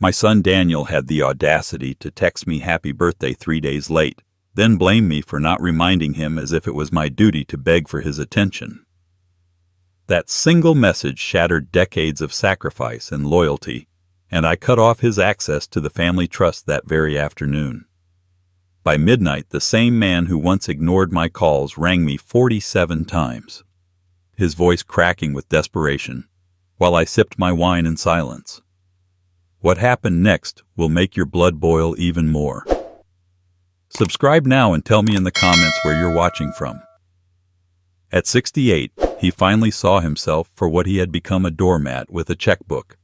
My son Daniel had the audacity to text me happy birthday 3 days late, then blame me for not reminding him as if it was my duty to beg for his attention. That single message shattered decades of sacrifice and loyalty, and I cut off his access to the family trust that very afternoon. By midnight, the same man who once ignored my calls rang me 47 times, his voice cracking with desperation, while I sipped my wine in silence. What happened next will make your blood boil even more. Subscribe now and tell me in the comments where you're watching from. At 68, he finally saw himself for what he had become, a doormat with a checkbook.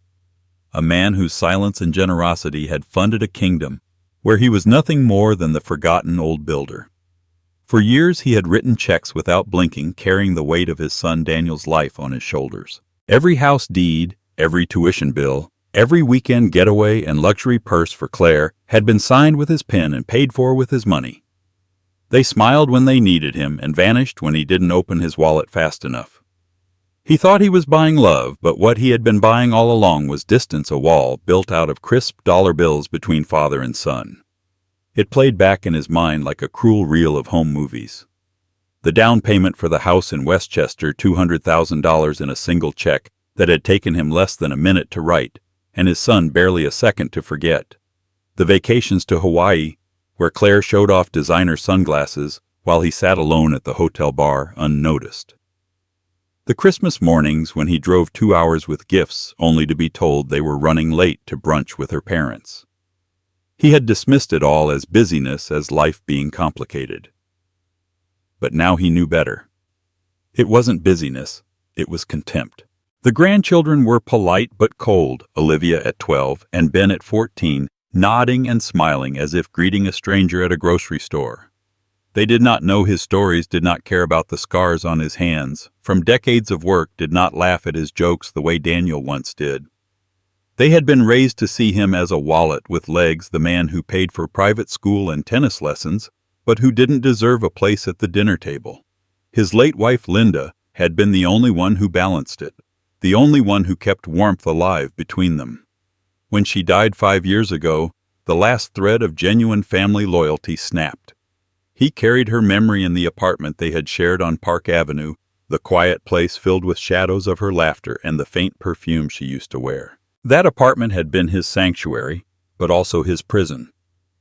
A man whose silence and generosity had funded a kingdom where he was nothing more than the forgotten old builder. For years he had written checks without blinking, carrying the weight of his son Daniel's life on his shoulders. Every house deed, every tuition bill, every weekend getaway and luxury purse for Claire had been signed with his pen and paid for with his money. They smiled when they needed him and vanished when he didn't open his wallet fast enough. He thought he was buying love, but what he had been buying all along was distance, a wall built out of crisp dollar bills between father and son. It played back in his mind like a cruel reel of home movies. The down payment for the house in Westchester, $200,000 in a single check that had taken him less than a minute to write, and his son barely a second to forget. The vacations to Hawaii, where Claire showed off designer sunglasses while he sat alone at the hotel bar unnoticed. The Christmas mornings when he drove 2 hours with gifts only to be told they were running late to brunch with her parents. He had dismissed it all as busyness, as life being complicated. But now he knew better. It wasn't busyness, it was contempt. The grandchildren were polite but cold, Olivia at 12 and Ben at 14, nodding and smiling as if greeting a stranger at a grocery store. They did not know his stories, did not care about the scars on his hands, from decades of work, did not laugh at his jokes the way Daniel once did. They had been raised to see him as a wallet with legs, the man who paid for private school and tennis lessons, but who didn't deserve a place at the dinner table. His late wife, Linda, had been the only one who balanced it, the only one who kept warmth alive between them. When she died 5 years ago, the last thread of genuine family loyalty snapped. He carried her memory in the apartment they had shared on Park Avenue, the quiet place filled with shadows of her laughter and the faint perfume she used to wear. That apartment had been his sanctuary, but also his prison,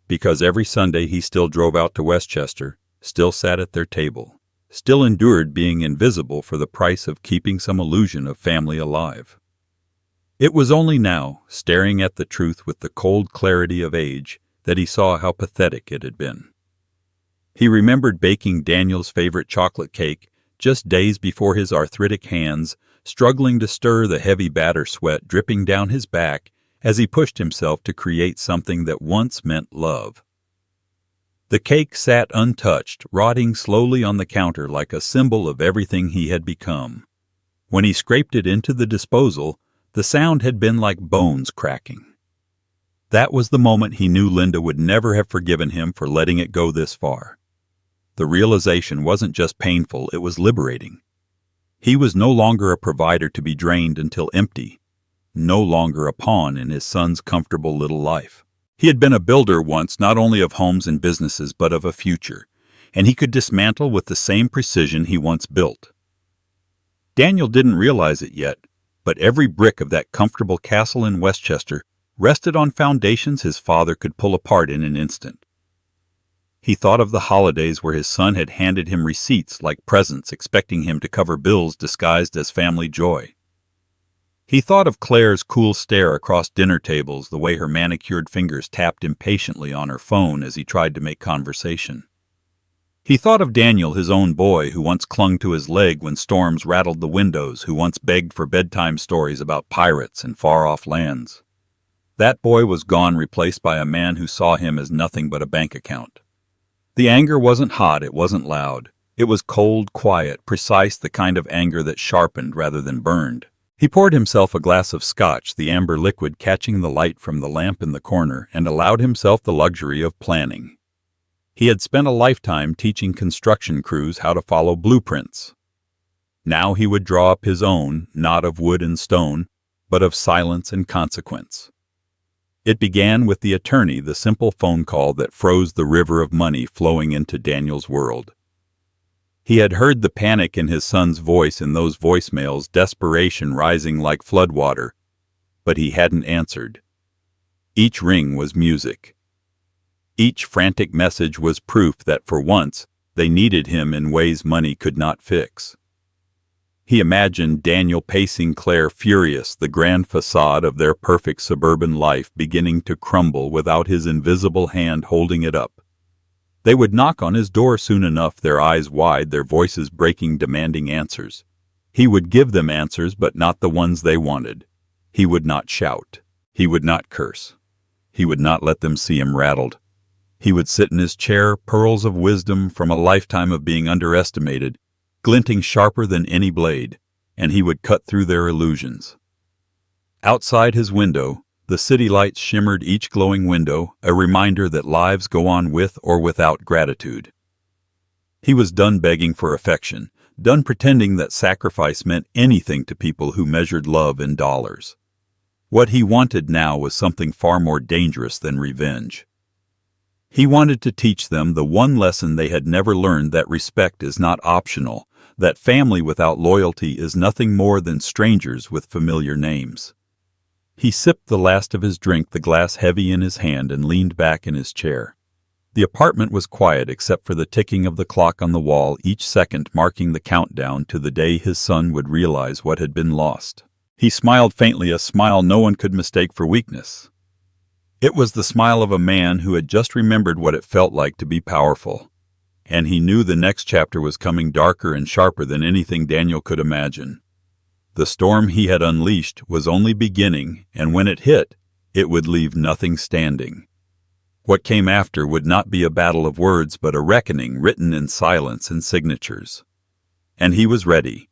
because every Sunday he still drove out to Westchester, still sat at their table, still endured being invisible for the price of keeping some illusion of family alive. It was only now, staring at the truth with the cold clarity of age, that he saw how pathetic it had been. He remembered baking Daniel's favorite chocolate cake just days before his arthritic hands, struggling to stir the heavy batter, sweat dripping down his back as he pushed himself to create something that once meant love. The cake sat untouched, rotting slowly on the counter like a symbol of everything he had become. When he scraped it into the disposal, the sound had been like bones cracking. That was the moment he knew Linda would never have forgiven him for letting it go this far. The realization wasn't just painful, it was liberating. He was no longer a provider to be drained until empty, no longer a pawn in his son's comfortable little life. He had been a builder once, not only of homes and businesses, but of a future, and he could dismantle with the same precision he once built. Daniel didn't realize it yet, but every brick of that comfortable castle in Westchester rested on foundations his father could pull apart in an instant. He thought of the holidays where his son had handed him receipts like presents, expecting him to cover bills disguised as family joy. He thought of Claire's cool stare across dinner tables, the way her manicured fingers tapped impatiently on her phone as he tried to make conversation. He thought of Daniel, his own boy, who once clung to his leg when storms rattled the windows, who once begged for bedtime stories about pirates and far-off lands. That boy was gone, replaced by a man who saw him as nothing but a bank account. The anger wasn't hot, it wasn't loud. It was cold, quiet, precise, the kind of anger that sharpened rather than burned. He poured himself a glass of scotch, the amber liquid catching the light from the lamp in the corner, and allowed himself the luxury of planning. He had spent a lifetime teaching construction crews how to follow blueprints. Now he would draw up his own, not of wood and stone, but of silence and consequence. It began with the attorney, the simple phone call that froze the river of money flowing into Daniel's world. He had heard the panic in his son's voice in those voicemails, desperation rising like floodwater, but he hadn't answered. Each ring was music. Each frantic message was proof that for once they needed him in ways money could not fix. He imagined Daniel pacing Claire, furious, the grand facade of their perfect suburban life beginning to crumble without his invisible hand holding it up. They would knock on his door soon enough, their eyes wide, their voices breaking, demanding answers. He would give them answers, but not the ones they wanted. He would not shout. He would not curse. He would not let them see him rattled. He would sit in his chair, pearls of wisdom from a lifetime of being underestimated, glinting sharper than any blade, and he would cut through their illusions. Outside his window, the city lights shimmered, each glowing window, a reminder that lives go on with or without gratitude. He was done begging for affection, done pretending that sacrifice meant anything to people who measured love in dollars. What he wanted now was something far more dangerous than revenge. He wanted to teach them the one lesson they had never learned, that respect is not optional, that family without loyalty is nothing more than strangers with familiar names. He sipped the last of his drink, the glass heavy in his hand, and leaned back in his chair. The apartment was quiet except for the ticking of the clock on the wall, each second marking the countdown to the day his son would realize what had been lost. He smiled faintly, a smile no one could mistake for weakness. It was the smile of a man who had just remembered what it felt like to be powerful. And he knew the next chapter was coming, darker and sharper than anything Daniel could imagine. The storm he had unleashed was only beginning, and when it hit, it would leave nothing standing. What came after would not be a battle of words, but a reckoning written in silence and signatures. And he was ready.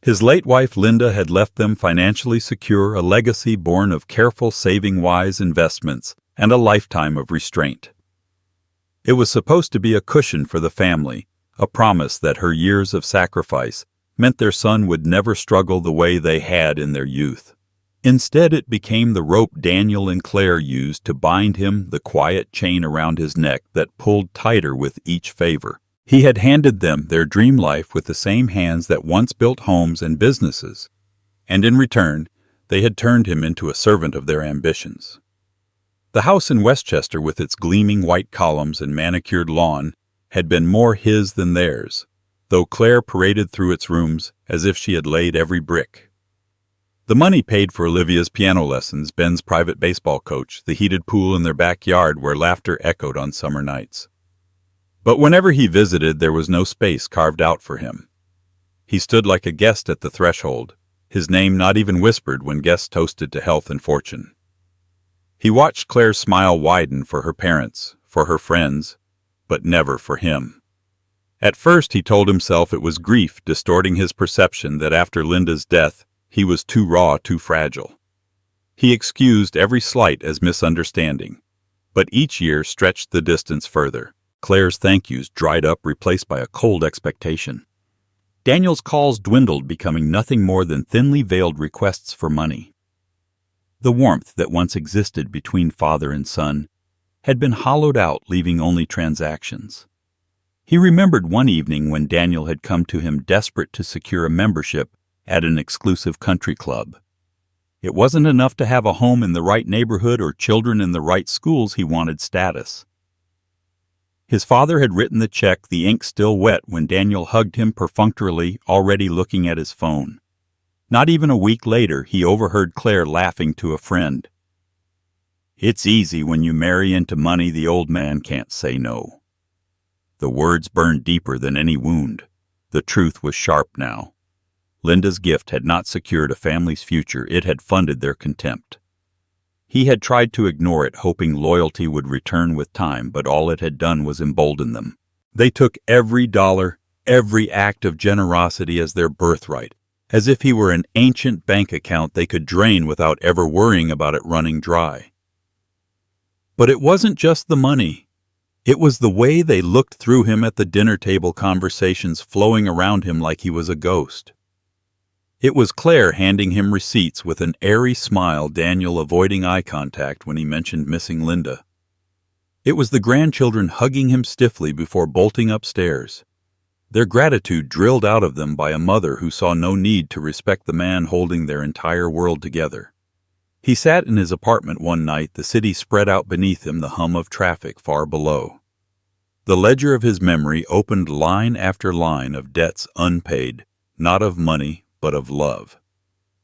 His late wife Linda had left them financially secure, a legacy born of careful saving, wise investments, and a lifetime of restraint. It was supposed to be a cushion for the family, a promise that her years of sacrifice meant their son would never struggle the way they had in their youth. Instead, it became the rope Daniel and Claire used to bind him, the quiet chain around his neck that pulled tighter with each favor. He had handed them their dream life with the same hands that once built homes and businesses, and in return, they had turned him into a servant of their ambitions. The house in Westchester, with its gleaming white columns and manicured lawn, had been more his than theirs, though Claire paraded through its rooms as if she had laid every brick. The money paid for Olivia's piano lessons, Ben's private baseball coach, the heated pool in their backyard where laughter echoed on summer nights. But whenever he visited, there was no space carved out for him. He stood like a guest at the threshold, his name not even whispered when guests toasted to health and fortune. He watched Claire's smile widen for her parents, for her friends, but never for him. At first he told himself it was grief distorting his perception that after Linda's death he was too raw, too fragile. He excused every slight as misunderstanding, but each year stretched the distance further. Claire's thank yous dried up, replaced by a cold expectation. Daniel's calls dwindled, becoming nothing more than thinly veiled requests for money. The warmth that once existed between father and son had been hollowed out, leaving only transactions. He remembered one evening when Daniel had come to him desperate to secure a membership at an exclusive country club. It wasn't enough to have a home in the right neighborhood or children in the right schools, he wanted status. His father had written the check, the ink still wet when Daniel hugged him perfunctorily, already looking at his phone. Not even a week later, he overheard Claire laughing to a friend. "It's easy when you marry into money, the old man can't say no." The words burned deeper than any wound. The truth was sharp now. Linda's gift had not secured a family's future, it had funded their contempt. He had tried to ignore it, hoping loyalty would return with time, but all it had done was embolden them. They took every dollar, every act of generosity as their birthright, as if he were an ancient bank account they could drain without ever worrying about it running dry. But it wasn't just the money. It was the way they looked through him at the dinner table, conversations flowing around him like he was a ghost. It was Claire handing him receipts with an airy smile, Daniel avoiding eye contact when he mentioned missing Linda. It was the grandchildren hugging him stiffly before bolting upstairs, their gratitude drilled out of them by a mother who saw no need to respect the man holding their entire world together. He sat in his apartment one night, the city spread out beneath him, the hum of traffic far below. The ledger of his memory opened line after line of debts unpaid, not of money, but of love.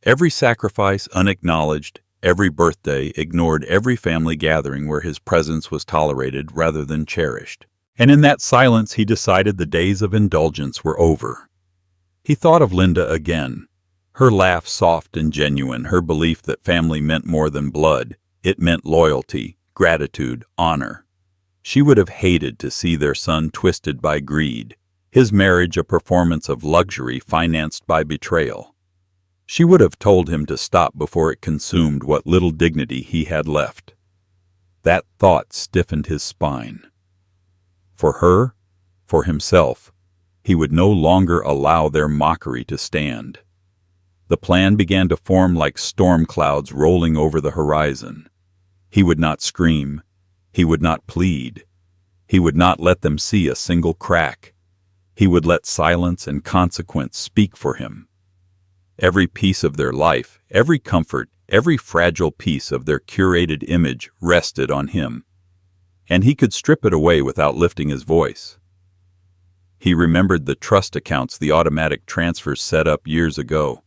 Every sacrifice unacknowledged, every birthday ignored, every family gathering where his presence was tolerated rather than cherished. And in that silence he decided the days of indulgence were over. He thought of Linda again, her laugh soft and genuine, her belief that family meant more than blood. It meant loyalty, gratitude, honor. She would have hated to see their son twisted by greed, his marriage a performance of luxury financed by betrayal. She would have told him to stop before it consumed what little dignity he had left. That thought stiffened his spine. For her, for himself, he would no longer allow their mockery to stand. The plan began to form like storm clouds rolling over the horizon. He would not scream. He would not plead. He would not let them see a single crack. He would let silence and consequence speak for him. Every piece of their life, every comfort, every fragile piece of their curated image rested on him, and he could strip it away without lifting his voice. He remembered the trust accounts, the automatic transfers set up years ago.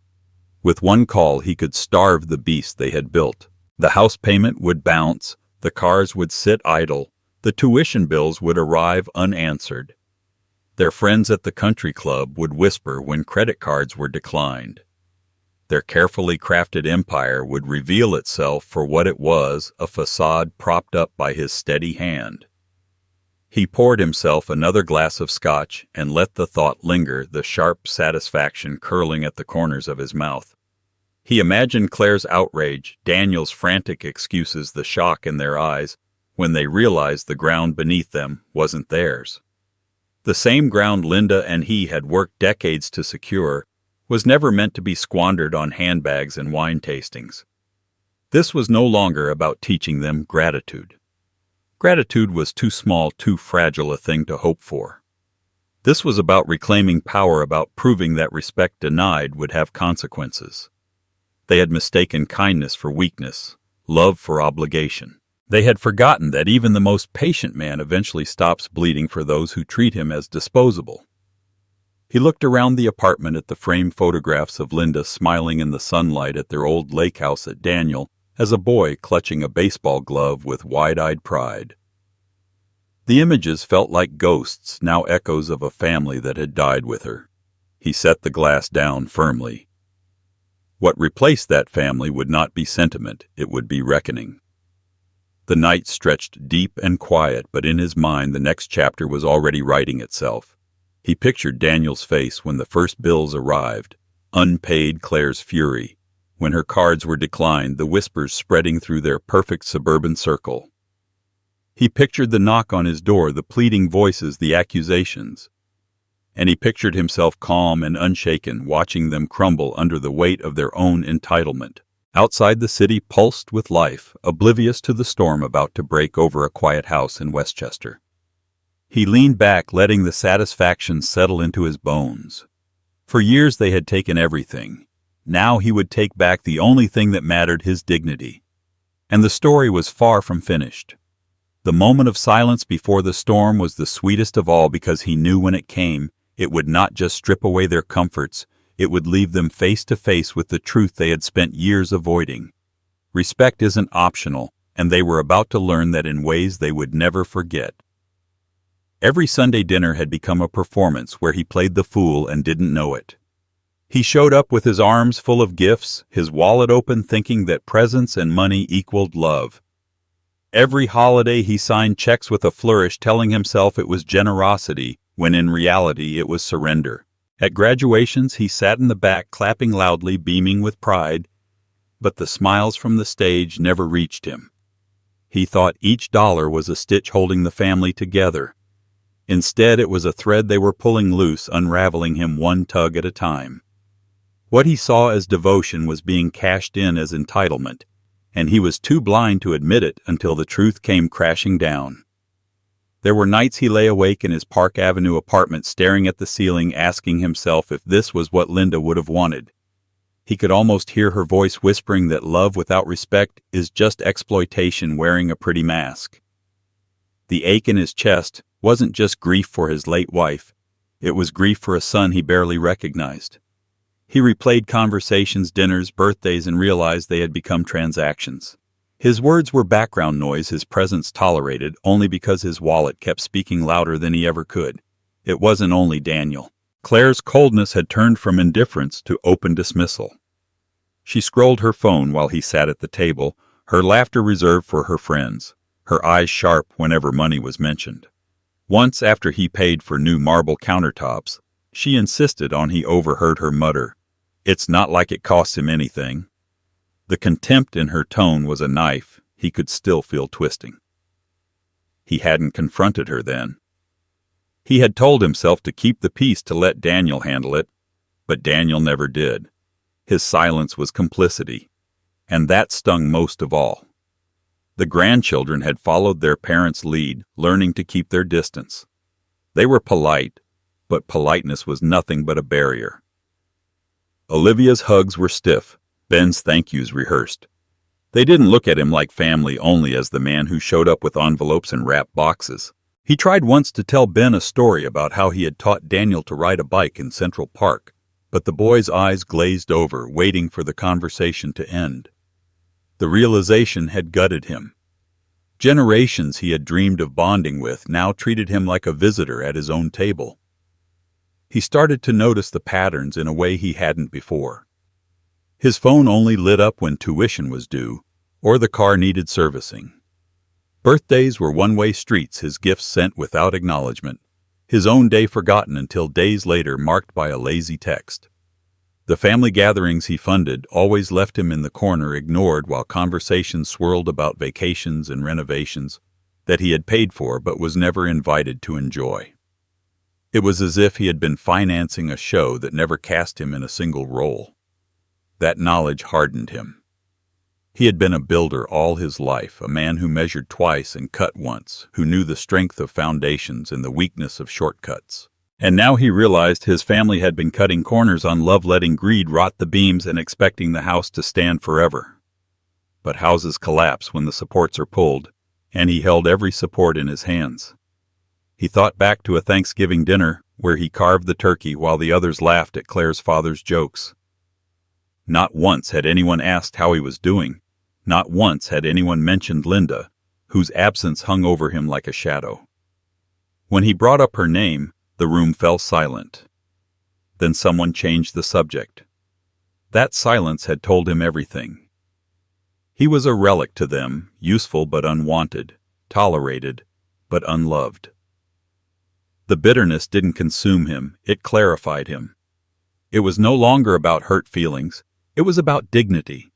With one call, he could starve the beast they had built. The house payment would bounce, the cars would sit idle, the tuition bills would arrive unanswered. Their friends at the country club would whisper when credit cards were declined. Their carefully crafted empire would reveal itself for what it was, a facade propped up by his steady hand. He poured himself another glass of scotch and let the thought linger, the sharp satisfaction curling at the corners of his mouth. He imagined Claire's outrage, Daniel's frantic excuses, the shock in their eyes when they realized the ground beneath them wasn't theirs. The same ground Linda and he had worked decades to secure was never meant to be squandered on handbags and wine tastings. This was no longer about teaching them gratitude. Gratitude was too small, too fragile a thing to hope for. This was about reclaiming power, about proving that respect denied would have consequences. They had mistaken kindness for weakness, love for obligation. They had forgotten that even the most patient man eventually stops bleeding for those who treat him as disposable. He looked around the apartment at the framed photographs of Linda smiling in the sunlight at their old lake house, at Daniel as a boy clutching a baseball glove with wide-eyed pride. The images felt like ghosts, now echoes of a family that had died with her. He set the glass down firmly. What replaced that family would not be sentiment, it would be reckoning. The night stretched deep and quiet, but in his mind the next chapter was already writing itself. He pictured Daniel's face when the first bills arrived, unpaid, Claire's fury, when her cards were declined, the whispers spreading through their perfect suburban circle. He pictured the knock on his door, the pleading voices, the accusations. And he pictured himself calm and unshaken, watching them crumble under the weight of their own entitlement. Outside, the city pulsed with life, oblivious to the storm about to break over a quiet house in Westchester. He leaned back, letting the satisfaction settle into his bones. For years they had taken everything. Now he would take back the only thing that mattered, his dignity. And the story was far from finished. The moment of silence before the storm was the sweetest of all, because he knew when it came, it would not just strip away their comforts, it would leave them face to face with the truth they had spent years avoiding. Respect isn't optional, and they were about to learn that in ways they would never forget. Every Sunday dinner had become a performance where he played the fool and didn't know it. He showed up with his arms full of gifts, his wallet open, thinking that presents and money equaled love. Every holiday he signed checks with a flourish, telling himself it was generosity, when in reality it was surrender. At graduations he sat in the back, clapping loudly, beaming with pride, but the smiles from the stage never reached him. He thought each dollar was a stitch holding the family together. Instead, it was a thread they were pulling loose, unraveling him one tug at a time. What he saw as devotion was being cashed in as entitlement, and he was too blind to admit it until the truth came crashing down. There were nights he lay awake in his Park Avenue apartment staring at the ceiling, asking himself if this was what Linda would have wanted. He could almost hear her voice whispering that love without respect is just exploitation wearing a pretty mask. The ache in his chest wasn't just grief for his late wife, it was grief for a son he barely recognized. He replayed conversations, dinners, birthdays, and realized they had become transactions. His words were background noise his presence tolerated only because his wallet kept speaking louder than he ever could. It wasn't only Daniel. Claire's coldness had turned from indifference to open dismissal. She scrolled her phone while he sat at the table, her laughter reserved for her friends, her eyes sharp whenever money was mentioned. Once, after he paid for new marble countertops, she insisted on he overheard her mutter, "It's not like it costs him anything." The contempt in her tone was a knife he could still feel twisting. He hadn't confronted her then. He had told himself to keep the peace, to let Daniel handle it, but Daniel never did. His silence was complicity, and that stung most of all. The grandchildren had followed their parents' lead, learning to keep their distance. They were polite, but politeness was nothing but a barrier. Olivia's hugs were stiff, Ben's thank yous rehearsed. They didn't look at him like family, only as the man who showed up with envelopes and wrapped boxes. He tried once to tell Ben a story about how he had taught Daniel to ride a bike in Central Park, but the boy's eyes glazed over, waiting for the conversation to end. The realization had gutted him. Generations he had dreamed of bonding with now treated him like a visitor at his own table. He started to notice the patterns in a way he hadn't before. His phone only lit up when tuition was due, or the car needed servicing. Birthdays were one-way streets, his gifts sent without acknowledgement, his own day forgotten until days later, marked by a lazy text. The family gatherings he funded always left him in the corner, ignored, while conversations swirled about vacations and renovations that he had paid for but was never invited to enjoy. It was as if he had been financing a show that never cast him in a single role. That knowledge hardened him. He had been a builder all his life, a man who measured twice and cut once, who knew the strength of foundations and the weakness of shortcuts. And now he realized his family had been cutting corners on love, letting greed rot the beams and expecting the house to stand forever. But houses collapse when the supports are pulled, and he held every support in his hands. He thought back to a Thanksgiving dinner where he carved the turkey while the others laughed at Claire's father's jokes. Not once had anyone asked how he was doing. Not once had anyone mentioned Linda, whose absence hung over him like a shadow. When he brought up her name, the room fell silent. Then someone changed the subject. That silence had told him everything. He was a relic to them, useful but unwanted, tolerated but unloved. The bitterness didn't consume him, it clarified him. It was no longer about hurt feelings. It was about dignity.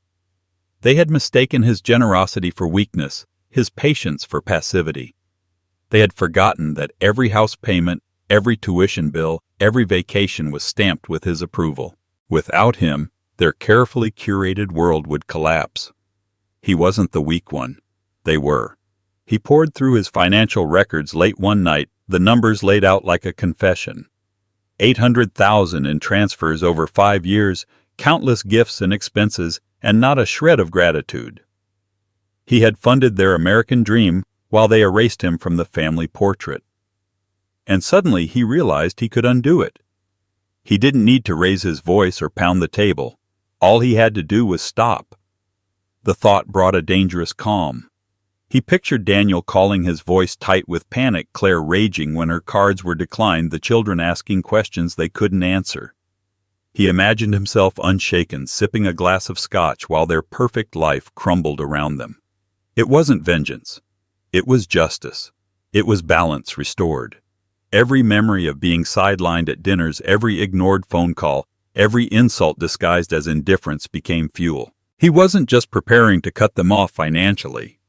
They had mistaken his generosity for weakness, his patience for passivity. They had forgotten that every house payment, every tuition bill, every vacation was stamped with his approval. Without him, their carefully curated world would collapse. He wasn't the weak one. They were. He pored through his financial records late one night, the numbers laid out like a confession. $800,000 in transfers over 5 years, countless gifts and expenses, and not a shred of gratitude. He had funded their American dream while they erased him from the family portrait. And suddenly he realized he could undo it. He didn't need to raise his voice or pound the table. All he had to do was stop. The thought brought a dangerous calm. He pictured Daniel calling, his voice tight with panic, Claire raging when her cards were declined, the children asking questions they couldn't answer. He imagined himself unshaken, sipping a glass of scotch while their perfect life crumbled around them. It wasn't vengeance. It was justice. It was balance restored. Every memory of being sidelined at dinners, every ignored phone call, every insult disguised as indifference became fuel. He wasn't just preparing to cut them off financially.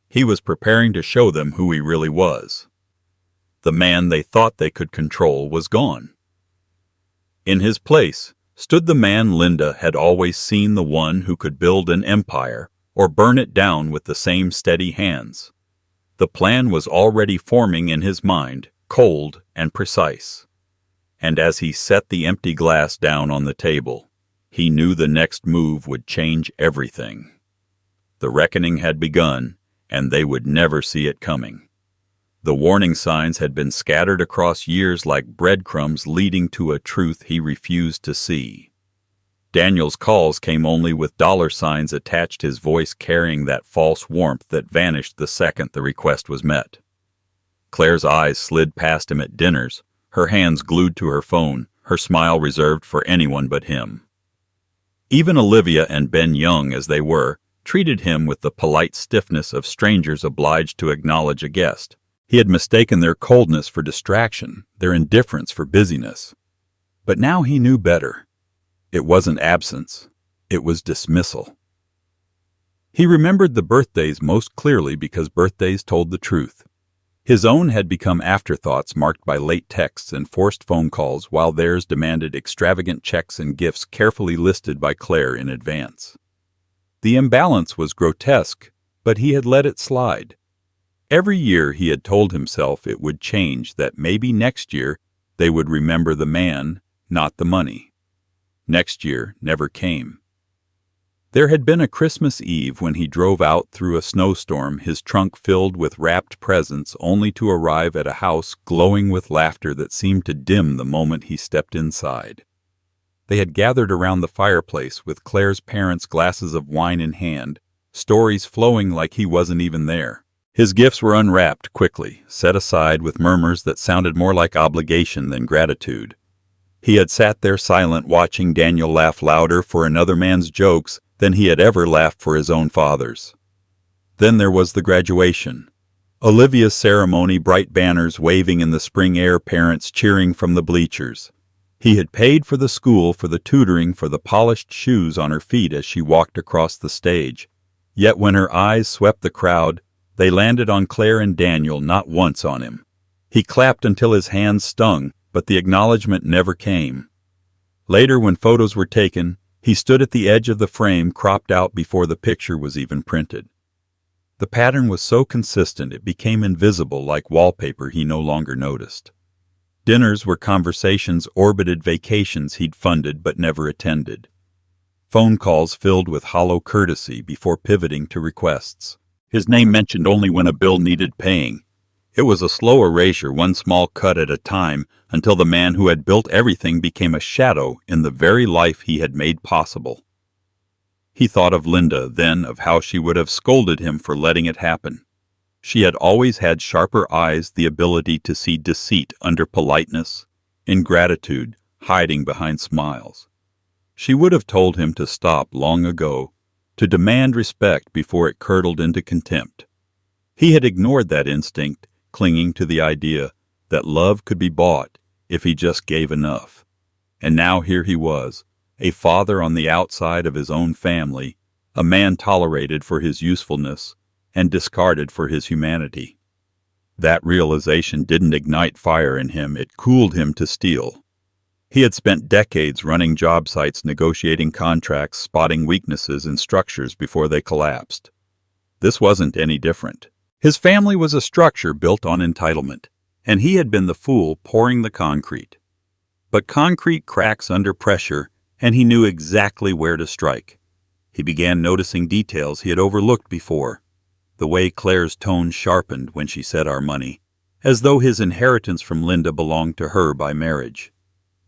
He was preparing to show them who he really was. The man they thought they could control was gone. In his place, stood the man Linda had always seen, the one who could build an empire or burn it down with the same steady hands. The plan was already forming in his mind, cold and precise. And as he set the empty glass down on the table, he knew the next move would change everything. The reckoning had begun, and they would never see it coming. The warning signs had been scattered across years like breadcrumbs leading to a truth he refused to see. Daniel's calls came only with dollar signs attached, his voice carrying that false warmth that vanished the second the request was met. Claire's eyes slid past him at dinners, her hands glued to her phone, her smile reserved for anyone but him. Even Olivia and Ben, young as they were, treated him with the polite stiffness of strangers obliged to acknowledge a guest. He had mistaken their coldness for distraction, their indifference for busyness. But now he knew better. It wasn't absence, it was dismissal. He remembered the birthdays most clearly because birthdays told the truth. His own had become afterthoughts marked by late texts and forced phone calls, while theirs demanded extravagant checks and gifts carefully listed by Claire in advance. The imbalance was grotesque, but he had let it slide. Every year he had told himself it would change, that maybe next year they would remember the man, not the money. Next year never came. There had been a Christmas Eve when he drove out through a snowstorm, his trunk filled with wrapped presents, only to arrive at a house glowing with laughter that seemed to dim the moment he stepped inside. They had gathered around the fireplace with Claire's parents' glasses of wine in hand, stories flowing like he wasn't even there. His gifts were unwrapped quickly, set aside with murmurs that sounded more like obligation than gratitude. He had sat there silent, watching Daniel laugh louder for another man's jokes than he had ever laughed for his own father's. Then there was the graduation. Olivia's ceremony, bright banners waving in the spring air, parents cheering from the bleachers. He had paid for the school, for the tutoring, for the polished shoes on her feet as she walked across the stage. Yet when her eyes swept the crowd, they landed on Claire and Daniel, not once on him. He clapped until his hands stung, but the acknowledgement never came. Later, when photos were taken, he stood at the edge of the frame, cropped out before the picture was even printed. The pattern was so consistent it became invisible, like wallpaper he no longer noticed. Dinners were conversations orbited vacations he'd funded but never attended. Phone calls filled with hollow courtesy before pivoting to requests. His name mentioned only when a bill needed paying. It was a slow erasure, one small cut at a time, until the man who had built everything became a shadow in the very life he had made possible. He thought of Linda, then of how she would have scolded him for letting it happen. She had always had sharper eyes, the ability to see deceit under politeness, ingratitude hiding behind smiles. She would have told him to stop long ago, to demand respect before it curdled into contempt. He had ignored that instinct, clinging to the idea that love could be bought if he just gave enough. And now here he was, a father on the outside of his own family, a man tolerated for his usefulness and discarded for his humanity. That realization didn't ignite fire in him, it cooled him to steel. He had spent decades running job sites, negotiating contracts, spotting weaknesses in structures before they collapsed. This wasn't any different. His family was a structure built on entitlement, and he had been the fool pouring the concrete. But concrete cracks under pressure, and he knew exactly where to strike. He began noticing details he had overlooked before. The way Claire's tone sharpened when she said "our money," as though his inheritance from Linda belonged to her by marriage.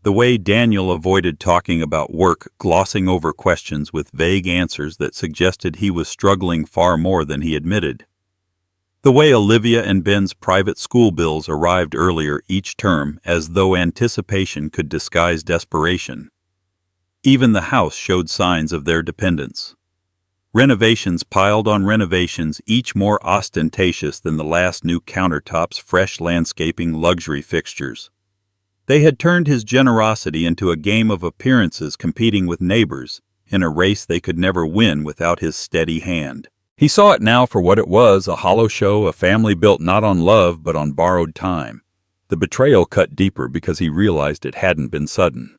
The way Daniel avoided talking about work, glossing over questions with vague answers that suggested he was struggling far more than he admitted. The way Olivia and Ben's private school bills arrived earlier each term, as though anticipation could disguise desperation. Even the house showed signs of their dependence. Renovations piled on renovations, each more ostentatious than the last new countertops, fresh landscaping, luxury fixtures. They had turned his generosity into a game of appearances, competing with neighbors in a race they could never win without his steady hand. He saw it now for what it was, a hollow show, a family built not on love but on borrowed time. The betrayal cut deeper because he realized it hadn't been sudden.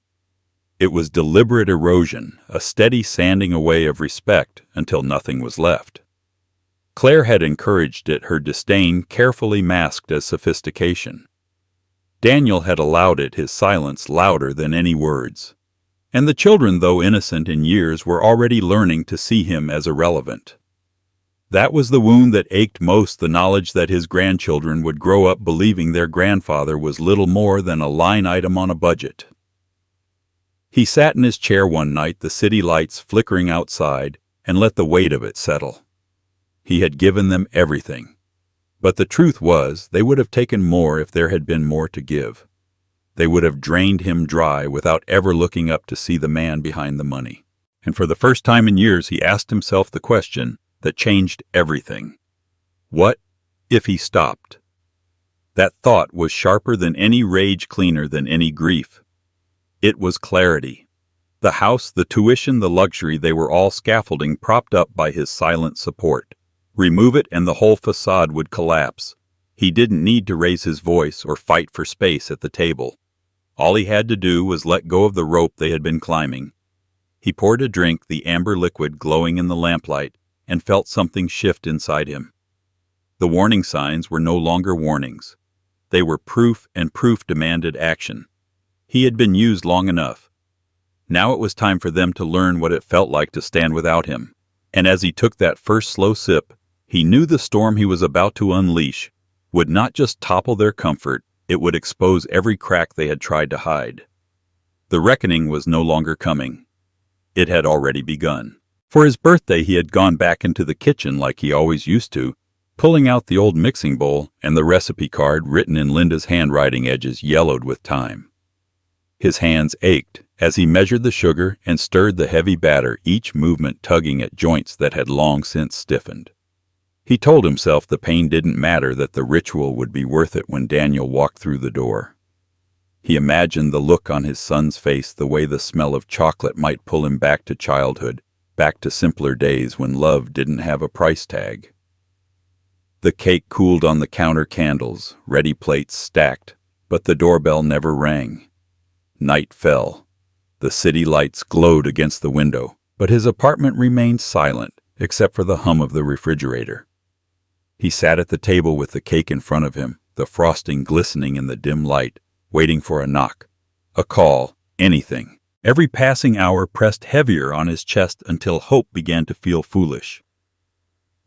It was deliberate erosion, a steady sanding away of respect until nothing was left. Claire had encouraged it, her disdain carefully masked as sophistication. Daniel had allowed it, his silence louder than any words. And the children, though innocent in years, were already learning to see him as irrelevant. That was the wound that ached most, the knowledge that his grandchildren would grow up believing their grandfather was little more than a line item on a budget. He sat in his chair one night, the city lights flickering outside, and let the weight of it settle. He had given them everything. But the truth was, they would have taken more if there had been more to give. They would have drained him dry without ever looking up to see the man behind the money. And for the first time in years, he asked himself the question that changed everything. What if he stopped? That thought was sharper than any rage, cleaner than any grief. It was clarity. The house, the tuition, the luxury, they were all scaffolding propped up by his silent support. Remove it and the whole facade would collapse. He didn't need to raise his voice or fight for space at the table. All he had to do was let go of the rope they had been climbing. He poured a drink, the amber liquid glowing in the lamplight, and felt something shift inside him. The warning signs were no longer warnings. They were proof, and proof demanded action. He had been used long enough. Now it was time for them to learn what it felt like to stand without him. And as he took that first slow sip, he knew the storm he was about to unleash would not just topple their comfort, it would expose every crack they had tried to hide. The reckoning was no longer coming. It had already begun. For his birthday, he had gone back into the kitchen like he always used to, pulling out the old mixing bowl and the recipe card written in Linda's handwriting, edges yellowed with time. His hands ached as he measured the sugar and stirred the heavy batter, each movement tugging at joints that had long since stiffened. He told himself the pain didn't matter, that the ritual would be worth it when Daniel walked through the door. He imagined the look on his son's face, the way the smell of chocolate might pull him back to childhood, back to simpler days when love didn't have a price tag. The cake cooled on the counter, candles, ready plates stacked, but the doorbell never rang. Night fell. The city lights glowed against the window, but his apartment remained silent, except for the hum of the refrigerator. He sat at the table with the cake in front of him, the frosting glistening in the dim light, waiting for a knock, a call, anything. Every passing hour pressed heavier on his chest until hope began to feel foolish.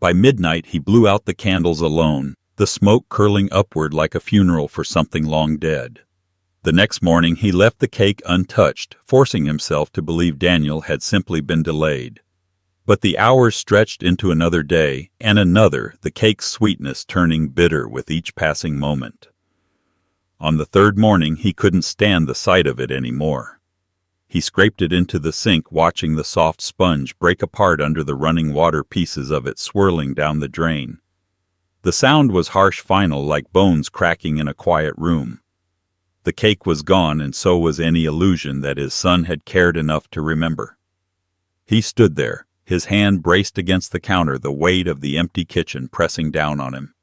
By midnight, he blew out the candles alone, the smoke curling upward like a funeral for something long dead. The next morning, he left the cake untouched, forcing himself to believe Daniel had simply been delayed. But the hours stretched into another day, and another, the cake's sweetness turning bitter with each passing moment. On the third morning, he couldn't stand the sight of it anymore. He scraped it into the sink, watching the soft sponge break apart under the running water, pieces of it swirling down the drain. The sound was harsh, final, like bones cracking in a quiet room. The cake was gone, and so was any illusion that his son had cared enough to remember. He stood there, his hand braced against the counter, the weight of the empty kitchen pressing down on him.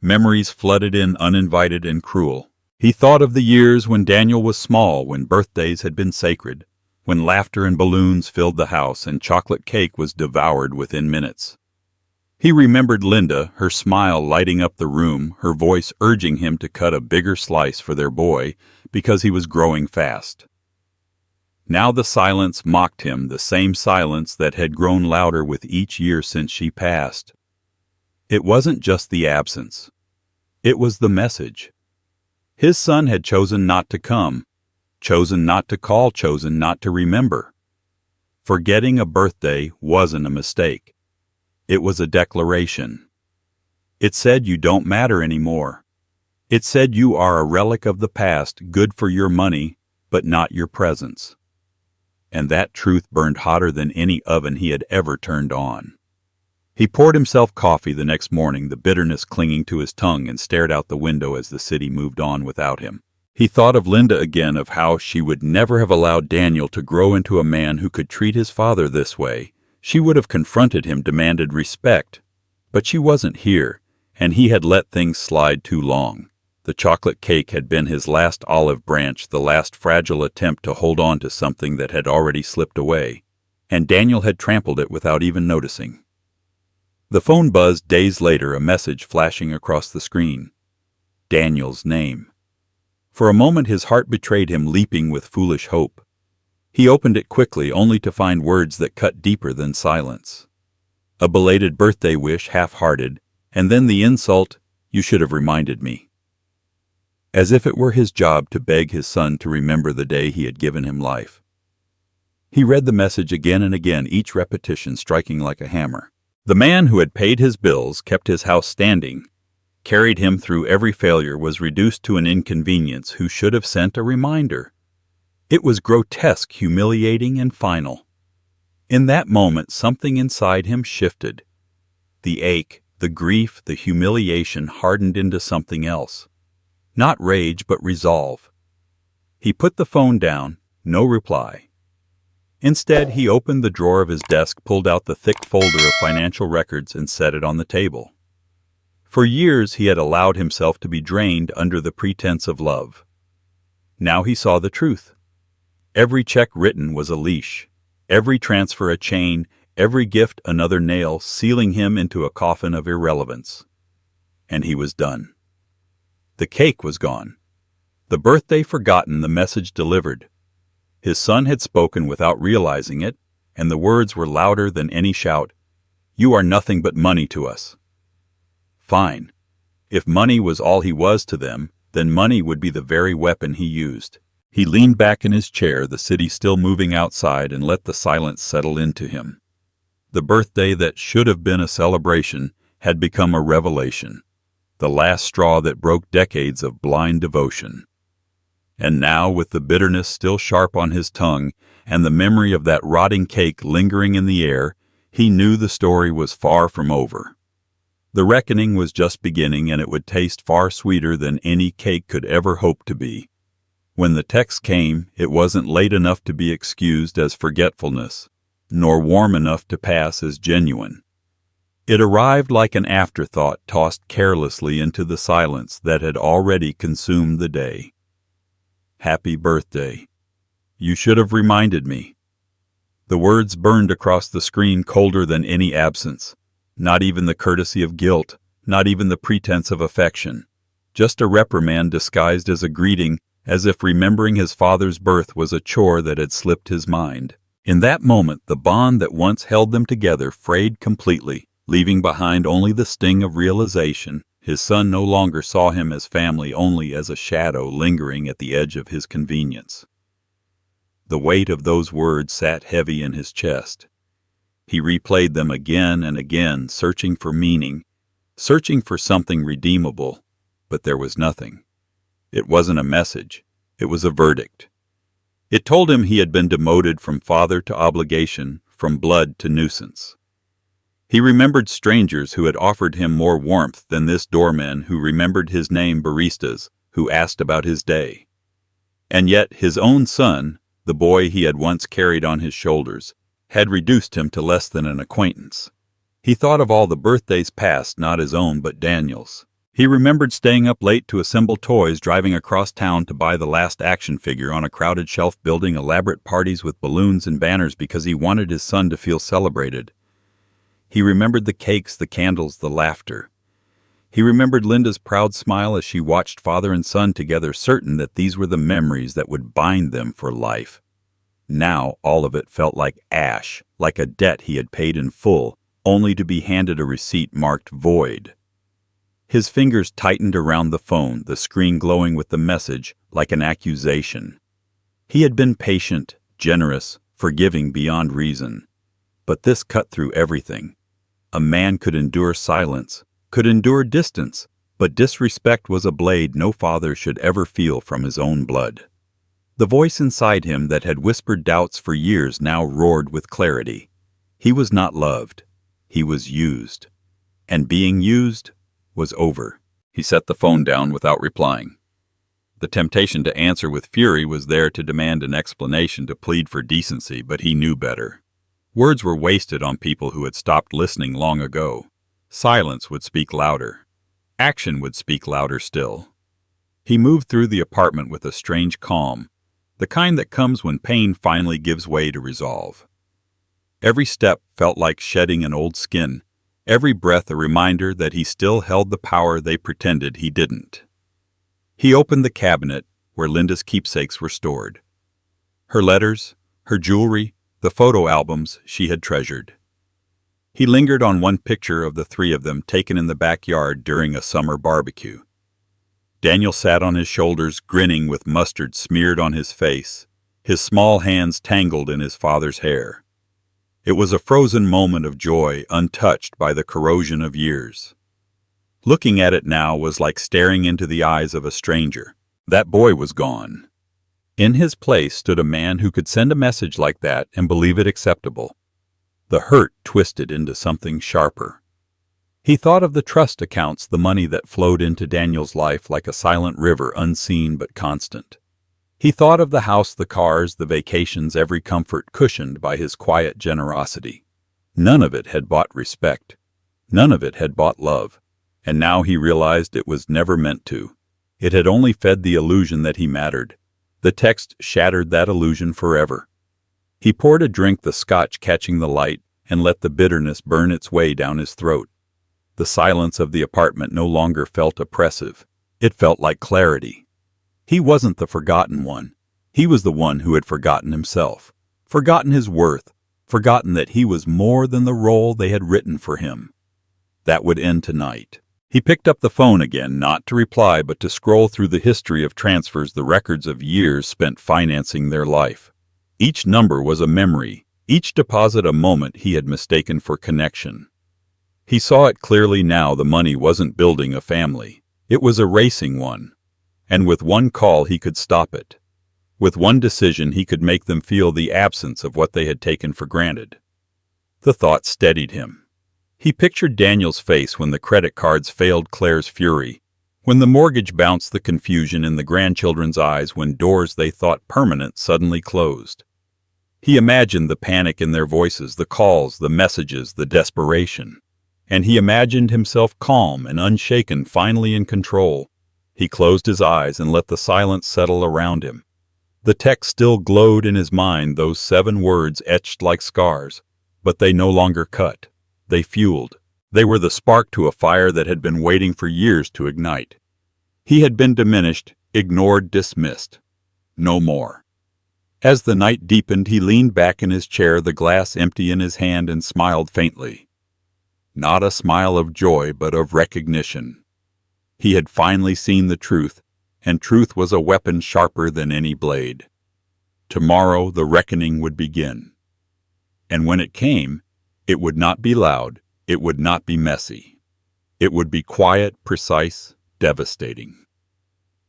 Memories flooded in, uninvited and cruel. He thought of the years when Daniel was small, when birthdays had been sacred, when laughter and balloons filled the house and chocolate cake was devoured within minutes. He remembered Linda, her smile lighting up the room, her voice urging him to cut a bigger slice for their boy because he was growing fast. Now the silence mocked him, the same silence that had grown louder with each year since she passed. It wasn't just the absence. It was the message. His son had chosen not to come, chosen not to call, chosen not to remember. Forgetting a birthday wasn't a mistake. It was a declaration. It said you don't matter anymore. It said you are a relic of the past, good for your money, but not your presence. And that truth burned hotter than any oven he had ever turned on. He poured himself coffee the next morning, the bitterness clinging to his tongue, and stared out the window as the city moved on without him. He thought of Linda again, of how she would never have allowed Daniel to grow into a man who could treat his father this way. She would have confronted him, demanded respect. But she wasn't here, and he had let things slide too long. The chocolate cake had been his last olive branch, the last fragile attempt to hold on to something that had already slipped away, and Daniel had trampled it without even noticing. The phone buzzed days later, a message flashing across the screen. Daniel's name. For a moment his heart betrayed him, leaping with foolish hope. He opened it quickly, only to find words that cut deeper than silence. A belated birthday wish, half-hearted, and then the insult, "You should have reminded me." As if it were his job to beg his son to remember the day he had given him life. He read the message again and again, each repetition striking like a hammer. The man who had paid his bills, kept his house standing, carried him through every failure, was reduced to an inconvenience who should have sent a reminder. It was grotesque, humiliating, and final. In that moment, something inside him shifted. The ache, the grief, the humiliation hardened into something else. Not rage, but resolve. He put the phone down, no reply. Instead, he opened the drawer of his desk, pulled out the thick folder of financial records, and set it on the table. For years he had allowed himself to be drained under the pretense of love. Now he saw the truth. Every check written was a leash, every transfer a chain, every gift another nail, sealing him into a coffin of irrelevance. And he was done. The cake was gone. The birthday forgotten, the message delivered. His son had spoken without realizing it, and the words were louder than any shout. "You are nothing but money to us." Fine. If money was all he was to them, then money would be the very weapon he used. He leaned back in his chair, the city still moving outside, and let the silence settle into him. The birthday that should have been a celebration had become a revelation, the last straw that broke decades of blind devotion. And now, with the bitterness still sharp on his tongue and the memory of that rotting cake lingering in the air, he knew the story was far from over. The reckoning was just beginning, and it would taste far sweeter than any cake could ever hope to be. When the text came, it wasn't late enough to be excused as forgetfulness, nor warm enough to pass as genuine. It arrived like an afterthought tossed carelessly into the silence that had already consumed the day. "Happy birthday. You should have reminded me." The words burned across the screen, colder than any absence. Not even the courtesy of guilt, not even the pretense of affection. Just a reprimand disguised as a greeting, as if remembering his father's birth was a chore that had slipped his mind. In that moment, the bond that once held them together frayed completely, leaving behind only the sting of realization. His son no longer saw him as family, only as a shadow lingering at the edge of his convenience. The weight of those words sat heavy in his chest. He replayed them again and again, searching for meaning, searching for something redeemable, but there was nothing. It wasn't a message. It was a verdict. It told him he had been demoted from father to obligation, from blood to nuisance. He remembered strangers who had offered him more warmth than this doorman who remembered his name, baristas who asked about his day. And yet his own son, the boy he had once carried on his shoulders, had reduced him to less than an acquaintance. He thought of all the birthdays past, not his own but Daniel's. He remembered staying up late to assemble toys, driving across town to buy the last action figure on a crowded shelf, building elaborate parties with balloons and banners because he wanted his son to feel celebrated. He remembered the cakes, the candles, the laughter. He remembered Linda's proud smile as she watched father and son together, certain that these were the memories that would bind them for life. Now all of it felt like ash, like a debt he had paid in full, only to be handed a receipt marked void. His fingers tightened around the phone, the screen glowing with the message like an accusation. He had been patient, generous, forgiving beyond reason. But this cut through everything. A man could endure silence, could endure distance, but disrespect was a blade no father should ever feel from his own blood. The voice inside him that had whispered doubts for years now roared with clarity. He was not loved. He was used. And being used was over. He set the phone down without replying. The temptation to answer with fury was there, to demand an explanation, to plead for decency, but he knew better. Words were wasted on people who had stopped listening long ago. Silence would speak louder. Action would speak louder still. He moved through the apartment with a strange calm, the kind that comes when pain finally gives way to resolve. Every step felt like shedding an old skin, every breath a reminder that he still held the power they pretended he didn't. He opened the cabinet where Linda's keepsakes were stored. Her letters, her jewelry, the photo albums she had treasured. He lingered on one picture of the three of them taken in the backyard during a summer barbecue. Daniel sat on his shoulders, grinning with mustard smeared on his face, his small hands tangled in his father's hair. It was a frozen moment of joy, untouched by the corrosion of years. Looking at it now was like staring into the eyes of a stranger. That boy was gone. In his place stood a man who could send a message like that and believe it acceptable. The hurt twisted into something sharper. He thought of the trust accounts, the money that flowed into Daniel's life like a silent river, unseen but constant. He thought of the house, the cars, the vacations, every comfort cushioned by his quiet generosity. None of it had bought respect. None of it had bought love. And now he realized it was never meant to. It had only fed the illusion that he mattered. The text shattered that illusion forever. He poured a drink, the scotch catching the light, and let the bitterness burn its way down his throat. The silence of the apartment no longer felt oppressive. It felt like clarity. He wasn't the forgotten one. He was the one who had forgotten himself, forgotten his worth, forgotten that he was more than the role they had written for him. That would end tonight. He picked up the phone again, not to reply but to scroll through the history of transfers, the records of years spent financing their life. Each number was a memory, each deposit a moment he had mistaken for connection. He saw it clearly now. The money wasn't building a family. It was erasing one. And with one call he could stop it. With one decision he could make them feel the absence of what they had taken for granted. The thought steadied him. He pictured Daniel's face when the credit cards failed, Claire's fury, when the mortgage bounced, the confusion in the grandchildren's eyes, when doors they thought permanent suddenly closed. He imagined the panic in their voices, the calls, the messages, the desperation. And he imagined himself calm and unshaken, finally in control. He closed his eyes and let the silence settle around him. The text still glowed in his mind, those 7 words etched like scars, but they no longer cut. They fueled. They were the spark to a fire that had been waiting for years to ignite. He had been diminished, ignored, dismissed. No more. As the night deepened, he leaned back in his chair, the glass empty in his hand, and smiled faintly. Not a smile of joy, but of recognition. He had finally seen the truth, and truth was a weapon sharper than any blade. Tomorrow the reckoning would begin. And when it came, it would not be loud, it would not be messy. It would be quiet, precise, devastating.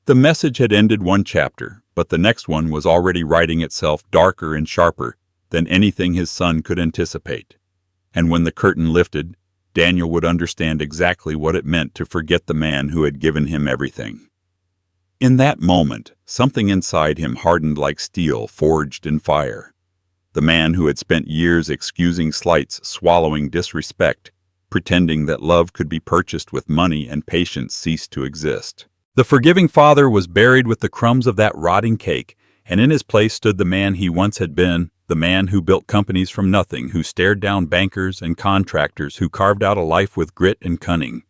The message had ended one chapter, but the next one was already writing itself, darker and sharper than anything his son could anticipate. And when the curtain lifted, Daniel would understand exactly what it meant to forget the man who had given him everything. In that moment, something inside him hardened like steel forged in fire. The man who had spent years excusing slights, swallowing disrespect, pretending that love could be purchased with money and patience ceased to exist. The forgiving father was buried with the crumbs of that rotting cake, and in his place stood the man he once had been, the man who built companies from nothing, who stared down bankers and contractors, who carved out a life with grit and cunning.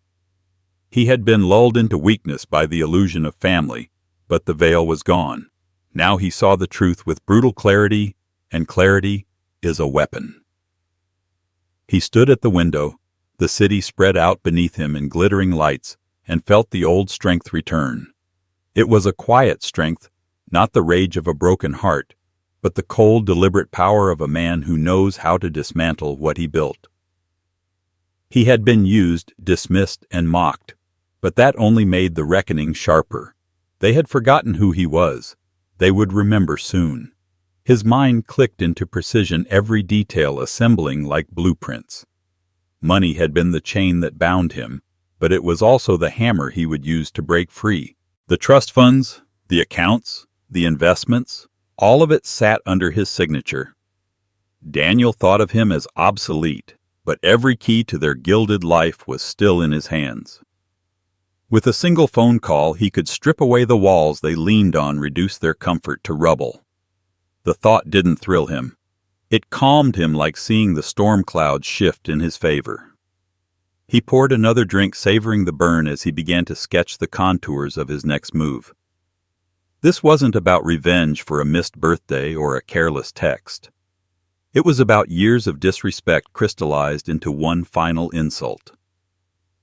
He had been lulled into weakness by the illusion of family, but the veil was gone. Now he saw the truth with brutal clarity, and clarity is a weapon. He stood at the window, the city spread out beneath him in glittering lights, and felt the old strength return. It was a quiet strength, not the rage of a broken heart, but the cold, deliberate power of a man who knows how to dismantle what he built. He had been used, dismissed, and mocked, but that only made the reckoning sharper. They had forgotten who he was. They would remember soon. His mind clicked into precision, every detail assembling like blueprints. Money had been the chain that bound him, but it was also the hammer he would use to break free. The trust funds, the accounts, the investments, all of it sat under his signature. Daniel thought of him as obsolete, but every key to their gilded life was still in his hands. With a single phone call, he could strip away the walls they leaned on, reduce their comfort to rubble. The thought didn't thrill him. It calmed him like seeing the storm clouds shift in his favor. He poured another drink, savoring the burn as he began to sketch the contours of his next move. This wasn't about revenge for a missed birthday or a careless text. It was about years of disrespect crystallized into one final insult.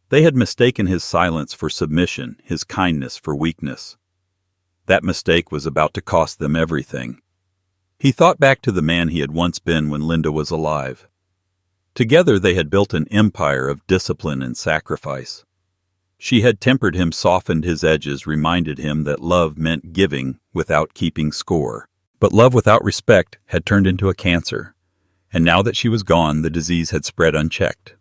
They had mistaken his silence for submission, his kindness for weakness. That mistake was about to cost them everything. He thought back to the man he had once been when Linda was alive. Together they had built an empire of discipline and sacrifice. She had tempered him, softened his edges, reminded him that love meant giving without keeping score. But love without respect had turned into a cancer, and now that she was gone, the disease had spread unchecked.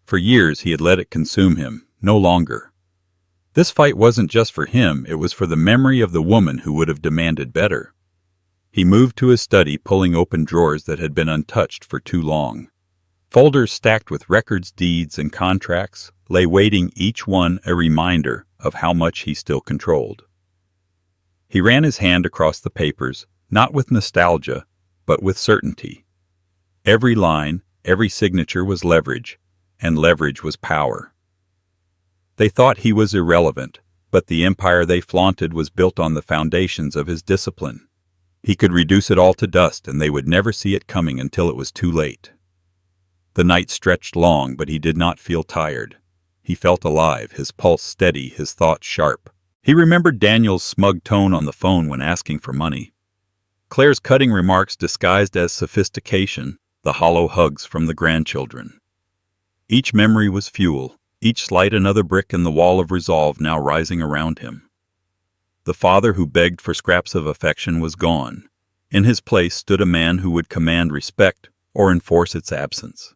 For years he had let it consume him, no longer. This fight wasn't just for him, it was for the memory of the woman who would have demanded better. He moved to his study, pulling open drawers that had been untouched for too long. Folders stacked with records, deeds, and contracts lay waiting, each one a reminder of how much he still controlled. He ran his hand across the papers, not with nostalgia, but with certainty. Every line, every signature was leverage, and leverage was power. They thought he was irrelevant, but the empire they flaunted was built on the foundations of his discipline. He could reduce it all to dust, and they would never see it coming until it was too late. The night stretched long, but he did not feel tired. He felt alive, his pulse steady, his thoughts sharp. He remembered Daniel's smug tone on the phone when asking for money. Claire's cutting remarks disguised as sophistication, the hollow hugs from the grandchildren. Each memory was fuel, each slight another brick in the wall of resolve now rising around him. The father who begged for scraps of affection was gone. In his place stood a man who would command respect or enforce its absence.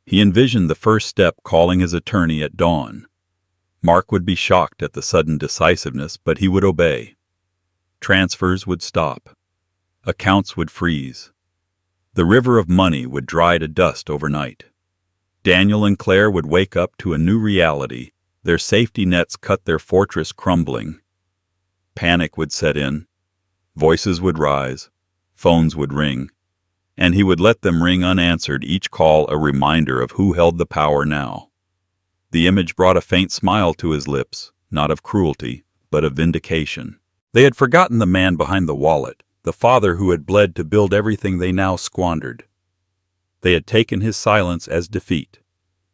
He envisioned the first step calling his attorney at dawn. Mark would be shocked at the sudden decisiveness, but he would obey. Transfers would stop. Accounts would freeze. The river of money would dry to dust overnight. Daniel and Claire would wake up to a new reality, their safety nets cut, their fortress crumbling. Panic would set in. Voices would rise. Phones would ring. And he would let them ring unanswered, each call a reminder of who held the power now. The image brought a faint smile to his lips, not of cruelty, but of vindication. They had forgotten the man behind the wallet, the father who had bled to build everything they now squandered. They had taken his silence as defeat.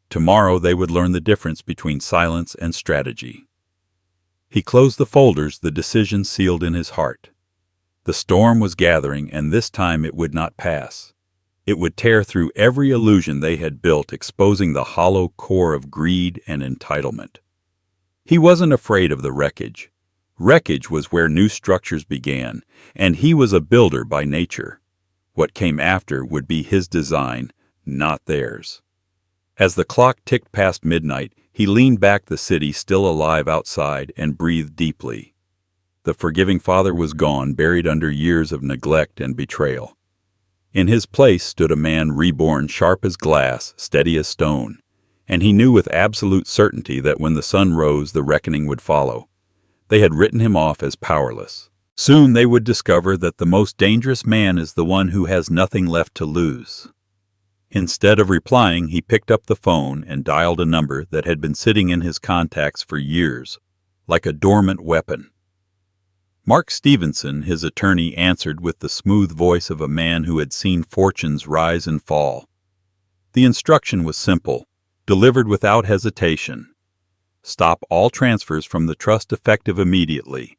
Tomorrow they would learn the difference between silence and strategy. He closed the folders, the decision sealed in his heart. The storm was gathering, and this time it would not pass. It would tear through every illusion they had built, exposing the hollow core of greed and entitlement. He wasn't afraid of the wreckage. Wreckage was where new structures began, and he was a builder by nature. What came after would be his design, not theirs. As the clock ticked past midnight, he leaned back, the city still alive outside, and breathed deeply. The forgiving father was gone, buried under years of neglect and betrayal. In his place stood a man reborn, sharp as glass, steady as stone, and he knew with absolute certainty that when the sun rose, the reckoning would follow. They had written him off as powerless. Soon they would discover that the most dangerous man is the one who has nothing left to lose. Instead of replying, he picked up the phone and dialed a number that had been sitting in his contacts for years, like a dormant weapon. Mark Stevenson, his attorney, answered with the smooth voice of a man who had seen fortunes rise and fall. The instruction was simple, delivered without hesitation. Stop all transfers from the trust effective immediately.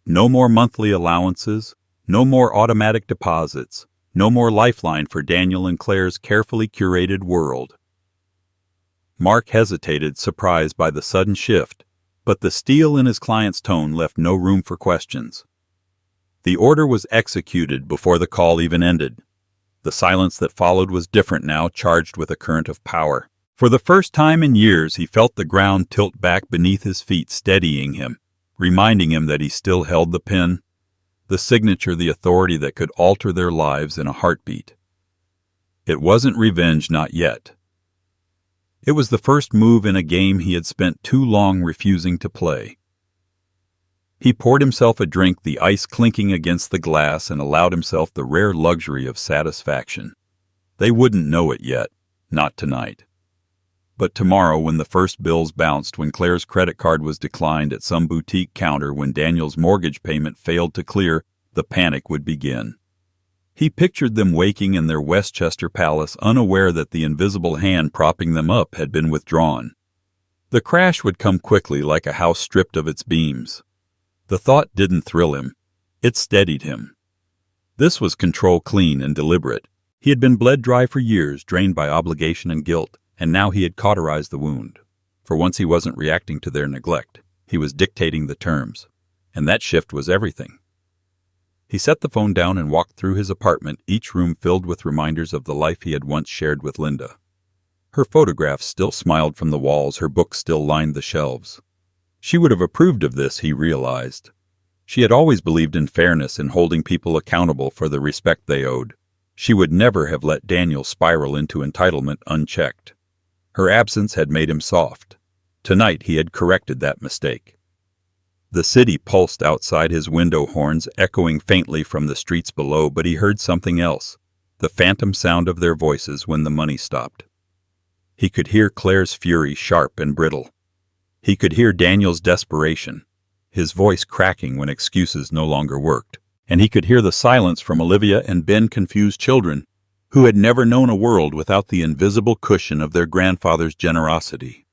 No more monthly allowances, no more automatic deposits, no more lifeline for Daniel and Claire's carefully curated world. Mark hesitated, surprised by the sudden shift, but the steel in his client's tone left no room for questions. The order was executed before the call even ended. The silence that followed was different now, charged with a current of power. For the first time in years, he felt the ground tilt back beneath his feet, steadying him, reminding him that he still held the pen, the signature, the authority that could alter their lives in a heartbeat. It wasn't revenge, not yet. It was the first move in a game he had spent too long refusing to play. He poured himself a drink, the ice clinking against the glass, and allowed himself the rare luxury of satisfaction. They wouldn't know it yet, not tonight. But tomorrow, when the first bills bounced, when Claire's credit card was declined at some boutique counter, when Daniel's mortgage payment failed to clear, the panic would begin. He pictured them waking in their Westchester palace, unaware that the invisible hand propping them up had been withdrawn. The crash would come quickly, like a house stripped of its beams. The thought didn't thrill him. It steadied him. This was control, clean and deliberate. He had been bled dry for years, drained by obligation and guilt, and now he had cauterized the wound. For once he wasn't reacting to their neglect. He was dictating the terms. And that shift was everything. He set the phone down and walked through his apartment, each room filled with reminders of the life he had once shared with Linda. Her photographs still smiled from the walls, her books still lined the shelves. She would have approved of this, he realized. She had always believed in fairness, in holding people accountable for the respect they owed. She would never have let Daniel spiral into entitlement unchecked. Her absence had made him soft. Tonight he had corrected that mistake. The city pulsed outside his window, horns echoing faintly from the streets below, but he heard something else, the phantom sound of their voices when the money stopped. He could hear Claire's fury, sharp and brittle. He could hear Daniel's desperation, his voice cracking when excuses no longer worked. And he could hear the silence from Olivia and Ben, confused children, who had never known a world without the invisible cushion of their grandfather's generosity.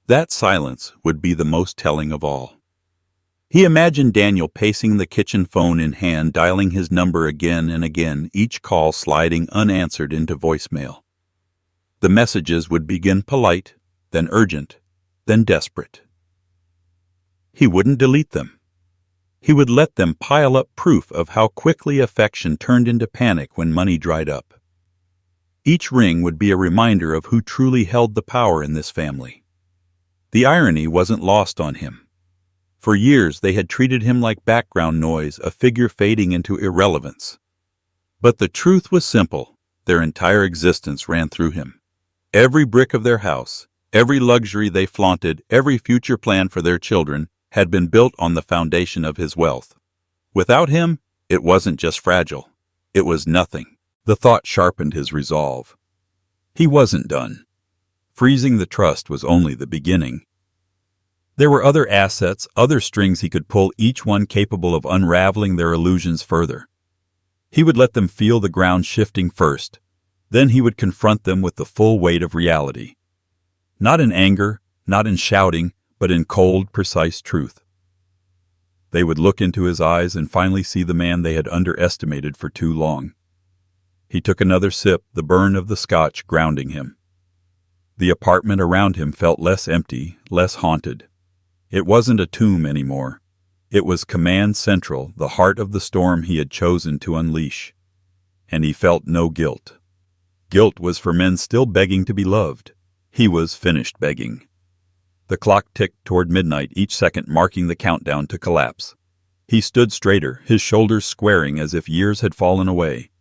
That silence would be the most telling of all. He imagined Daniel pacing the kitchen, phone in hand, dialing his number again and again, each call sliding unanswered into voicemail. The messages would begin polite, then urgent, then desperate. He wouldn't delete them. He would let them pile up, proof of how quickly affection turned into panic when money dried up. Each ring would be a reminder of who truly held the power in this family. The irony wasn't lost on him. For years they had treated him like background noise, a figure fading into irrelevance. But the truth was simple. Their entire existence ran through him. Every brick of their house, every luxury they flaunted, every future plan for their children had been built on the foundation of his wealth. Without him, it wasn't just fragile. It was nothing. The thought sharpened his resolve. He wasn't done. Freezing the trust was only the beginning. There were other assets, other strings he could pull, each one capable of unraveling their illusions further. He would let them feel the ground shifting first. Then he would confront them with the full weight of reality. Not in anger, not in shouting, but in cold, precise truth. They would look into his eyes and finally see the man they had underestimated for too long. He took another sip, the burn of the scotch grounding him. The apartment around him felt less empty, less haunted. It wasn't a tomb anymore. It was command central, the heart of the storm he had chosen to unleash. And he felt no guilt. Guilt was for men still begging to be loved. He was finished begging. The clock ticked toward midnight, each second marking the countdown to collapse. He stood straighter, his shoulders squaring as if years had fallen away.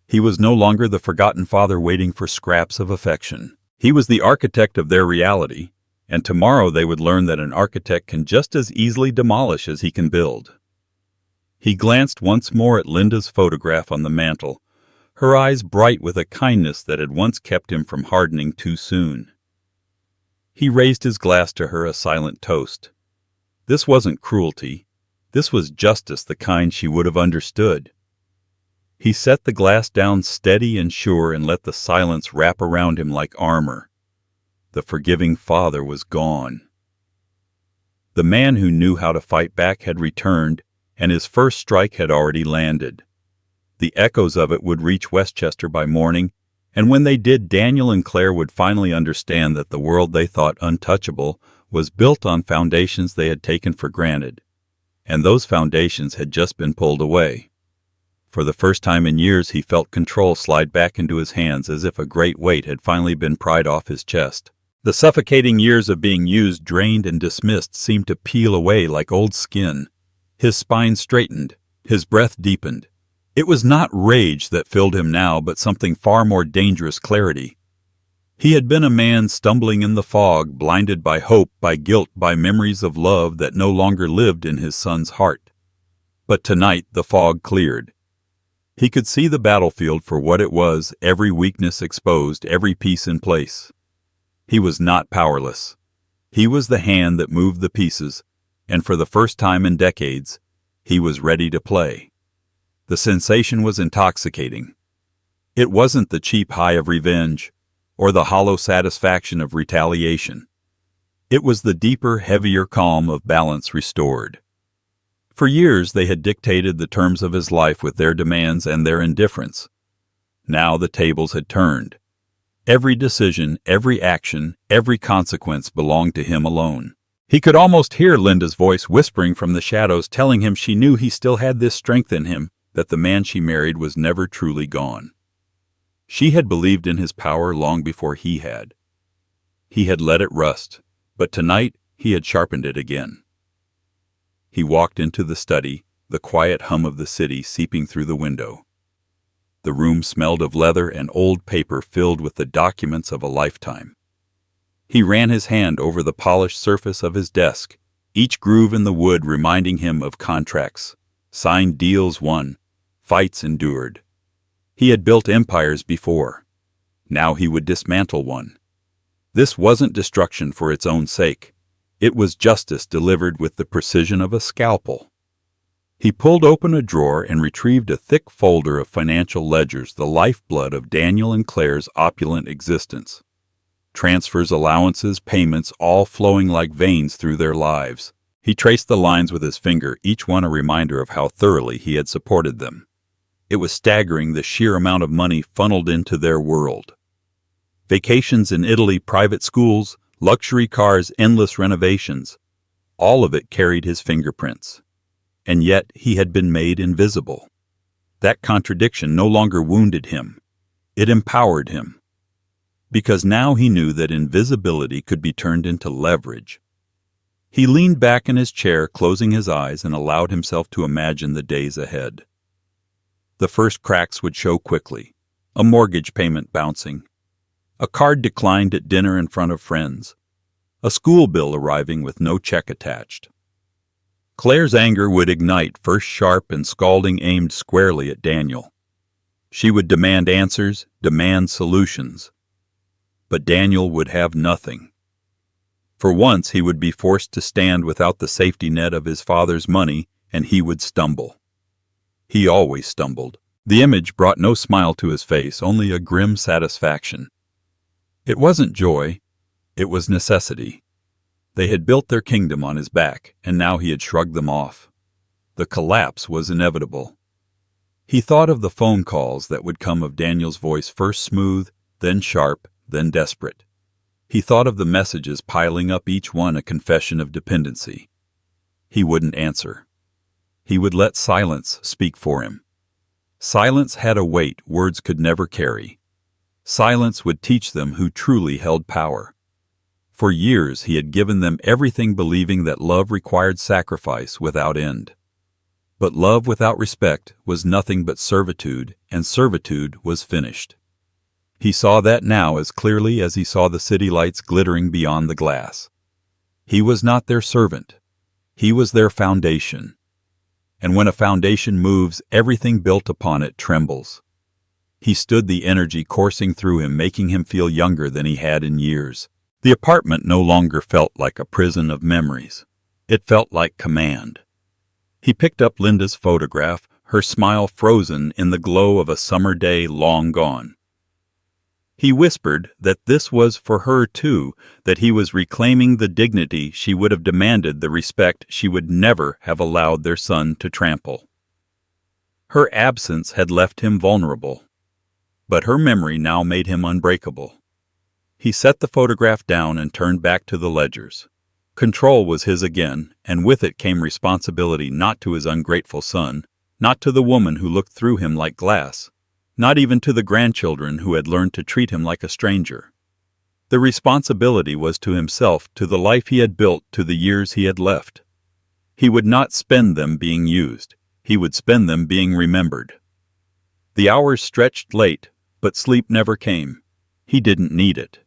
He was no longer the forgotten father waiting for scraps of affection. He was the architect of their reality, and tomorrow they would learn that an architect can just as easily demolish as he can build. He glanced once more at Linda's photograph on the mantel, her eyes bright with a kindness that had once kept him from hardening too soon. He raised his glass to her, a silent toast. This wasn't cruelty. This was justice, the kind she would have understood. He set the glass down steady and sure and let the silence wrap around him like armor. The forgiving father was gone. The man who knew how to fight back had returned, and his first strike had already landed. The echoes of it would reach Westchester by morning, and when they did, Daniel and Claire would finally understand that the world they thought untouchable was built on foundations they had taken for granted, and those foundations had just been pulled away. For the first time in years, he felt control slide back into his hands, as if a great weight had finally been pried off his chest. The suffocating years of being used, drained, and dismissed seemed to peel away like old skin. His spine straightened, his breath deepened. It was not rage that filled him now, but something far more dangerous, clarity. He had been a man stumbling in the fog, blinded by hope, by guilt, by memories of love that no longer lived in his son's heart. But tonight the fog cleared. He could see the battlefield for what it was, every weakness exposed, every piece in place. He was not powerless. He was the hand that moved the pieces, and for the first time in decades, he was ready to play. The sensation was intoxicating. It wasn't the cheap high of revenge, or the hollow satisfaction of retaliation. It was the deeper, heavier calm of balance restored. For years they had dictated the terms of his life with their demands and their indifference. Now the tables had turned. Every decision, every action, every consequence belonged to him alone. He could almost hear Linda's voice whispering from the shadows, telling him she knew he still had this strength in him, that the man she married was never truly gone. She had believed in his power long before he had. He had let it rust, but tonight he had sharpened it again. He walked into the study, the quiet hum of the city seeping through the window. The room smelled of leather and old paper filled with the documents of a lifetime. He ran his hand over the polished surface of his desk, each groove in the wood reminding him of contracts, signed deals won, fights endured. He had built empires before. Now he would dismantle one. This wasn't destruction for its own sake. It was justice delivered with the precision of a scalpel. He pulled open a drawer and retrieved a thick folder of financial ledgers, the lifeblood of Daniel and Claire's opulent existence. Transfers, allowances, payments, all flowing like veins through their lives. He traced the lines with his finger, each one a reminder of how thoroughly he had supported them. It was staggering, the sheer amount of money funneled into their world. Vacations in Italy, private schools, luxury cars, endless renovations. All of it carried his fingerprints. And yet he had been made invisible. That contradiction no longer wounded him. It empowered him. Because now he knew that invisibility could be turned into leverage. He leaned back in his chair, closing his eyes, and allowed himself to imagine the days ahead. The first cracks would show quickly. A mortgage payment bouncing. A card declined at dinner in front of friends. A school bill arriving with no check attached. Claire's anger would ignite, first sharp and scalding, aimed squarely at Daniel. She would demand answers, demand solutions. But Daniel would have nothing. For once he would be forced to stand without the safety net of his father's money, and he would stumble. He always stumbled. The image brought no smile to his face, only a grim satisfaction. It wasn't joy, it was necessity. They had built their kingdom on his back, and now he had shrugged them off. The collapse was inevitable. He thought of the phone calls that would come, of Daniel's voice, first smooth, then sharp, then desperate. He thought of the messages piling up, each one a confession of dependency. He wouldn't answer. He would let silence speak for him. Silence had a weight words could never carry. Silence would teach them who truly held power. For years he had given them everything, believing that love required sacrifice without end. But love without respect was nothing but servitude, and servitude was finished. He saw that now as clearly as he saw the city lights glittering beyond the glass. He was not their servant. He was their foundation. And when a foundation moves, everything built upon it trembles. He stood, the energy coursing through him, making him feel younger than he had in years. The apartment no longer felt like a prison of memories. It felt like command. He picked up Linda's photograph, her smile frozen in the glow of a summer day long gone. He whispered that this was for her too, that he was reclaiming the dignity she would have demanded, the respect she would never have allowed their son to trample. Her absence had left him vulnerable, but her memory now made him unbreakable. He set the photograph down and turned back to the ledgers. Control was his again, and with it came responsibility, not to his ungrateful son, not to the woman who looked through him like glass, not even to the grandchildren who had learned to treat him like a stranger. The responsibility was to himself, to the life he had built, to the years he had left. He would not spend them being used. He would spend them being remembered. The hours stretched late, but sleep never came. He didn't need it.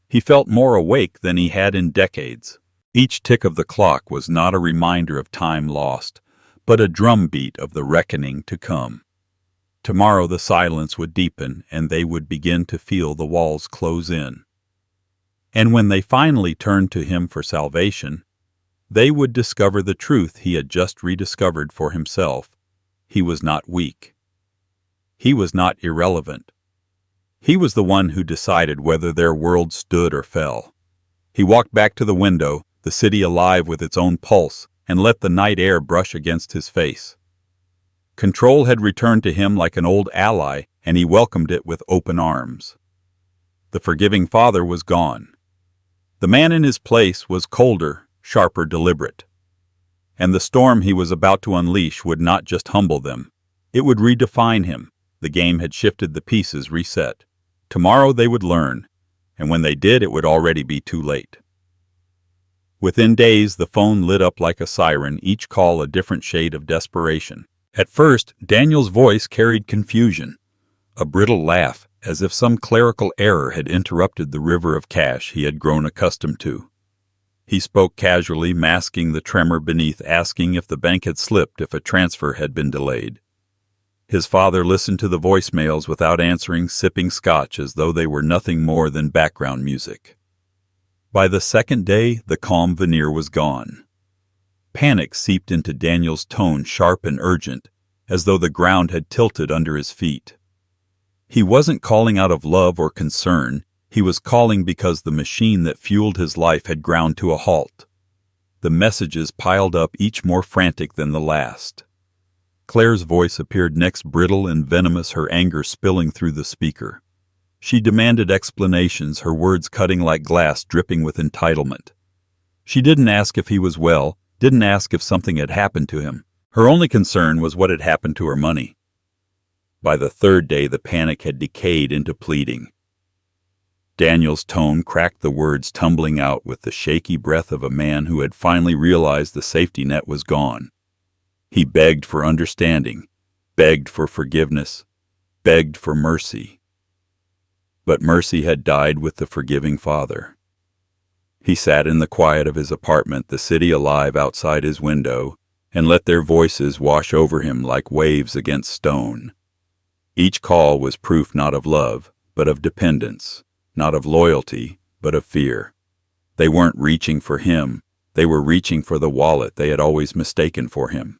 He felt more awake than he had in decades. Each tick of the clock was not a reminder of time lost, but a drumbeat of the reckoning to come. Tomorrow the silence would deepen, and they would begin to feel the walls close in. And when they finally turned to him for salvation, they would discover the truth he had just rediscovered for himself. He was not weak. He was not irrelevant. He was the one who decided whether their world stood or fell. He walked back to the window, the city alive with its own pulse, and let the night air brush against his face. Control had returned to him like an old ally, and he welcomed it with open arms. The forgiving father was gone. The man in his place was colder, sharper, deliberate. And the storm he was about to unleash would not just humble them. It would redefine him. The game had shifted, the pieces reset. Tomorrow they would learn, and when they did, it would already be too late. Within days, the phone lit up like a siren, each call a different shade of desperation. At first, Daniel's voice carried confusion, a brittle laugh, as if some clerical error had interrupted the river of cash he had grown accustomed to. He spoke casually, masking the tremor beneath, asking if the bank had slipped, if a transfer had been delayed. His father listened to the voicemails without answering, sipping scotch as though they were nothing more than background music. By the second day, the calm veneer was gone. Panic seeped into Daniel's tone, sharp and urgent, as though the ground had tilted under his feet. He wasn't calling out of love or concern. He was calling because the machine that fueled his life had ground to a halt. The messages piled up, each more frantic than the last. Claire's voice appeared next, brittle and venomous, her anger spilling through the speaker. She demanded explanations, her words cutting like glass, dripping with entitlement. She didn't ask if he was well, didn't ask if something had happened to him. Her only concern was what had happened to her money. By the third day, the panic had decayed into pleading. Daniel's tone cracked, the words tumbling out with the shaky breath of a man who had finally realized the safety net was gone. He begged for understanding, begged for forgiveness, begged for mercy. But mercy had died with the forgiving father. He sat in the quiet of his apartment, the city alive outside his window, and let their voices wash over him like waves against stone. Each call was proof not of love, but of dependence, not of loyalty, but of fear. They weren't reaching for him, they were reaching for the wallet they had always mistaken for him.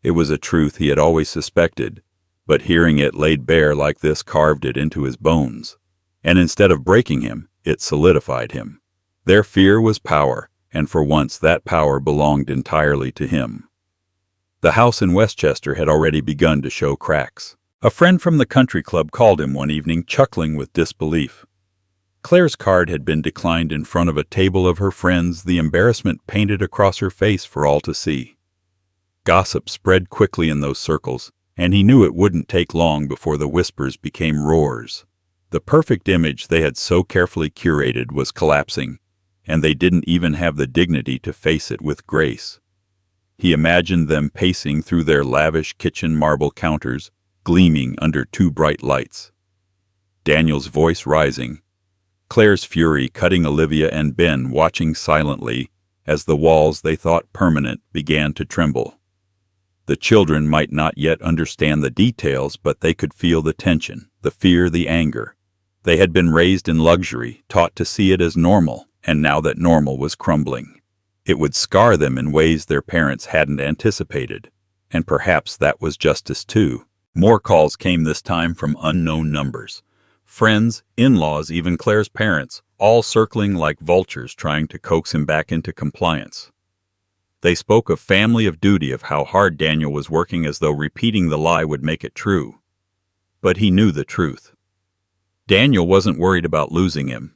It was a truth he had always suspected, but hearing it laid bare like this carved it into his bones. And instead of breaking him, it solidified him. Their fear was power, and for once that power belonged entirely to him. The house in Westchester had already begun to show cracks. A friend from the country club called him one evening, chuckling with disbelief. Claire's card had been declined in front of a table of her friends, the embarrassment painted across her face for all to see. Gossip spread quickly in those circles, and he knew it wouldn't take long before the whispers became roars. The perfect image they had so carefully curated was collapsing, and they didn't even have the dignity to face it with grace. He imagined them pacing through their lavish kitchen marble counters, gleaming under two bright lights. Daniel's voice rising, Claire's fury cutting, Olivia and Ben watching silently as the walls they thought permanent began to tremble. The children might not yet understand the details, but they could feel the tension, the fear, the anger. They had been raised in luxury, taught to see it as normal, and now that normal was crumbling. It would scar them in ways their parents hadn't anticipated, and perhaps that was justice too. More calls came this time from unknown numbers. Friends, in-laws, even Claire's parents, all circling like vultures trying to coax him back into compliance. They spoke of family, of duty, of how hard Daniel was working, as though repeating the lie would make it true. But he knew the truth. Daniel wasn't worried about losing him.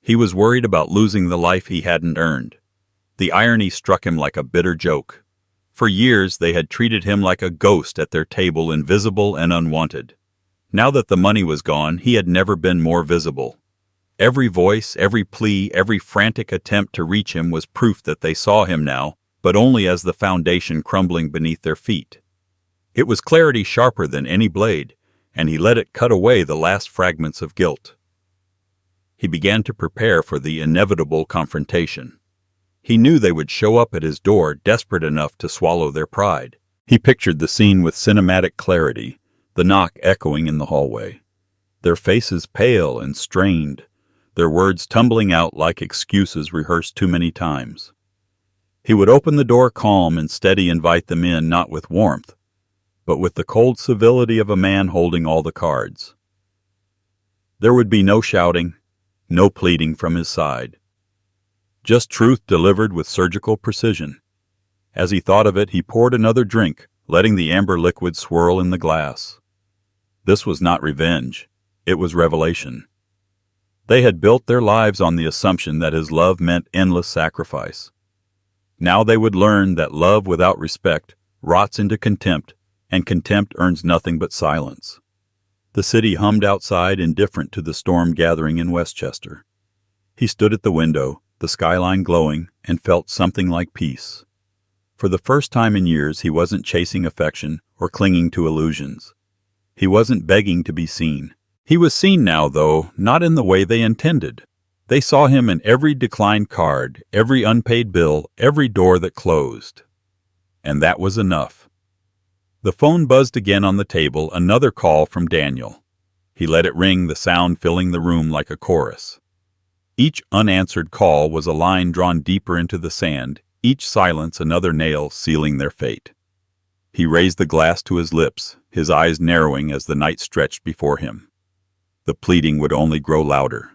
He was worried about losing the life he hadn't earned. The irony struck him like a bitter joke. For years they had treated him like a ghost at their table, invisible and unwanted. Now that the money was gone, he had never been more visible. Every voice, every plea, every frantic attempt to reach him was proof that they saw him now, but only as the foundation crumbling beneath their feet. It was clarity sharper than any blade, and he let it cut away the last fragments of guilt. He began to prepare for the inevitable confrontation. He knew they would show up at his door, desperate enough to swallow their pride. He pictured the scene with cinematic clarity, the knock echoing in the hallway, their faces pale and strained, their words tumbling out like excuses rehearsed too many times. He would open the door calm and steady, invite them in, not with warmth, but with the cold civility of a man holding all the cards. There would be no shouting, no pleading from his side. Just truth delivered with surgical precision. As he thought of it, he poured another drink, letting the amber liquid swirl in the glass. This was not revenge. It was revelation. They had built their lives on the assumption that his love meant endless sacrifice. Now they would learn that love without respect rots into contempt, and contempt earns nothing but silence. The city hummed outside, indifferent to the storm gathering in Westchester. He stood at the window, the skyline glowing, and felt something like peace. For the first time in years, he wasn't chasing affection or clinging to illusions. He wasn't begging to be seen. He was seen now, though, not in the way they intended. They saw him in every declined card, every unpaid bill, every door that closed. And that was enough. The phone buzzed again on the table, another call from Daniel. He let it ring, the sound filling the room like a chorus. Each unanswered call was a line drawn deeper into the sand, each silence another nail sealing their fate. He raised the glass to his lips, his eyes narrowing as the night stretched before him. The pleading would only grow louder.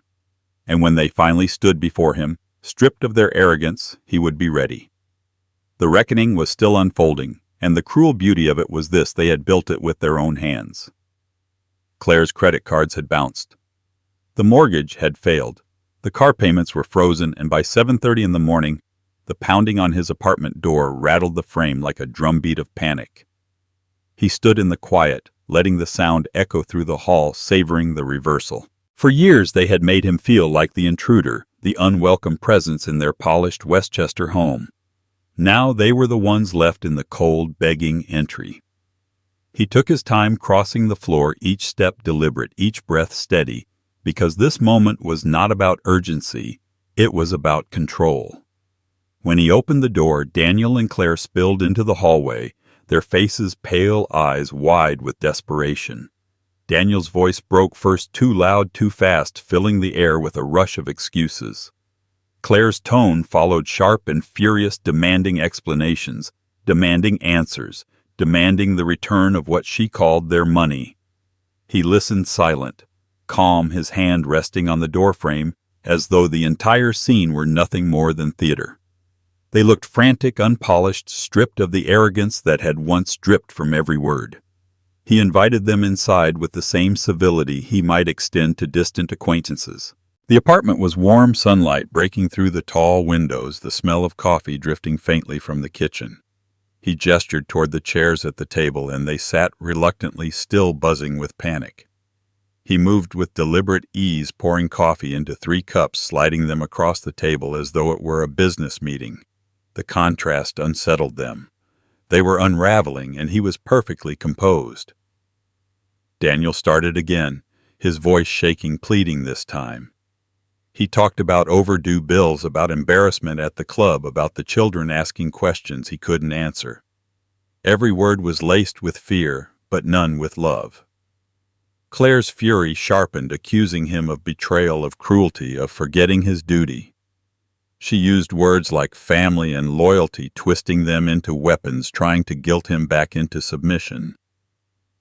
And when they finally stood before him, stripped of their arrogance, he would be ready. The reckoning was still unfolding, and the cruel beauty of it was this: they had built it with their own hands. Claire's credit cards had bounced. The mortgage had failed. The car payments were frozen, and by 7:30 in the morning, the pounding on his apartment door rattled the frame like a drumbeat of panic. He stood in the quiet, letting the sound echo through the hall, savoring the reversal. For years they had made him feel like the intruder, the unwelcome presence in their polished Westchester home. Now they were the ones left in the cold, begging entry. He took his time crossing the floor, each step deliberate, each breath steady, because this moment was not about urgency, it was about control. When he opened the door, Daniel and Claire spilled into the hallway, their faces pale, eyes wide with desperation. Daniel's voice broke, first too loud, too fast, filling the air with a rush of excuses. Claire's tone followed, sharp and furious, demanding explanations, demanding answers, demanding the return of what she called their money. He listened silent, calm, his hand resting on the doorframe, as though the entire scene were nothing more than theater. They looked frantic, unpolished, stripped of the arrogance that had once dripped from every word. He invited them inside with the same civility he might extend to distant acquaintances. The apartment was warm sunlight breaking through the tall windows, the smell of coffee drifting faintly from the kitchen. He gestured toward the chairs at the table, and they sat reluctantly, still buzzing with panic. He moved with deliberate ease, pouring coffee into 3 cups, sliding them across the table as though it were a business meeting. The contrast unsettled them. They were unraveling, and he was perfectly composed. Daniel started again, his voice shaking, pleading this time. He talked about overdue bills, about embarrassment at the club, about the children asking questions he couldn't answer. Every word was laced with fear, but none with love. Claire's fury sharpened, accusing him of betrayal, of cruelty, of forgetting his duty. She used words like family and loyalty, twisting them into weapons, trying to guilt him back into submission.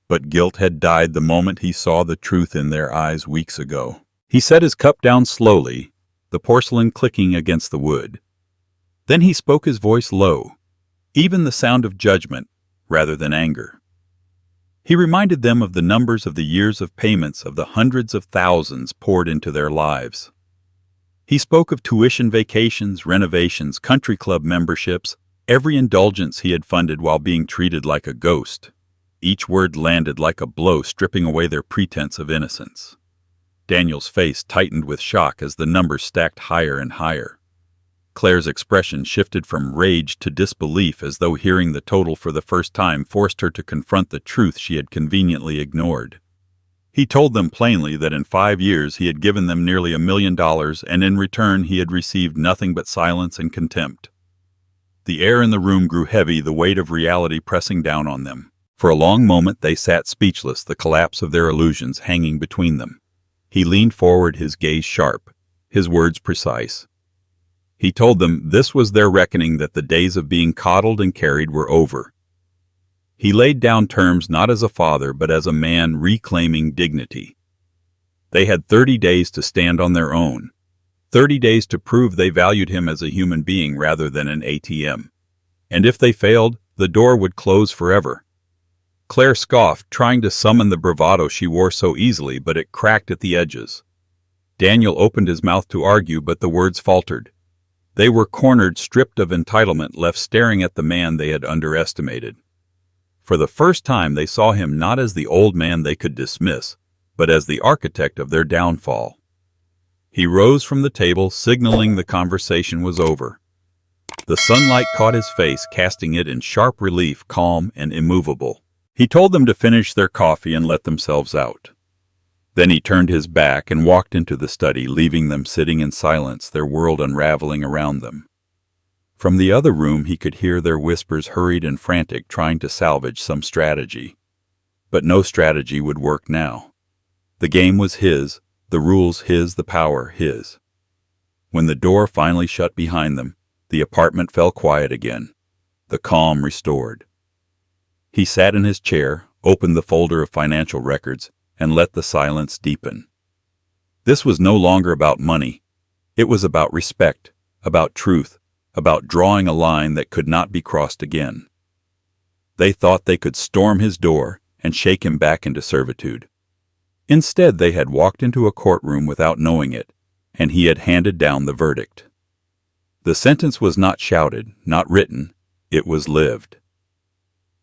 But guilt had died the moment he saw the truth in their eyes weeks ago. He set his cup down slowly, the porcelain clicking against the wood. Then he spoke, his voice low, even the sound of judgment rather than anger. He reminded them of the numbers of the years of payments, of the hundreds of thousands poured into their lives. He spoke of tuition, vacations, renovations, country club memberships, every indulgence he had funded while being treated like a ghost. Each word landed like a blow, stripping away their pretense of innocence. Daniel's face tightened with shock as the numbers stacked higher and higher. Claire's expression shifted from rage to disbelief, as though hearing the total for the first time forced her to confront the truth she had conveniently ignored. He told them plainly that in 5 years he had given them nearly $1 million, and in return he had received nothing but silence and contempt. The air in the room grew heavy, the weight of reality pressing down on them. For a long moment they sat speechless, the collapse of their illusions hanging between them. He leaned forward, his gaze sharp, his words precise. He told them this was their reckoning, that the days of being coddled and carried were over. He laid down terms not as a father, but as a man reclaiming dignity. They had 30 days to stand on their own, 30 days to prove they valued him as a human being rather than an ATM. And if they failed, the door would close forever. Claire scoffed, trying to summon the bravado she wore so easily, but it cracked at the edges. Daniel opened his mouth to argue, but the words faltered. They were cornered, stripped of entitlement, left staring at the man they had underestimated. For the first time they saw him not as the old man they could dismiss, but as the architect of their downfall. He rose from the table, signaling the conversation was over. The sunlight caught his face, casting it in sharp relief, calm and immovable. He told them to finish their coffee and let themselves out. Then he turned his back and walked into the study, leaving them sitting in silence, their world unraveling around them. From the other room he could hear their whispers, hurried and frantic, trying to salvage some strategy. But no strategy would work now. The game was his, the rules his, the power his. When the door finally shut behind them, the apartment fell quiet again, the calm restored. He sat in his chair, opened the folder of financial records, and let the silence deepen. This was no longer about money. It was about respect, about truth, about drawing a line that could not be crossed again. They thought they could storm his door and shake him back into servitude. Instead, they had walked into a courtroom without knowing it, and he had handed down the verdict. The sentence was not shouted, not written, it was lived.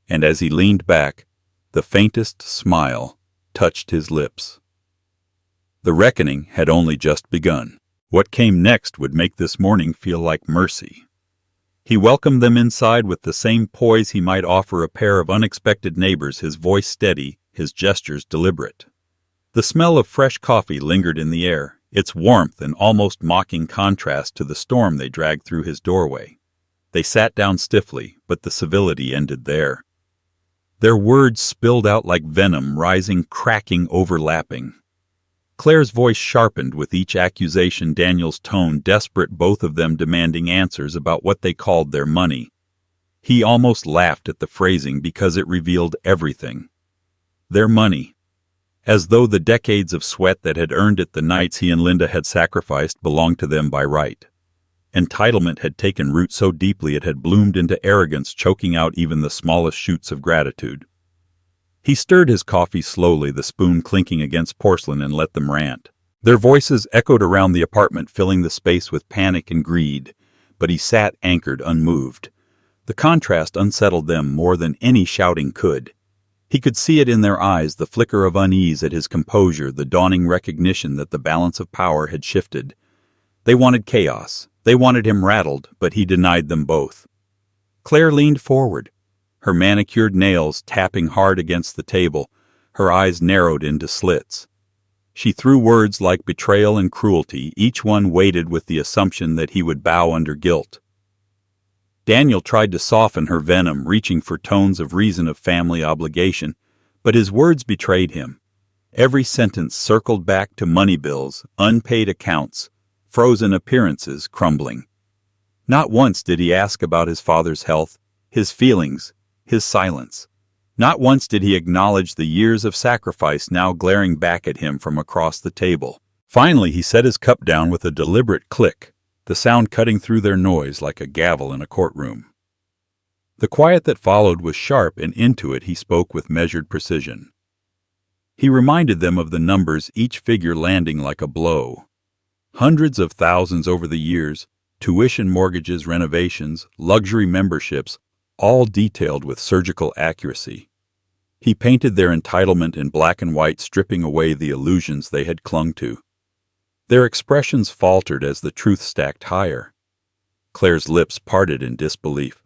And as he leaned back, the faintest smile touched his lips. The reckoning had only just begun. What came next would make this morning feel like mercy. He welcomed them inside with the same poise he might offer a pair of unexpected neighbors, his voice steady, his gestures deliberate. The smell of fresh coffee lingered in the air, its warmth an almost mocking contrast to the storm they dragged through his doorway. They sat down stiffly, but the civility ended there. Their words spilled out like venom, rising, cracking, overlapping. Claire's voice sharpened with each accusation, Daniel's tone desperate, both of them demanding answers about what they called their money. He almost laughed at the phrasing because it revealed everything. Their money. As though the decades of sweat that had earned it, the nights he and Linda had sacrificed, belonged to them by right. Entitlement had taken root so deeply it had bloomed into arrogance, choking out even the smallest shoots of gratitude. He stirred his coffee slowly, the spoon clinking against porcelain, and let them rant. Their voices echoed around the apartment, filling the space with panic and greed, but he sat anchored, unmoved. The contrast unsettled them more than any shouting could. He could see it in their eyes, the flicker of unease at his composure, the dawning recognition that the balance of power had shifted. They wanted chaos. They wanted him rattled, but he denied them both. Claire leaned forward, her manicured nails tapping hard against the table, her eyes narrowed into slits. She threw words like betrayal and cruelty, each one weighted with the assumption that he would bow under guilt. Daniel tried to soften her venom, reaching for tones of reason, of family obligation, but his words betrayed him. Every sentence circled back to money bills, unpaid accounts, frozen appearances crumbling. Not once did he ask about his father's health, his feelings, his silence. Not once did he acknowledge the years of sacrifice now glaring back at him from across the table. Finally, he set his cup down with a deliberate click, the sound cutting through their noise like a gavel in a courtroom. The quiet that followed was sharp, and into it he spoke with measured precision. He reminded them of the numbers, each figure landing like a blow. Hundreds of thousands over the years, tuition, mortgages, renovations, luxury memberships, all detailed with surgical accuracy. He painted their entitlement in black and white, stripping away the illusions they had clung to. Their expressions faltered as the truth stacked higher. Claire's lips parted in disbelief.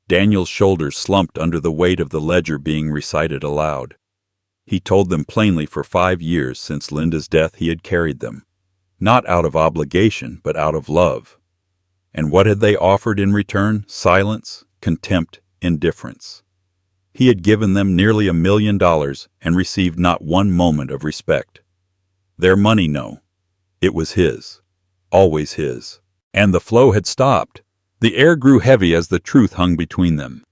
Daniel's shoulders slumped under the weight of the ledger being recited aloud. He told them plainly for 5 years since Linda's death he had carried them, not out of obligation, but out of love. And what had they offered in return? Silence, contempt, indifference. He had given them nearly $1 million and received not one moment of respect. Their money, no. It was his. Always his. And the flow had stopped. The air grew heavy as the truth hung between them.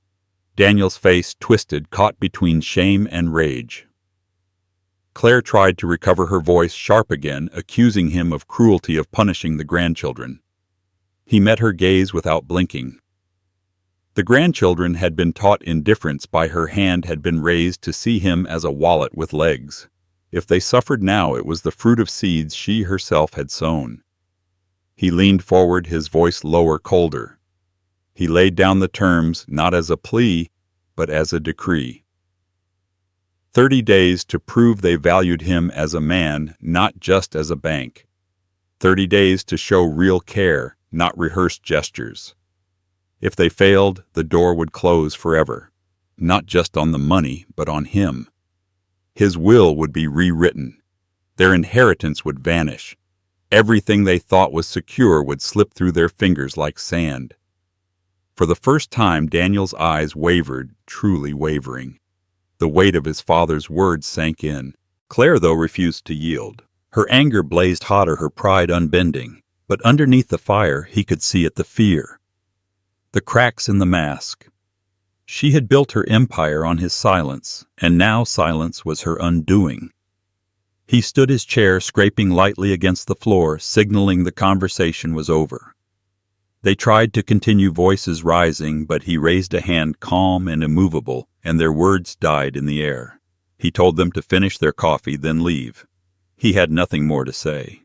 Daniel's face twisted, caught between shame and rage. Claire tried to recover her voice sharp again, accusing him of cruelty, of punishing the grandchildren. He met her gaze without blinking. The grandchildren had been taught indifference by her hand had been raised to see him as a wallet with legs. If they suffered now, it was the fruit of seeds she herself had sown. He leaned forward, his voice lower, colder. He laid down the terms, not as a plea, but as a decree. 30 days to prove they valued him as a man, not just as a bank. 30 days to show real care, not rehearsed gestures. If they failed, the door would close forever, not just on the money, but on him. His will would be rewritten. Their inheritance would vanish. Everything they thought was secure would slip through their fingers like sand. For the first time, Daniel's eyes wavered, truly wavering. The weight of his father's words sank in. Claire, though, refused to yield. Her anger blazed hotter, her pride unbending. But underneath the fire, he could see it, the fear. The cracks in the mask. She had built her empire on his silence, and now silence was her undoing. He stood his chair, scraping lightly against the floor, signaling the conversation was over. They tried to continue, voices rising, but he raised a hand, calm and immovable, and their words died in the air. He told them to finish their coffee, then leave. He had nothing more to say.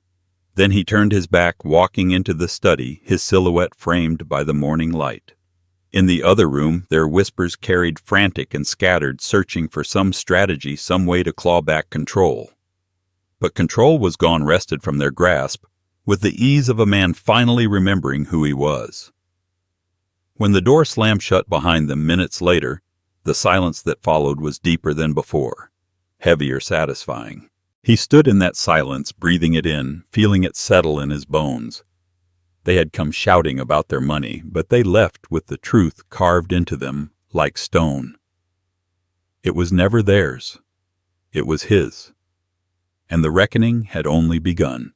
Then he turned his back, walking into the study, his silhouette framed by the morning light. In the other room, their whispers carried, frantic and scattered, searching for some strategy, some way to claw back control. But control was gone, wrested from their grasp, with the ease of a man finally remembering who he was. When the door slammed shut behind them minutes later, the silence that followed was deeper than before, heavier, satisfying. He stood in that silence, breathing it in, feeling it settle in his bones. They had come shouting about their money, but they left with the truth carved into them like stone. It was never theirs. It was his. And the reckoning had only begun.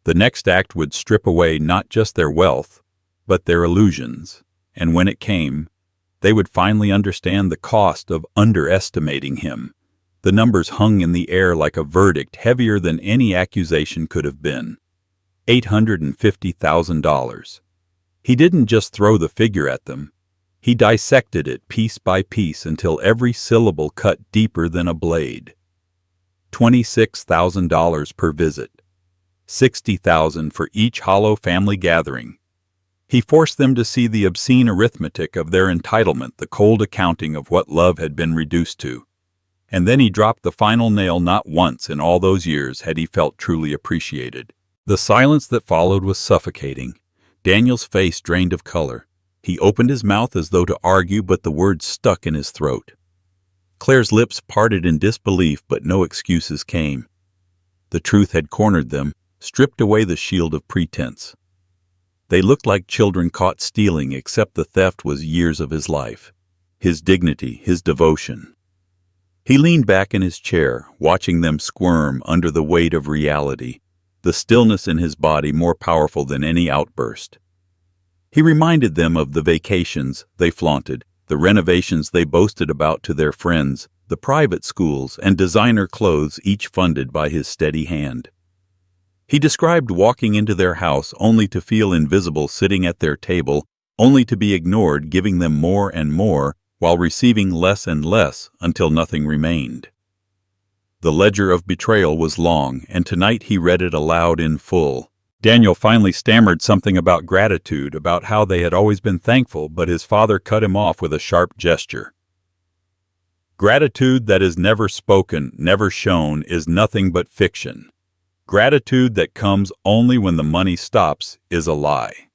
The next act would strip away not just their wealth, but their illusions, and when it came, they would finally understand the cost of underestimating him. The numbers hung in the air like a verdict, heavier than any accusation could have been. $850,000. He didn't just throw the figure at them. He dissected it piece by piece until every syllable cut deeper than a blade. $26,000 per visit. $60,000 for each hollow family gathering. He forced them to see the obscene arithmetic of their entitlement, the cold accounting of what love had been reduced to. And then he dropped the final nail. Not once in all those years had he felt truly appreciated. The silence that followed was suffocating. Daniel's face drained of color. He opened his mouth as though to argue, but the words stuck in his throat. Claire's lips parted in disbelief, but no excuses came. The truth had cornered them, stripped away the shield of pretense. They looked like children caught stealing, except the theft was years of his life, his dignity, his devotion. He leaned back in his chair, watching them squirm under the weight of reality, the stillness in his body more powerful than any outburst. He reminded them of the vacations they flaunted, the renovations they boasted about to their friends, the private schools and designer clothes, each funded by his steady hand. He described walking into their house only to feel invisible, sitting at their table, only to be ignored, giving them more and more, while receiving less and less until nothing remained. The ledger of betrayal was long, and tonight he read it aloud in full. Daniel finally stammered something about gratitude, about how they had always been thankful, but his father cut him off with a sharp gesture. Gratitude that is never spoken, never shown, is nothing but fiction. Gratitude that comes only when the money stops is a lie.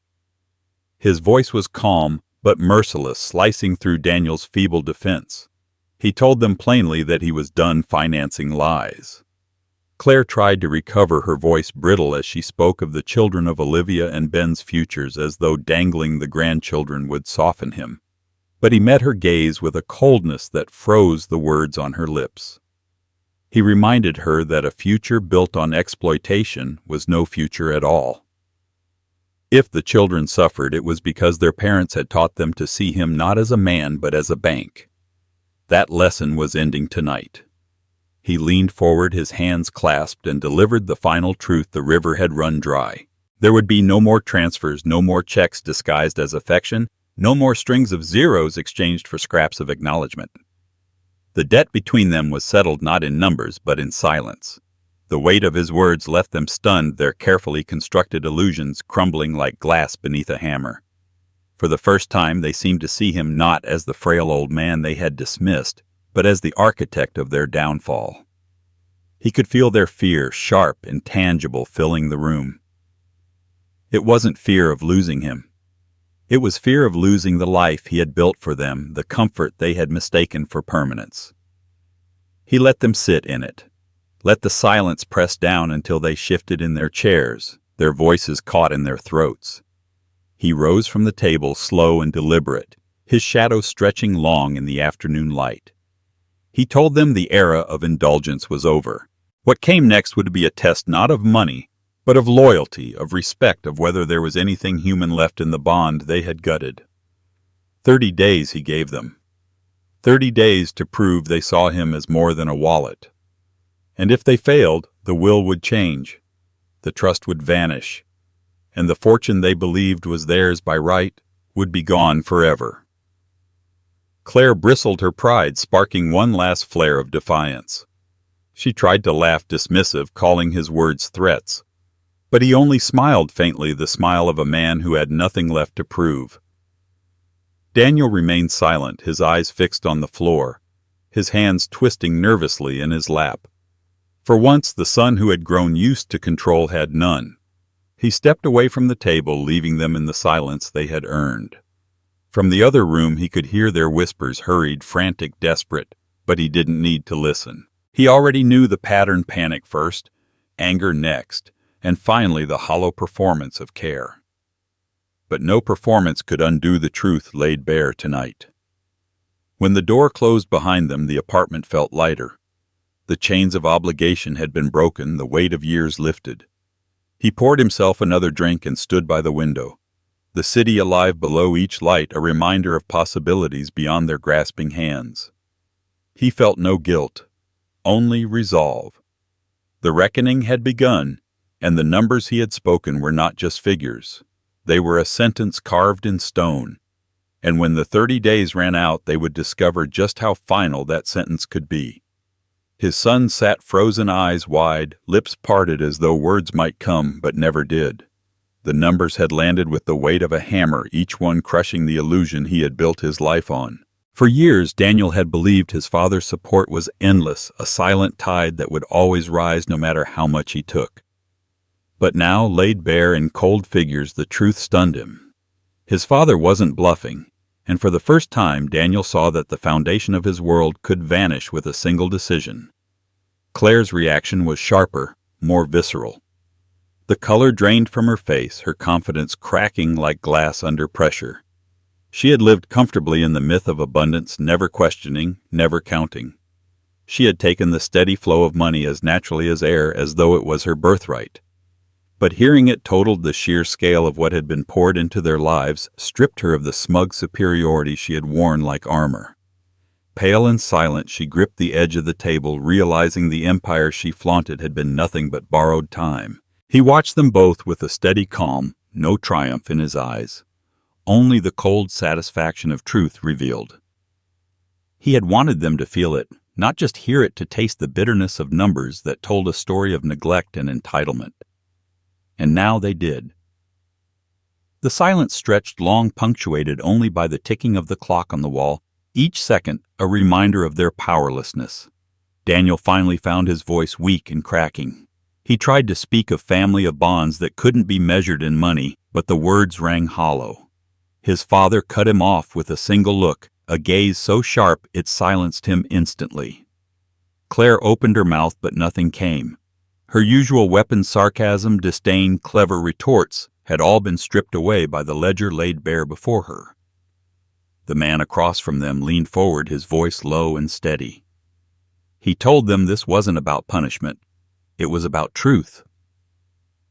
His voice was calm, but merciless, slicing through Daniel's feeble defense. He told them plainly that he was done financing lies. Claire tried to recover her voice brittle as she spoke of the children of Olivia and Ben's futures as though dangling the grandchildren would soften him. But he met her gaze with a coldness that froze the words on her lips. He reminded her that a future built on exploitation was no future at all. If the children suffered, it was because their parents had taught them to see him not as a man but as a bank. That lesson was ending tonight. He leaned forward, his hands clasped, and delivered the final truth the river had run dry. There would be no more transfers, no more checks disguised as affection, no more strings of zeros exchanged for scraps of acknowledgement. The debt between them was settled not in numbers but in silence. The weight of his words left them stunned, their carefully constructed illusions crumbling like glass beneath a hammer. For the first time they seemed to see him not as the frail old man they had dismissed, but as the architect of their downfall. He could feel their fear, sharp and tangible, filling the room. It wasn't fear of losing him. It was fear of losing the life he had built for them, the comfort they had mistaken for permanence. He let them sit in it, let the silence press down until they shifted in their chairs, their voices caught in their throats. He rose from the table, slow and deliberate, his shadow stretching long in the afternoon light. He told them the era of indulgence was over. What came next would be a test not of money, but of loyalty, of respect, of whether there was anything human left in the bond they had gutted. 30 days he gave them. 30 days to prove they saw him as more than a wallet. And if they failed, the will would change, the trust would vanish, and the fortune they believed was theirs by right would be gone forever. Claire bristled her pride, sparking one last flare of defiance. She tried to laugh dismissive, calling his words threats. But he only smiled faintly, the smile of a man who had nothing left to prove. Daniel remained silent, his eyes fixed on the floor, his hands twisting nervously in his lap. For once the son who had grown used to control had none. He stepped away from the table, leaving them in the silence they had earned. From the other room he could hear their whispers, hurried, frantic, desperate, but he didn't need to listen. He already knew the pattern: panic first, anger next, and finally the hollow performance of care. But no performance could undo the truth laid bare tonight. When the door closed behind them, the apartment felt lighter. The chains of obligation had been broken, the weight of years lifted. He poured himself another drink and stood by the window, the city alive below each light, a reminder of possibilities beyond their grasping hands. He felt no guilt, only resolve. The reckoning had begun, and the numbers he had spoken were not just figures. They were a sentence carved in stone, and when the 30 days ran out, they would discover just how final that sentence could be. His son sat frozen, eyes wide, lips parted as though words might come, but never did. The numbers had landed with the weight of a hammer, each one crushing the illusion he had built his life on. For years, Daniel had believed his father's support was endless, a silent tide that would always rise no matter how much he took. But now, laid bare in cold figures, the truth stunned him. His father wasn't bluffing, and for the first time Daniel saw that the foundation of his world could vanish with a single decision. Claire's reaction was sharper, more visceral. The color drained from her face, her confidence cracking like glass under pressure. She had lived comfortably in the myth of abundance, never questioning, never counting. She had taken the steady flow of money as naturally as air, as though it was her birthright. But hearing it totaled the sheer scale of what had been poured into their lives, stripped her of the smug superiority she had worn like armor. Pale and silent, she gripped the edge of the table, realizing the empire she flaunted had been nothing but borrowed time. He watched them both with a steady calm, no triumph in his eyes. Only the cold satisfaction of truth revealed. He had wanted them to feel it, not just hear it, to taste the bitterness of numbers that told a story of neglect and entitlement. And now they did. The silence stretched long, punctuated only by the ticking of the clock on the wall, each second a reminder of their powerlessness. Daniel finally found his voice weak and cracking. He tried to speak of family, of bonds that couldn't be measured in money, but the words rang hollow. His father cut him off with a single look, a gaze so sharp it silenced him instantly. Claire opened her mouth, but nothing came. Her usual weapon, sarcasm, disdain, clever retorts, had all been stripped away by the ledger laid bare before her. The man across from them leaned forward, his voice low and steady. He told them this wasn't about punishment. It was about truth.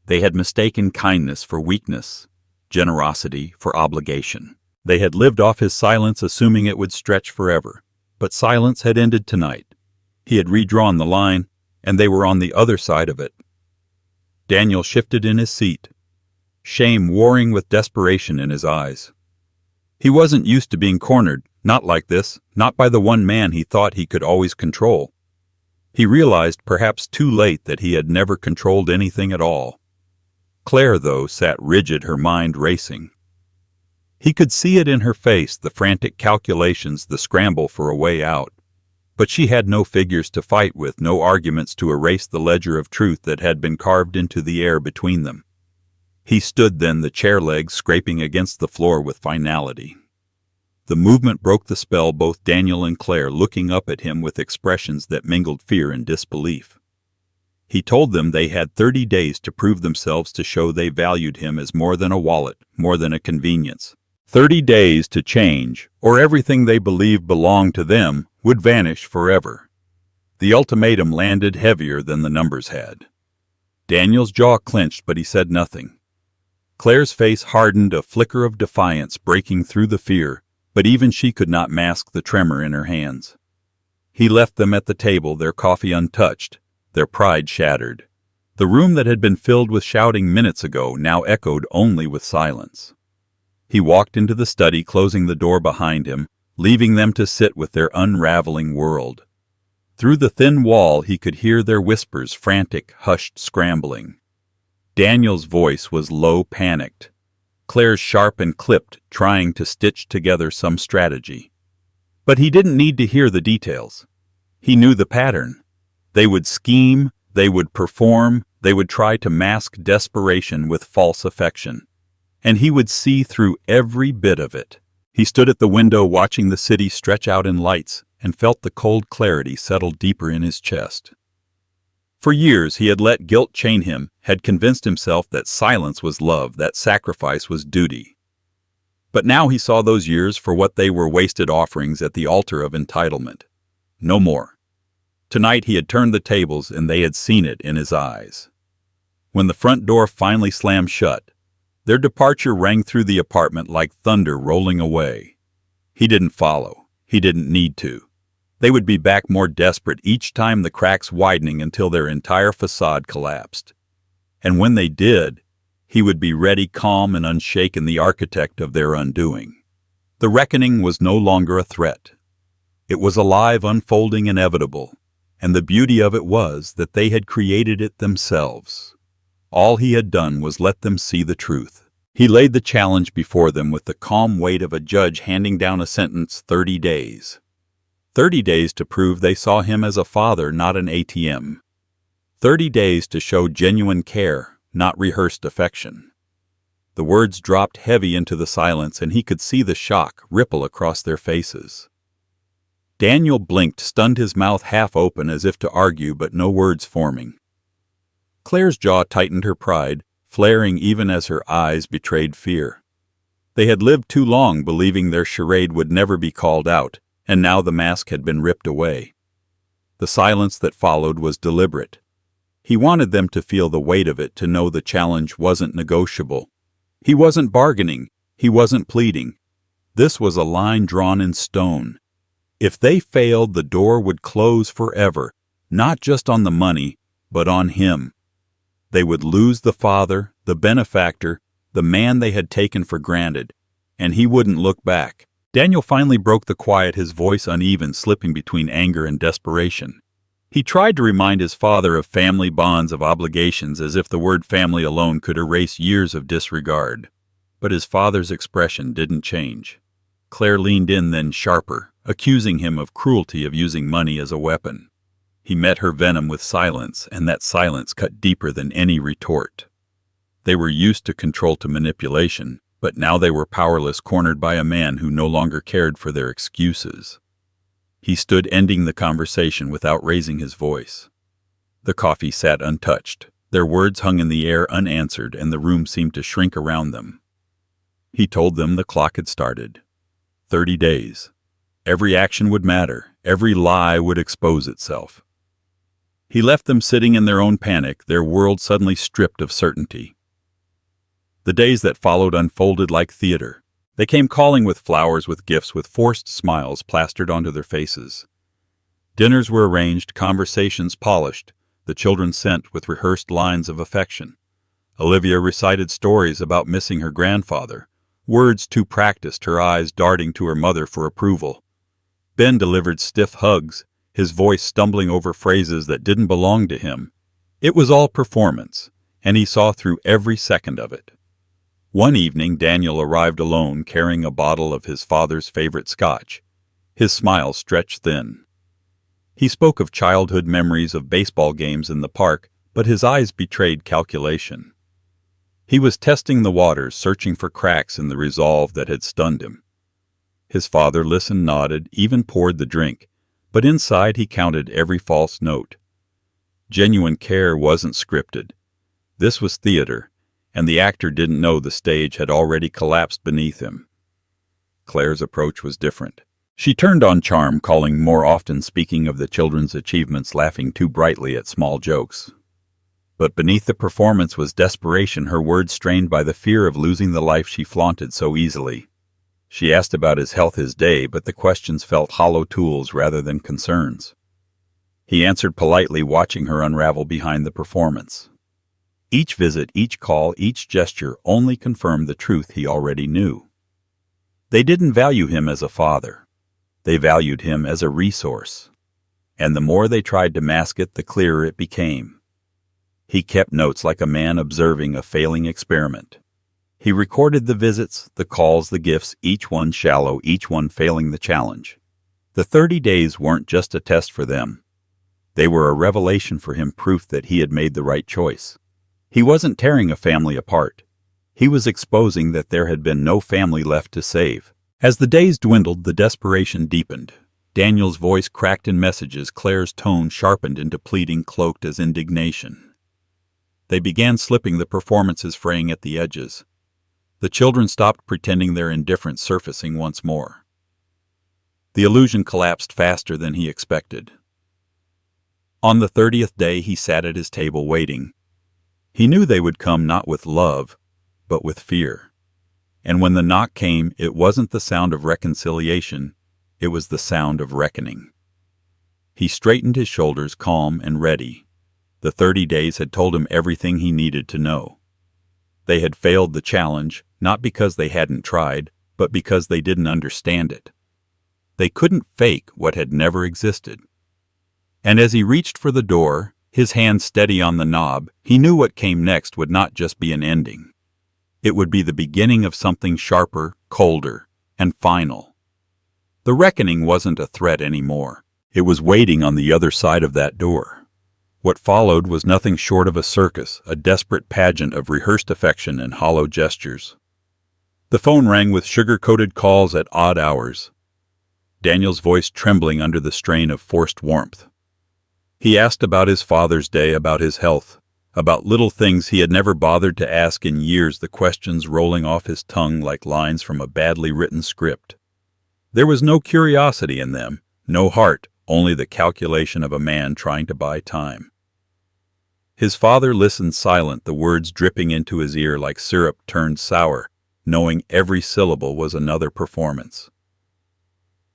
They had mistaken kindness for weakness, generosity for obligation. They had lived off his silence, assuming it would stretch forever. But silence had ended tonight. He had redrawn the line, and they were on the other side of it. Daniel shifted in his seat, shame warring with desperation in his eyes. He wasn't used to being cornered, not like this, not by the one man he thought he could always control. He realized, perhaps too late, that he had never controlled anything at all. Claire, though, sat rigid, her mind racing. He could see it in her face, the frantic calculations, the scramble for a way out. But she had no figures to fight with, no arguments to erase the ledger of truth that had been carved into the air between them. He stood then, the chair legs scraping against the floor with finality. The movement broke the spell, both Daniel and Claire looking up at him with expressions that mingled fear and disbelief. He told them they had 30 days to prove themselves, to show they valued him as more than a wallet, more than a convenience. 30 days to change, or everything they believed belonged to them would vanish forever. The ultimatum landed heavier than the numbers had. Daniel's jaw clenched, but he said nothing. Claire's face hardened, a flicker of defiance breaking through the fear, but even she could not mask the tremor in her hands. He left them at the table, their coffee untouched, their pride shattered. The room that had been filled with shouting minutes ago now echoed only with silence. He walked into the study, closing the door behind him, leaving them to sit with their unraveling world. Through the thin wall he could hear their whispers, frantic, hushed scrambling. Daniel's voice was low, panicked. Claire's sharp and clipped, trying to stitch together some strategy. But he didn't need to hear the details. He knew the pattern. They would scheme, they would perform, they would try to mask desperation with false affection. And he would see through every bit of it. He stood at the window watching the city stretch out in lights and felt the cold clarity settle deeper in his chest. For years he had let guilt chain him, had convinced himself that silence was love, that sacrifice was duty. But now he saw those years for what they were, wasted offerings at the altar of entitlement. No more. Tonight he had turned the tables, and they had seen it in his eyes. When the front door finally slammed shut, their departure rang through the apartment like thunder rolling away. He didn't follow. He didn't need to. They would be back more desperate each time, the cracks widening until their entire facade collapsed. And when they did, he would be ready, calm and unshaken, the architect of their undoing. The reckoning was no longer a threat. It was alive, unfolding, inevitable. And the beauty of it was that they had created it themselves. All he had done was let them see the truth. He laid the challenge before them with the calm weight of a judge handing down a sentence: 30 days. 30 days to prove they saw him as a father, not an ATM. 30 days to show genuine care, not rehearsed affection. The words dropped heavy into the silence, and he could see the shock ripple across their faces. Daniel blinked, stunned, his mouth half open as if to argue, but no words forming. Claire's jaw tightened, her pride flaring even as her eyes betrayed fear. They had lived too long believing their charade would never be called out, and now the mask had been ripped away. The silence that followed was deliberate. He wanted them to feel the weight of it, to know the challenge wasn't negotiable. He wasn't bargaining. He wasn't pleading. This was a line drawn in stone. If they failed, the door would close forever, not just on the money, but on him. They would lose the father, the benefactor, the man they had taken for granted, and he wouldn't look back. Daniel finally broke the quiet, his voice uneven, slipping between anger and desperation. He tried to remind his father of family bonds, of obligations, as if the word family alone could erase years of disregard. But his father's expression didn't change. Claire leaned in then, sharper, accusing him of cruelty, of using money as a weapon. He met her venom with silence, and that silence cut deeper than any retort. They were used to control, to manipulation, But now they were powerless, cornered by a man who no longer cared for their excuses. He stood ending the conversation without raising his voice. The coffee sat untouched. Their words hung in the air unanswered, and the room seemed to shrink around them. He told them the clock had started. 30 days. Every action would matter. Every lie would expose itself. He left them sitting in their own panic, their world suddenly stripped of certainty. The days that followed unfolded like theater. They came calling with flowers, with gifts, with forced smiles plastered onto their faces. Dinners were arranged, conversations polished, the children sent with rehearsed lines of affection. Olivia recited stories about missing her grandfather, words too practiced, her eyes darting to her mother for approval. Ben delivered stiff hugs, his voice stumbling over phrases that didn't belong to him. It was all performance, and he saw through every second of it. One evening, Daniel arrived alone, carrying a bottle of his father's favorite scotch. His smile stretched thin. He spoke of childhood memories of baseball games in the park, but his eyes betrayed calculation. He was testing the waters, searching for cracks in the resolve that had stunned him. His father listened, nodded, even poured the drink, but inside he counted every false note. Genuine care wasn't scripted. This was theater, and the actor didn't know the stage had already collapsed beneath him. Claire's approach was different. She turned on charm, calling more often, speaking of the children's achievements, laughing too brightly at small jokes. But beneath the performance was desperation, her words strained by the fear of losing the life she flaunted so easily. She asked about his health, his day, but the questions felt hollow tools rather than concerns. He answered politely, watching her unravel behind the performance. Each visit, each call, each gesture only confirmed the truth he already knew. They didn't value him as a father. They valued him as a resource. And the more they tried to mask it, the clearer it became. He kept notes like a man observing a failing experiment. He recorded the visits, the calls, the gifts, each one shallow, each one failing the challenge. The 30 days weren't just a test for them. They were a revelation for him, proof that he had made the right choice. He wasn't tearing a family apart. He was exposing that there had been no family left to save. As the days dwindled, the desperation deepened. Daniel's voice cracked in messages, Claire's tone sharpened into pleading, cloaked as indignation. They began slipping, the performances fraying at the edges. The children stopped pretending their indifference, surfacing once more. The illusion collapsed faster than he expected. On the 30th day, he sat at his table waiting. He knew they would come not with love, but with fear. And when the knock came, it wasn't the sound of reconciliation, it was the sound of reckoning. He straightened his shoulders, calm and ready. The 30 days had told him everything he needed to know. They had failed the challenge, not because they hadn't tried, but because they didn't understand it. They couldn't fake what had never existed. And as he reached for the door, his hand steady on the knob, he knew what came next would not just be an ending. It would be the beginning of something sharper, colder, and final. The reckoning wasn't a threat anymore. It was waiting on the other side of that door. What followed was nothing short of a circus, a desperate pageant of rehearsed affection and hollow gestures. The phone rang with sugar-coated calls at odd hours, Daniel's voice trembling under the strain of forced warmth. He asked about his Father's Day, about his health, about little things he had never bothered to ask in years, the questions rolling off his tongue like lines from a badly written script. There was no curiosity in them, no heart, only the calculation of a man trying to buy time. His father listened silent, the words dripping into his ear like syrup turned sour, knowing every syllable was another performance.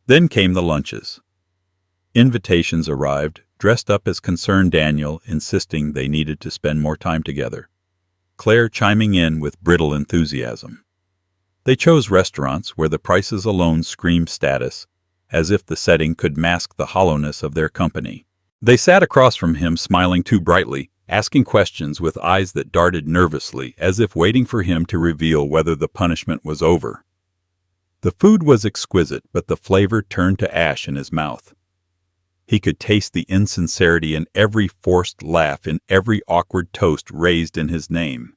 Then came the lunches. Invitations arrived, dressed up as concerned Daniel, insisting they needed to spend more time together. Claire chiming in with brittle enthusiasm. They chose restaurants where the prices alone screamed status, as if the setting could mask the hollowness of their company. They sat across from him, smiling too brightly, asking questions with eyes that darted nervously, as if waiting for him to reveal whether the punishment was over. The food was exquisite, but the flavor turned to ash in his mouth. He could taste the insincerity in every forced laugh, in every awkward toast raised in his name.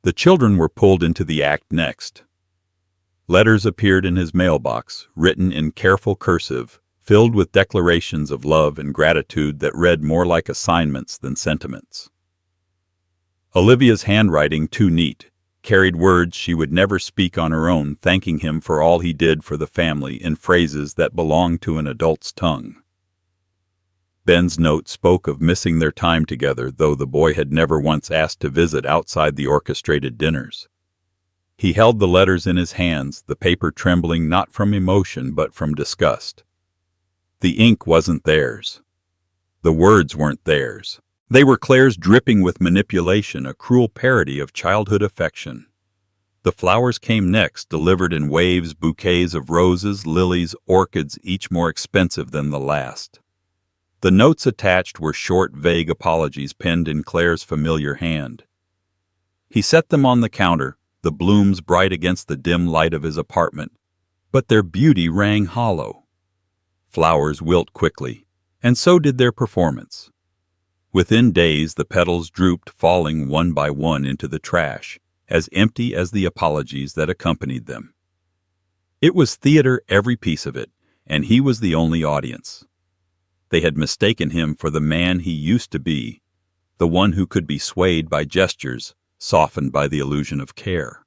The children were pulled into the act next. Letters appeared in his mailbox, written in careful cursive, filled with declarations of love and gratitude that read more like assignments than sentiments. Olivia's handwriting, too neat, carried words she would never speak on her own, thanking him for all he did for the family in phrases that belonged to an adult's tongue. Ben's note spoke of missing their time together, though the boy had never once asked to visit outside the orchestrated dinners. He held the letters in his hands, the paper trembling not from emotion but from disgust. The ink wasn't theirs. The words weren't theirs. They were Claire's, dripping with manipulation, a cruel parody of childhood affection. The flowers came next, delivered in waves, bouquets of roses, lilies, orchids, each more expensive than the last. The notes attached were short, vague apologies penned in Claire's familiar hand. He set them on the counter, the blooms bright against the dim light of his apartment, but their beauty rang hollow. Flowers wilt quickly, and so did their performance. Within days the petals drooped, falling one by one into the trash, as empty as the apologies that accompanied them. It was theater, every piece of it, and he was the only audience. They had mistaken him for the man he used to be, the one who could be swayed by gestures, softened by the illusion of care.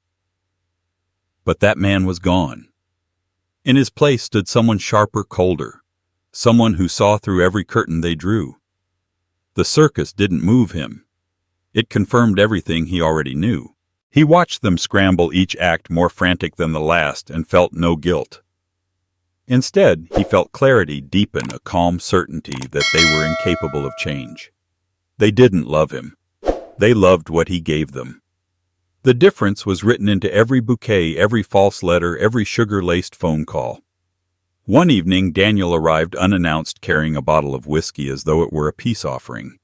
But that man was gone. In his place stood someone sharper, colder, someone who saw through every curtain they drew. The circus didn't move him. It confirmed everything he already knew. He watched them scramble, each act more frantic than the last, and felt no guilt. Instead, he felt clarity deepen, a calm certainty that they were incapable of change. They didn't love him. They loved what he gave them. The difference was written into every bouquet, every false letter, every sugar-laced phone call. One evening, Daniel arrived unannounced, carrying a bottle of whiskey as though it were a peace offering.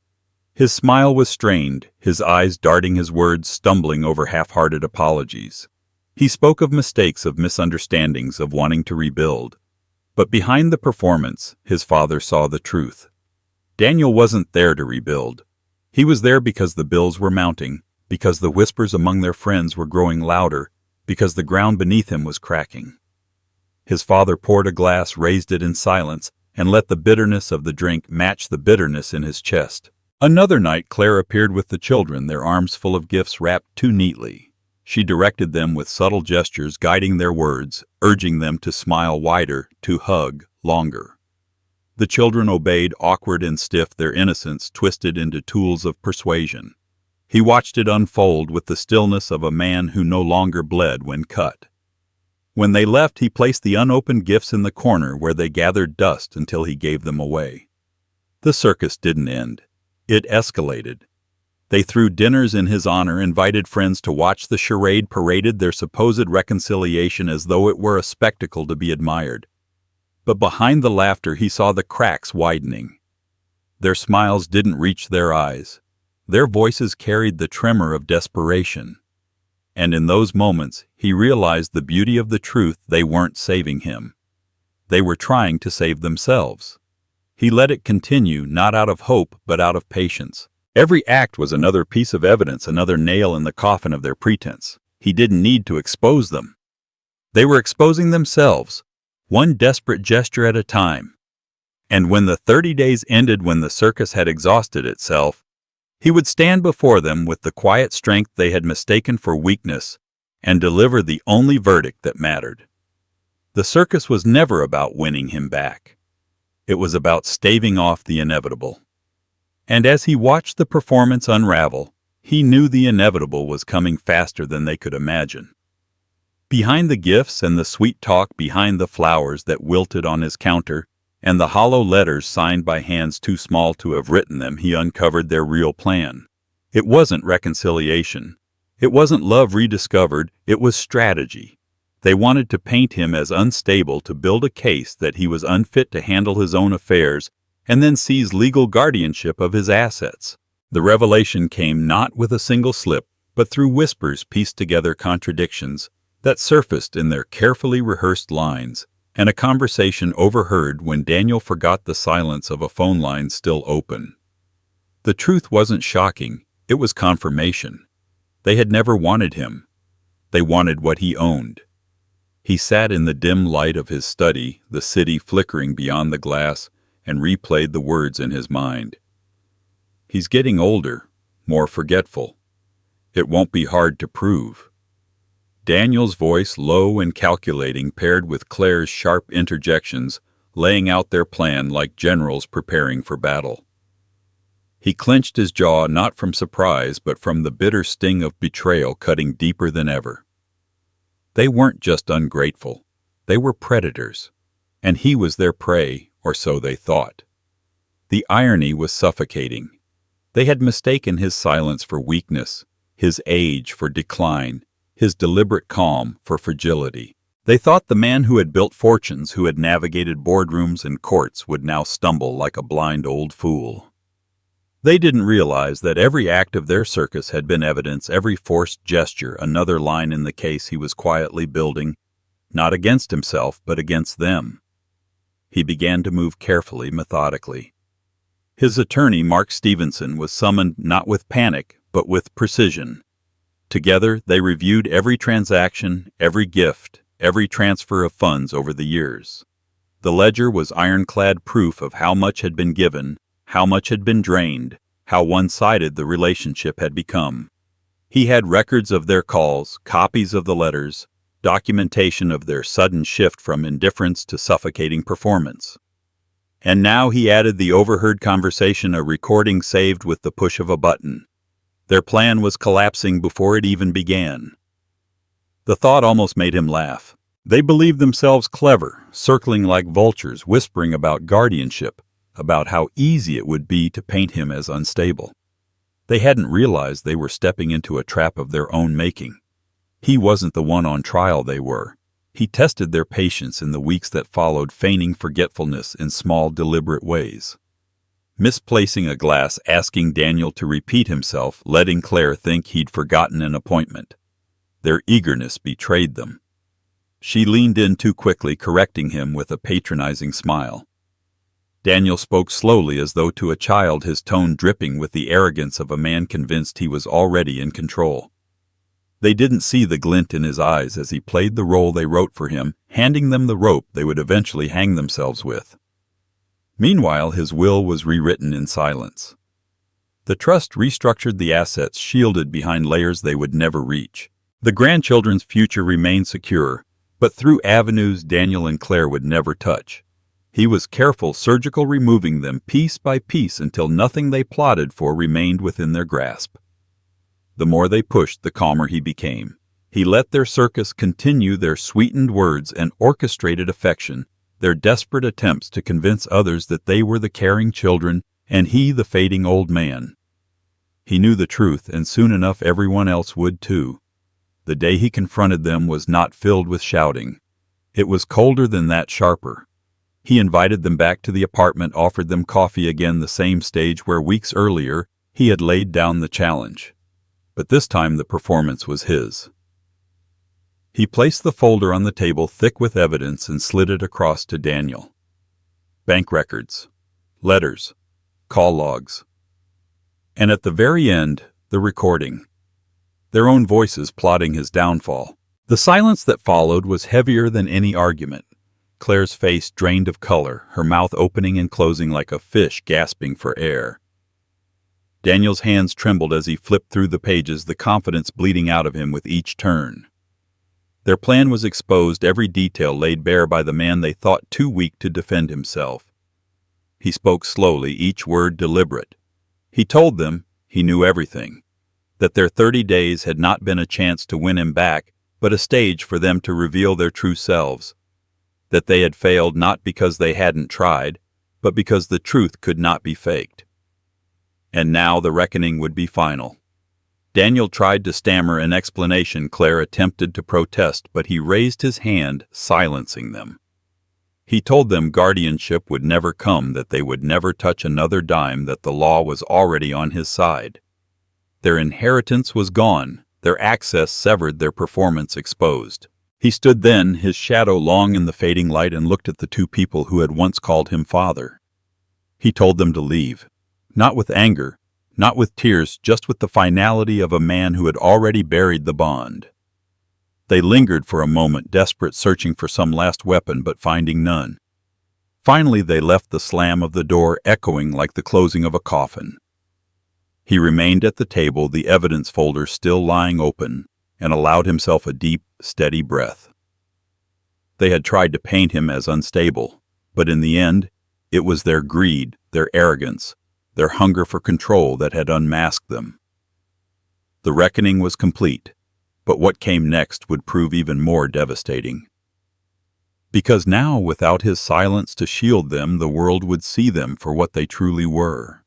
His smile was strained, his eyes darting, his words stumbling over half-hearted apologies. He spoke of mistakes, of misunderstandings, of wanting to rebuild. But behind the performance, his father saw the truth. Daniel wasn't there to rebuild. He was there because the bills were mounting, because the whispers among their friends were growing louder, because the ground beneath him was cracking. His father poured a glass, raised it in silence, and let the bitterness of the drink match the bitterness in his chest. Another night Claire appeared with the children, their arms full of gifts wrapped too neatly. She directed them with subtle gestures, guiding their words, urging them to smile wider, to hug longer. The children obeyed, awkward and stiff, their innocence twisted into tools of persuasion. He watched it unfold with the stillness of a man who no longer bled when cut. When they left, he placed the unopened gifts in the corner where they gathered dust until he gave them away. The circus didn't end. It escalated. They threw dinners in his honor, invited friends to watch the charade, paraded their supposed reconciliation as though it were a spectacle to be admired. But behind the laughter he saw the cracks widening. Their smiles didn't reach their eyes. Their voices carried the tremor of desperation. And in those moments he realized the beauty of the truth: they weren't saving him. They were trying to save themselves. He let it continue, not out of hope, but out of patience. Every act was another piece of evidence, another nail in the coffin of their pretense. He didn't need to expose them. They were exposing themselves, one desperate gesture at a time. And when the 30 days ended, when the circus had exhausted itself, he would stand before them with the quiet strength they had mistaken for weakness and deliver the only verdict that mattered. The circus was never about winning him back. It was about staving off the inevitable. And as he watched the performance unravel, he knew the inevitable was coming faster than they could imagine. Behind the gifts and the sweet talk, behind the flowers that wilted on his counter, and the hollow letters signed by hands too small to have written them, he uncovered their real plan. It wasn't reconciliation. It wasn't love rediscovered. It was strategy. They wanted to paint him as unstable, to build a case that he was unfit to handle his own affairs, and then seize legal guardianship of his assets. The revelation came not with a single slip, but through whispers, pieced together contradictions that surfaced in their carefully rehearsed lines, and a conversation overheard when Daniel forgot the silence of a phone line still open. The truth wasn't shocking, it was confirmation. They had never wanted him. They wanted what he owned. He sat in the dim light of his study, the city flickering beyond the glass, and replayed the words in his mind. He's getting older, more forgetful. It won't be hard to prove. Daniel's voice, low and calculating, paired with Claire's sharp interjections, laying out their plan like generals preparing for battle. He clenched his jaw not from surprise but from the bitter sting of betrayal cutting deeper than ever. They weren't just ungrateful. They were predators, and he was their prey, or so they thought. The irony was suffocating. They had mistaken his silence for weakness, his age for decline, his deliberate calm for fragility. They thought the man who had built fortunes, who had navigated boardrooms and courts, would now stumble like a blind old fool. They didn't realize that every act of their circus had been evidence, every forced gesture another line in the case he was quietly building, not against himself, but against them. He began to move carefully, methodically. His attorney, Mark Stevenson, was summoned not with panic, but with precision. Together, they reviewed every transaction, every gift, every transfer of funds over the years. The ledger was ironclad proof of how much had been given, how much had been drained, how one-sided the relationship had become. He had records of their calls, copies of the letters, documentation of their sudden shift from indifference to suffocating performance. And now he added the overheard conversation, a recording saved with the push of a button. Their plan was collapsing before it even began. The thought almost made him laugh. They believed themselves clever, circling like vultures, whispering about guardianship, about how easy it would be to paint him as unstable. They hadn't realized they were stepping into a trap of their own making. He wasn't the one on trial, they were. He tested their patience in the weeks that followed, feigning forgetfulness in small, deliberate ways. Misplacing a glass, asking Daniel to repeat himself, letting Claire think he'd forgotten an appointment. Their eagerness betrayed them. She leaned in too quickly, correcting him with a patronizing smile. Daniel spoke slowly, as though to a child, his tone dripping with the arrogance of a man convinced he was already in control. They didn't see the glint in his eyes as he played the role they wrote for him, handing them the rope they would eventually hang themselves with. Meanwhile, his will was rewritten in silence. The trust restructured the assets, shielded behind layers they would never reach. The grandchildren's future remained secure, but through avenues Daniel and Claire would never touch. He was careful, surgical, removing them piece by piece until nothing they plotted for remained within their grasp. The more they pushed, the calmer he became. He let their circus continue, their sweetened words and orchestrated affection, their desperate attempts to convince others that they were the caring children and he the fading old man. He knew the truth, and soon enough everyone else would too. The day he confronted them was not filled with shouting. It was colder than that, sharper. He invited them back to the apartment, offered them coffee, again the same stage where weeks earlier he had laid down the challenge. But this time the performance was his. He placed the folder on the table, thick with evidence, and slid it across to Daniel. Bank records, letters, call logs. And at the very end, the recording. Their own voices plotting his downfall. The silence that followed was heavier than any argument. Claire's face drained of color, her mouth opening and closing like a fish gasping for air. Daniel's hands trembled as he flipped through the pages, the confidence bleeding out of him with each turn. Their plan was exposed, every detail laid bare by the man they thought too weak to defend himself. He spoke slowly, each word deliberate. He told them he knew everything, that their 30 days had not been a chance to win him back, but a stage for them to reveal their true selves, that they had failed not because they hadn't tried, but because the truth could not be faked. And now the reckoning would be final. Daniel tried to stammer an explanation. Claire attempted to protest, but he raised his hand, silencing them. He told them guardianship would never come, that they would never touch another dime, that the law was already on his side. Their inheritance was gone, their access severed, their performance exposed. He stood then, his shadow long in the fading light, and looked at the two people who had once called him father. He told them to leave. Not with anger, Not with tears, just with the finality of a man who had already buried the bond. They lingered for a moment, desperate, searching for some last weapon, but finding none. Finally, they left the slam of the door echoing like the closing of a coffin. He remained at the table, the evidence folder still lying open, and allowed himself a deep, steady breath. They had tried to paint him as unstable, but in the end, it was their greed, their arrogance, their hunger for control that had unmasked them. The reckoning was complete, but what came next would prove even more devastating. Because now, without his silence to shield them, the world would see them for what they truly were.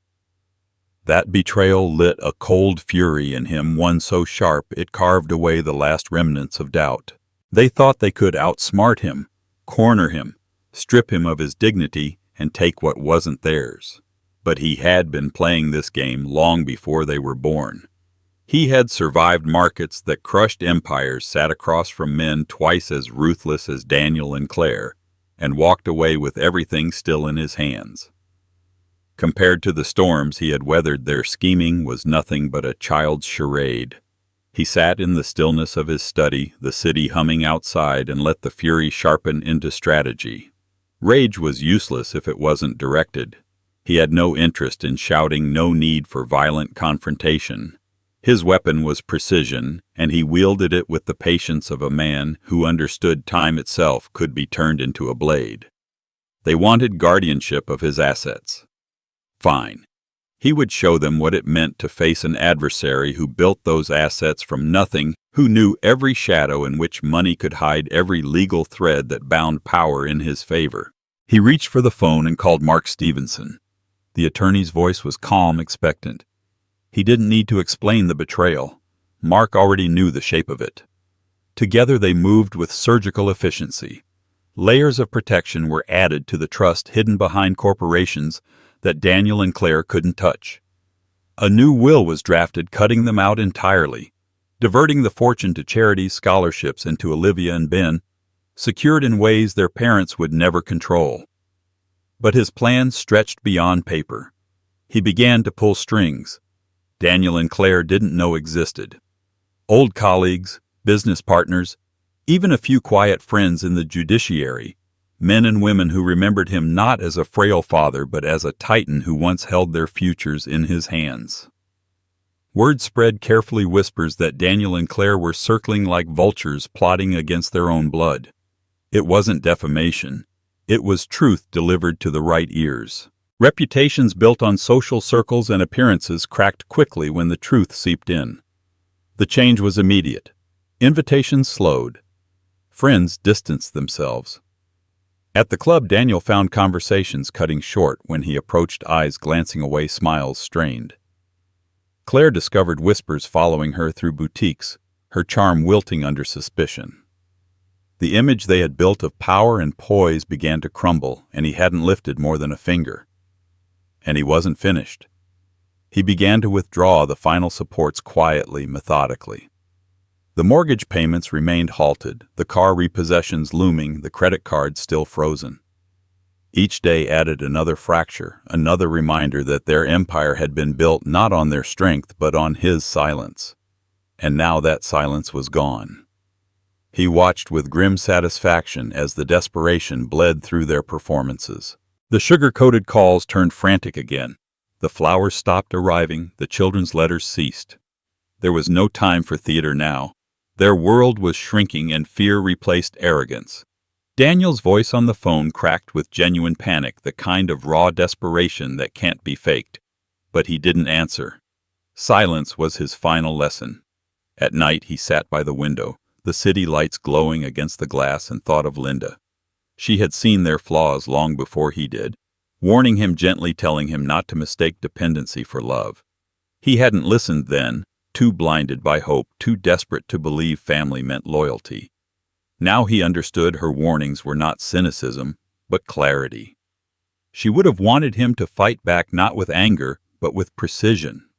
That betrayal lit a cold fury in him, one so sharp it carved away the last remnants of doubt. They thought they could outsmart him, corner him, strip him of his dignity, and take what wasn't theirs. But he had been playing this game long before they were born. He had survived markets that crushed empires, sat across from men twice as ruthless as Daniel and Claire, and walked away with everything still in his hands. Compared to the storms he had weathered, their scheming was nothing but a child's charade. He sat in the stillness of his study, the city humming outside, and let the fury sharpen into strategy. Rage was useless if it wasn't directed. He had no interest in shouting, no need for violent confrontation. His weapon was precision, and he wielded it with the patience of a man who understood time itself could be turned into a blade. They wanted guardianship of his assets. Fine. He would show them what it meant to face an adversary who built those assets from nothing, who knew every shadow in which money could hide, every legal thread that bound power in his favor. He reached for the phone and called Mark Stevenson. The attorney's voice was calm, expectant. He didn't need to explain the betrayal. Mark already knew the shape of it. Together they moved with surgical efficiency. Layers of protection were added to the trust hidden behind corporations that Daniel and Claire couldn't touch. A new will was drafted, cutting them out entirely, diverting the fortune to charities, scholarships, and to Olivia and Ben, secured in ways their parents would never control. But his plan stretched beyond paper. He began to pull strings Daniel and Claire didn't know existed. Old colleagues, business partners, even a few quiet friends in the judiciary, men and women who remembered him not as a frail father but as a titan who once held their futures in his hands. Word spread, carefully whispers that Daniel and Claire were circling like vultures plotting against their own blood. It wasn't defamation. It was truth delivered to the right ears. Reputations built on social circles and appearances cracked quickly when the truth seeped in. The change was immediate. Invitations slowed. Friends distanced themselves. At the club, Daniel found conversations cutting short when he approached, eyes glancing away, smiles strained. Claire discovered whispers following her through boutiques, her charm wilting under suspicion. The image they had built of power and poise began to crumble, and he hadn't lifted more than a finger. And he wasn't finished. He began to withdraw the final supports quietly, methodically. The mortgage payments remained halted, the car repossessions looming, the credit cards still frozen. Each day added another fracture, another reminder that their empire had been built not on their strength but on his silence. And now that silence was gone. He watched with grim satisfaction as the desperation bled through their performances. The sugar-coated calls turned frantic again. The flowers stopped arriving, the children's letters ceased. There was no time for theater now. Their world was shrinking and fear replaced arrogance. Daniel's voice on the phone cracked with genuine panic, the kind of raw desperation that can't be faked. But he didn't answer. Silence was his final lesson. At night he sat by the window, the city lights glowing against the glass, and thought of Linda. She had seen their flaws long before he did, warning him gently, telling him not to mistake dependency for love. He hadn't listened then, too blinded by hope, too desperate to believe family meant loyalty. Now he understood her warnings were not cynicism, but clarity. She would have wanted him to fight back not with anger, but with precision.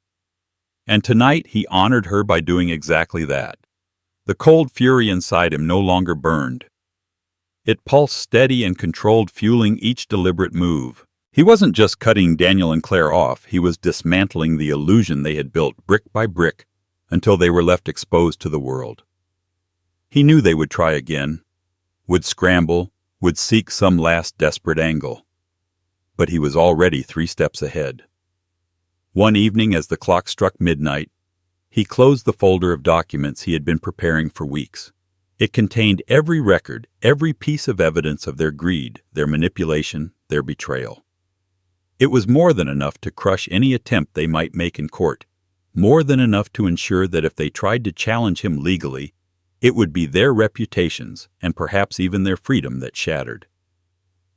And tonight he honored her by doing exactly that. The cold fury inside him no longer burned. It pulsed steady and controlled, fueling each deliberate move. He wasn't just cutting Daniel and Claire off, he was dismantling the illusion they had built brick by brick until they were left exposed to the world. He knew they would try again, would scramble, would seek some last desperate angle. But he was already 3 steps ahead. One evening as the clock struck midnight, he closed the folder of documents he had been preparing for weeks. It contained every record, every piece of evidence of their greed, their manipulation, their betrayal. It was more than enough to crush any attempt they might make in court, more than enough to ensure that if they tried to challenge him legally, it would be their reputations and perhaps even their freedom that shattered.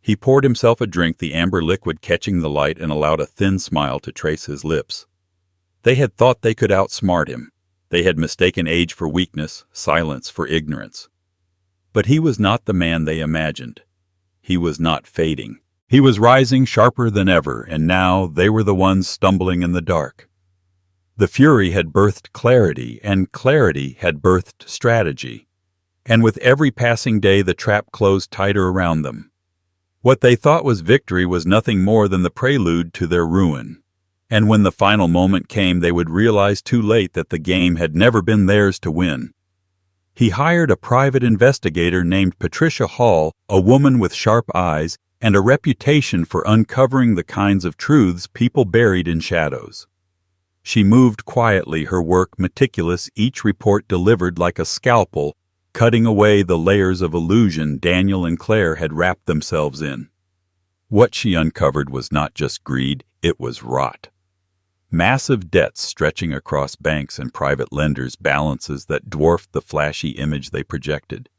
He poured himself a drink, the amber liquid catching the light, and allowed a thin smile to trace his lips. They had thought they could outsmart him. They had mistaken age for weakness, silence for ignorance. But he was not the man they imagined. He was not fading. He was rising sharper than ever, and now they were the ones stumbling in the dark. The fury had birthed clarity, and clarity had birthed strategy. And with every passing day the trap closed tighter around them. What they thought was victory was nothing more than the prelude to their ruin. And when the final moment came, they would realize too late that the game had never been theirs to win. He hired a private investigator named Patricia Hall, a woman with sharp eyes and a reputation for uncovering the kinds of truths people buried in shadows. She moved quietly, her work meticulous, each report delivered like a scalpel, cutting away the layers of illusion Daniel and Claire had wrapped themselves in. What she uncovered was not just greed, it was rot. Massive debts stretching across banks and private lenders, balances that dwarfed the flashy image they projected.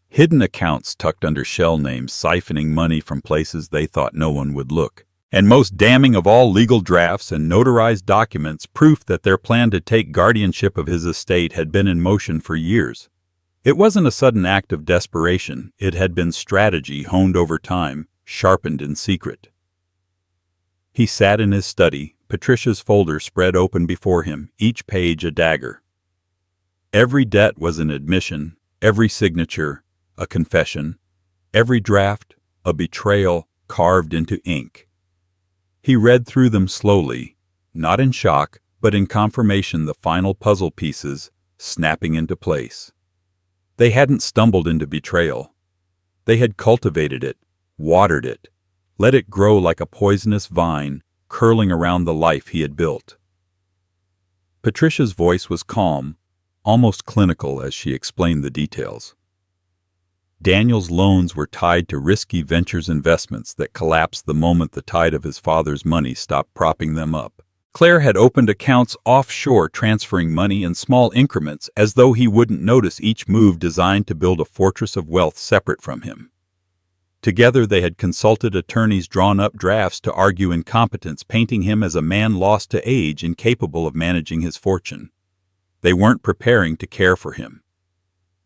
Hidden accounts tucked under shell names, siphoning money from places they thought no one would look. And most damning of all, legal drafts and notarized documents, proof that their plan to take guardianship of his estate had been in motion for years. It wasn't a sudden act of desperation. It had been strategy honed over time, sharpened in secret. He sat in his study, Patricia's folder spread open before him, each page a dagger. Every debt was an admission, every signature a confession, every draft a betrayal carved into ink. He read through them slowly, not in shock, but in confirmation, the final puzzle pieces snapping into place. They hadn't stumbled into betrayal. They had cultivated it, watered it, let it grow like a poisonous vine, curling around the life he had built. Patricia's voice was calm, almost clinical as she explained the details. Daniel's loans were tied to risky ventures investments that collapsed the moment the tide of his father's money stopped propping them up. Claire had opened accounts offshore, transferring money in small increments as though he wouldn't notice each move, designed to build a fortress of wealth separate from him. Together they had consulted attorneys, drawn up drafts to argue incompetence, painting him as a man lost to age, incapable of managing his fortune. They weren't preparing to care for him.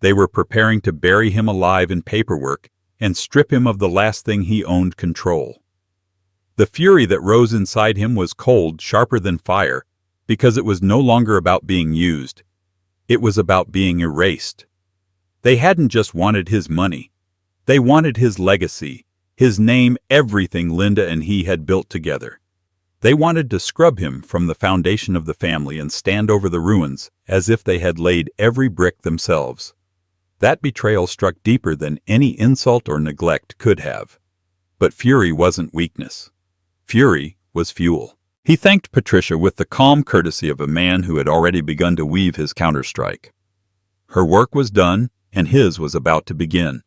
They were preparing to bury him alive in paperwork and strip him of the last thing he owned: control. The fury that rose inside him was cold, sharper than fire, because it was no longer about being used. It was about being erased. They hadn't just wanted his money. They wanted his legacy, his name, everything Linda and he had built together. They wanted to scrub him from the foundation of the family and stand over the ruins as if they had laid every brick themselves. That betrayal struck deeper than any insult or neglect could have. But fury wasn't weakness. Fury was fuel. He thanked Patricia with the calm courtesy of a man who had already begun to weave his counterstrike. Her work was done, and his was about to begin.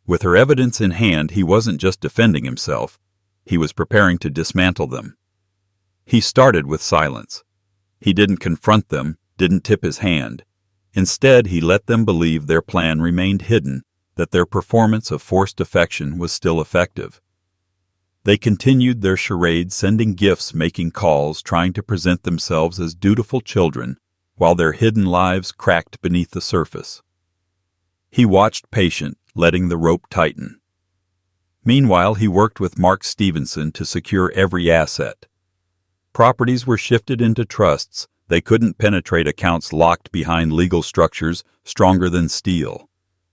With her evidence in hand, he wasn't just defending himself. He was preparing to dismantle them. He started with silence. He didn't confront them, didn't tip his hand. Instead, he let them believe their plan remained hidden, that their performance of forced affection was still effective. They continued their charade, sending gifts, making calls, trying to present themselves as dutiful children, while their hidden lives cracked beneath the surface. He watched, patient, letting the rope tighten. Meanwhile, he worked with Mark Stevenson to secure every asset. Properties were shifted into trusts. They couldn't penetrate accounts locked behind legal structures stronger than steel.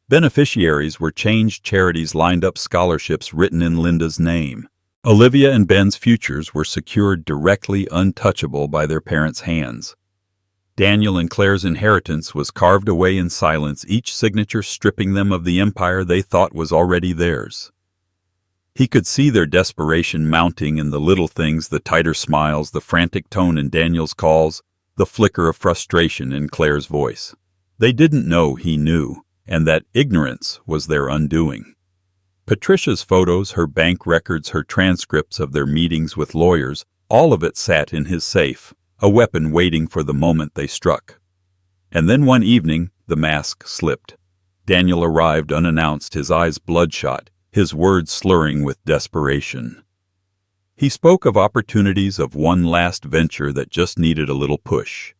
Beneficiaries were changed, charities lined up, scholarships written in Linda's name. Olivia and Ben's futures were secured directly untouchable by their parents' hands. Daniel and Claire's inheritance was carved away in silence, each signature stripping them of the empire they thought was already theirs. He could see their desperation mounting in the little things, the tighter smiles, the frantic tone in Daniel's calls, the flicker of frustration in Claire's voice. They didn't know he knew, and that ignorance was their undoing. Patricia's photos, her bank records, her transcripts of their meetings with lawyers, all of it sat in his safe, a weapon waiting for the moment they struck. And then one evening, the mask slipped. Daniel arrived unannounced, his eyes bloodshot, his words slurring with desperation. He spoke of opportunities, of one last venture that just needed a little push.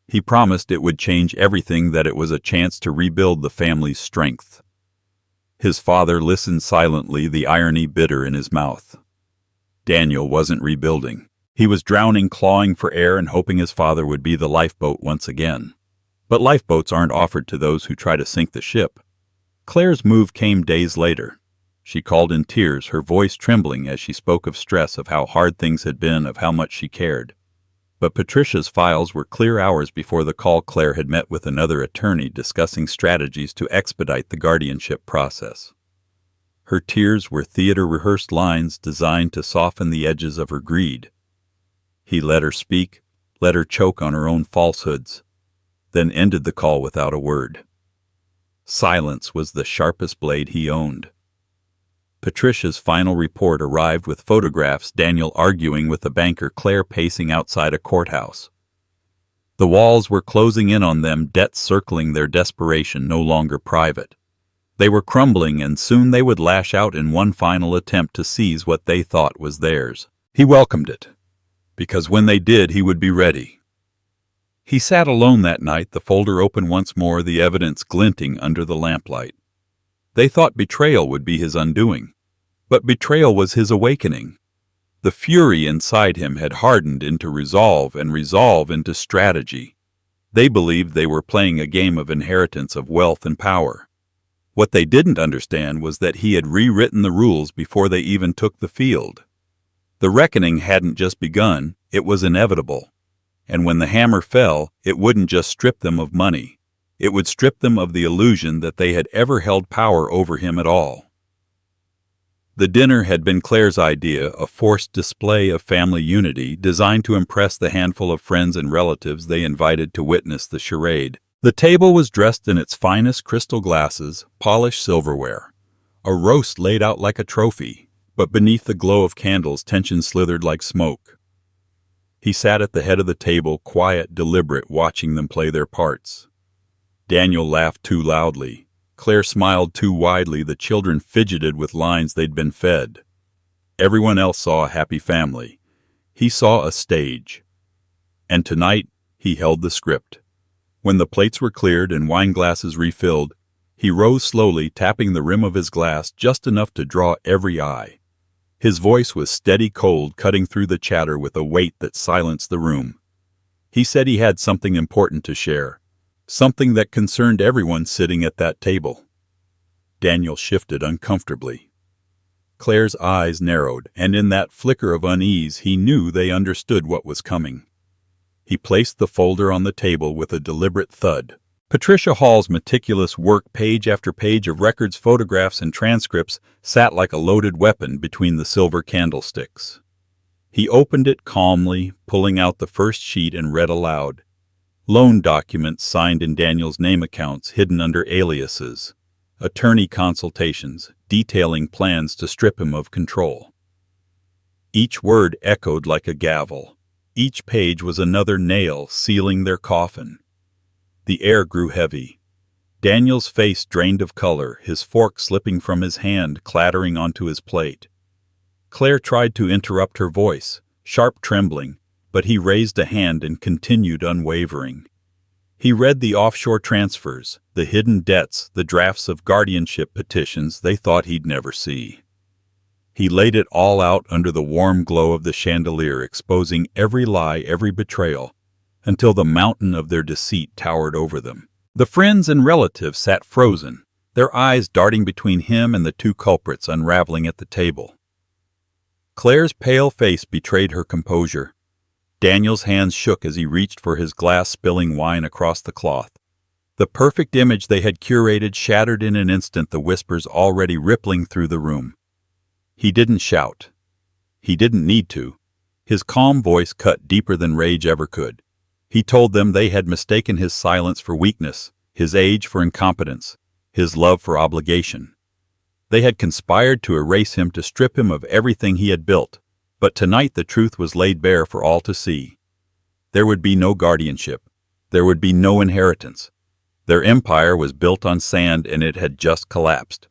He promised it would change everything, that it was a chance to rebuild the family's strength. His father listened silently, the irony bitter in his mouth. Daniel wasn't rebuilding. He was drowning, clawing for air and hoping his father would be the lifeboat once again. But lifeboats aren't offered to those who try to sink the ship. Claire's move came days later. She called in tears, her voice trembling as she spoke of stress, of how hard things had been, of how much she cared. But Patricia's files were clear. Hours before the call, Claire had met with another attorney discussing strategies to expedite the guardianship process. Her tears were theater-rehearsed lines designed to soften the edges of her greed. He let her speak, let her choke on her own falsehoods, then ended the call without a word. Silence was the sharpest blade he owned. Patricia's final report arrived with photographs, Daniel arguing with a banker, Claire pacing outside a courthouse. The walls were closing in on them, debts circling their desperation, no longer private. They were crumbling, and soon they would lash out in one final attempt to seize what they thought was theirs. He welcomed it, because when they did, he would be ready. He sat alone that night, the folder open once more, the evidence glinting under the lamplight. They thought betrayal would be his undoing, but betrayal was his awakening. The fury inside him had hardened into resolve, and resolve into strategy. They believed they were playing a game of inheritance, of wealth and power. What they didn't understand was that he had rewritten the rules before they even took the field. The reckoning hadn't just begun, it was inevitable. And when the hammer fell, it wouldn't just strip them of money. It would strip them of the illusion that they had ever held power over him at all. The dinner had been Claire's idea, a forced display of family unity designed to impress the handful of friends and relatives they invited to witness the charade. The table was dressed in its finest crystal glasses, polished silverware. A roast laid out like a trophy, but beneath the glow of candles, tension slithered like smoke. He sat at the head of the table, quiet, deliberate, watching them play their parts. Daniel laughed too loudly. Claire smiled too widely. The children fidgeted with lines they'd been fed. Everyone else saw a happy family. He saw a stage. And tonight, he held the script. When the plates were cleared and wine glasses refilled, he rose slowly, tapping the rim of his glass just enough to draw every eye. His voice was steady, cold, cutting through the chatter with a weight that silenced the room. He said he had something important to share, something that concerned everyone sitting at that table. Daniel shifted uncomfortably. Claire's eyes narrowed, and in that flicker of unease he knew they understood what was coming. He placed the folder on the table with a deliberate thud. Patricia Hall's meticulous work, page after page of records, photographs, and transcripts, sat like a loaded weapon between the silver candlesticks. He opened it calmly, pulling out the first sheet, and read aloud. Loan documents signed in Daniel's name, accounts hidden under aliases, attorney consultations detailing plans to strip him of control. Each word echoed like a gavel. Each page was another nail sealing their coffin. The air grew heavy. Daniel's face drained of color, his fork slipping from his hand, clattering onto his plate. Claire tried to interrupt her voice, sharp, trembling, but he raised a hand and continued unwavering. He read the offshore transfers, the hidden debts, the drafts of guardianship petitions they thought he'd never see. He laid it all out under the warm glow of the chandelier, exposing every lie, every betrayal, until the mountain of their deceit towered over them. The friends and relatives sat frozen, their eyes darting between him and the two culprits unraveling at the table. Claire's pale face betrayed her composure. Daniel's hands shook as he reached for his glass, spilling wine across the cloth. The perfect image they had curated shattered in an instant, the whispers already rippling through the room. He didn't shout. He didn't need to. His calm voice cut deeper than rage ever could. He told them they had mistaken his silence for weakness, his age for incompetence, his love for obligation. They had conspired to erase him, to strip him of everything he had built, but tonight the truth was laid bare for all to see. There would be no guardianship. There would be no inheritance. Their empire was built on sand, and it had just collapsed.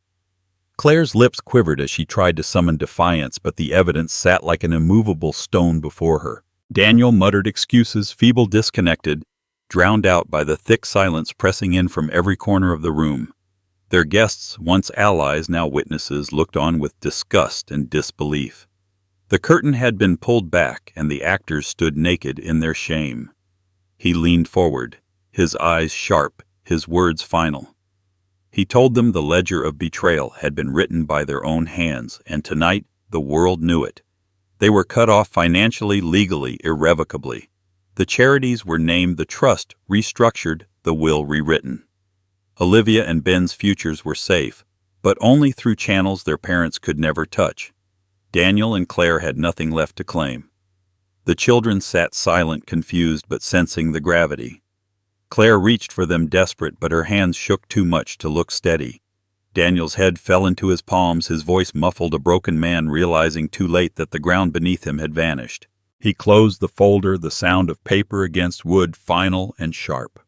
Claire's lips quivered as she tried to summon defiance, but the evidence sat like an immovable stone before her. Daniel muttered excuses, feeble, disconnected, drowned out by the thick silence pressing in from every corner of the room. Their guests, once allies, now witnesses, looked on with disgust and disbelief. The curtain had been pulled back, and the actors stood naked in their shame. He leaned forward, his eyes sharp, his words final. He told them the ledger of betrayal had been written by their own hands, and tonight the world knew it. They were cut off financially, legally, irrevocably. The charities were named, the trust restructured, the will rewritten. Olivia and Ben's futures were safe, but only through channels their parents could never touch. Daniel and Claire had nothing left to claim. The children sat silent, confused, but sensing the gravity. Claire reached for them, desperate, but her hands shook too much to look steady. Daniel's head fell into his palms, his voice muffled, a broken man realizing too late that the ground beneath him had vanished. He closed the folder, the sound of paper against wood final and sharp.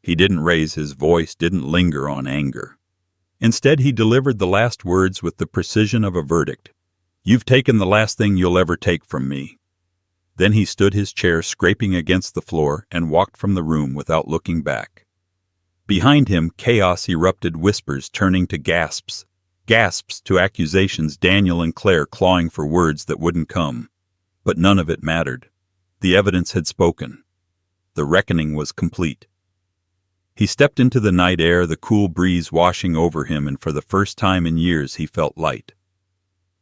He didn't raise his voice, didn't linger on anger. Instead, he delivered the last words with the precision of a verdict. "You've taken the last thing you'll ever take from me." Then he stood his chair scraping against the floor and walked from the room without looking back. Behind him, chaos erupted, whispers turning to gasps, gasps to accusations, Daniel and Claire clawing for words that wouldn't come. But none of it mattered. The evidence had spoken. The reckoning was complete. He stepped into the night air, the cool breeze washing over him, and for the first time in years he felt light.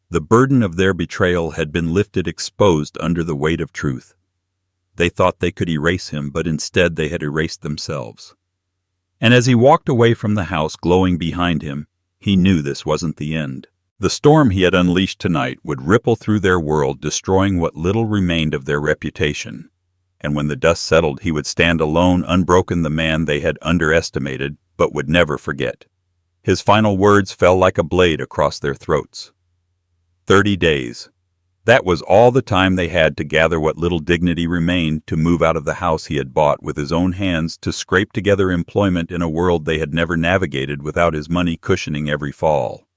The burden of their betrayal had been lifted, exposed under the weight of truth. They thought they could erase him, but instead they had erased themselves. And as he walked away from the house, glowing behind him, he knew this wasn't the end. The storm he had unleashed tonight would ripple through their world, destroying what little remained of their reputation. And when the dust settled, he would stand alone, unbroken, the man they had underestimated, but would never forget. His final words fell like a blade across their throats. 30 days. That was all the time they had to gather what little dignity remained, to move out of the house he had bought with his own hands, to scrape together employment in a world they had never navigated without his money cushioning every fall.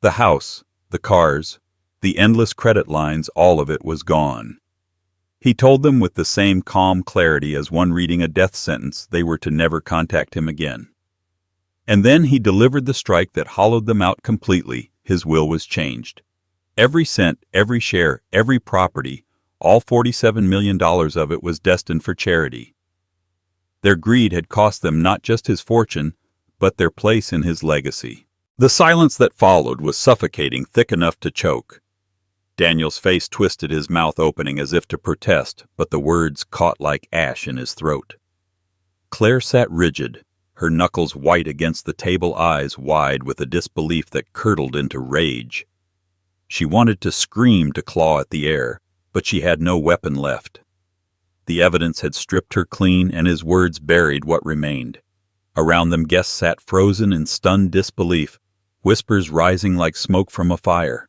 The house, the cars, the endless credit lines, all of it was gone. He told them with the same calm clarity as one reading a death sentence they were to never contact him again. And then he delivered the strike that hollowed them out completely. His will was changed. Every cent, every share, every property, all $47 million of it was destined for charity. Their greed had cost them not just his fortune, but their place in his legacy. The silence that followed was suffocating, thick enough to choke. Daniel's face twisted, his mouth opening as if to protest, but the words caught like ash in his throat. Claire sat rigid, her knuckles white against the table, eyes wide with a disbelief that curdled into rage. She wanted to scream, to claw at the air, but she had no weapon left. The evidence had stripped her clean, and his words buried what remained. Around them guests sat frozen in stunned disbelief, whispers rising like smoke from a fire.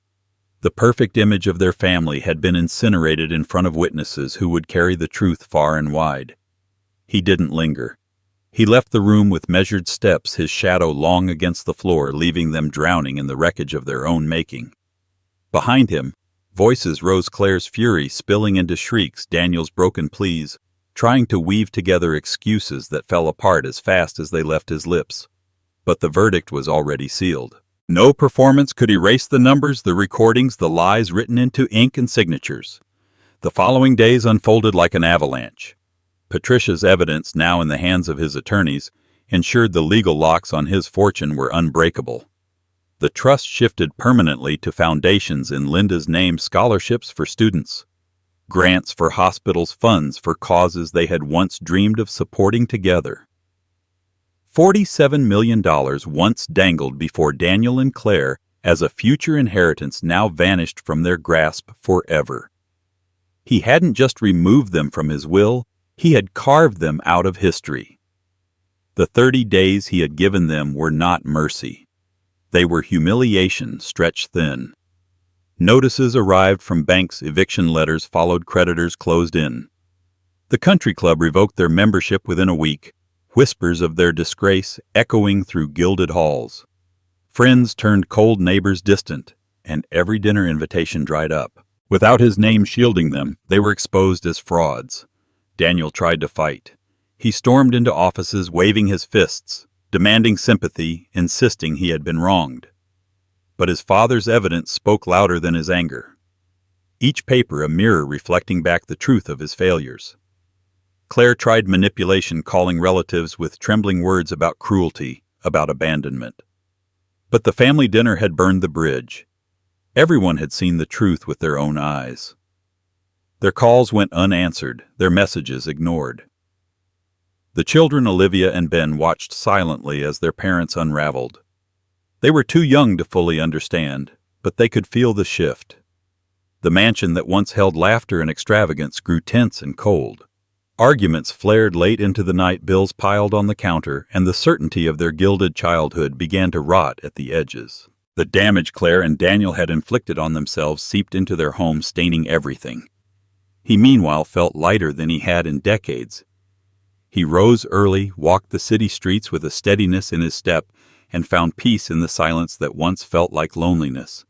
The perfect image of their family had been incinerated in front of witnesses who would carry the truth far and wide. He didn't linger. He left the room with measured steps, his shadow long against the floor, leaving them drowning in the wreckage of their own making. Behind him, voices rose, Claire's fury spilling into shrieks, Daniel's broken pleas, trying to weave together excuses that fell apart as fast as they left his lips. But the verdict was already sealed. No performance could erase the numbers, the recordings, the lies written into ink and signatures. The following days unfolded like an avalanche. Patricia's evidence, now in the hands of his attorneys, ensured the legal locks on his fortune were unbreakable. The trust shifted permanently to foundations in Linda's name: scholarships for students, grants for hospitals, funds for causes they had once dreamed of supporting together. $47 million once dangled before Daniel and Claire as a future inheritance now vanished from their grasp forever. He hadn't just removed them from his will, he had carved them out of history. The 30 days he had given them were not mercy. They were humiliation stretched thin. Notices arrived from banks, eviction letters followed, creditors closed in. The country club revoked their membership within a week, whispers of their disgrace echoing through gilded halls. Friends turned cold, neighbors distant, and every dinner invitation dried up. Without his name shielding them, they were exposed as frauds. Daniel tried to fight. He stormed into offices waving his fists, demanding sympathy, insisting he had been wronged. But his father's evidence spoke louder than his anger. Each paper a mirror reflecting back the truth of his failures. Claire tried manipulation, calling relatives with trembling words about cruelty, about abandonment. But the family dinner had burned the bridge. Everyone had seen the truth with their own eyes. Their calls went unanswered, their messages ignored. The children, Olivia and Ben, watched silently as their parents unraveled. They were too young to fully understand, but they could feel the shift. The mansion that once held laughter and extravagance grew tense and cold. Arguments flared late into the night, bills piled on the counter, and the certainty of their gilded childhood began to rot at the edges. The damage Claire and Daniel had inflicted on themselves seeped into their home, staining everything. He meanwhile felt lighter than he had in decades. He rose early, walked the city streets with a steadiness in his step, and found peace in the silence that once felt like loneliness.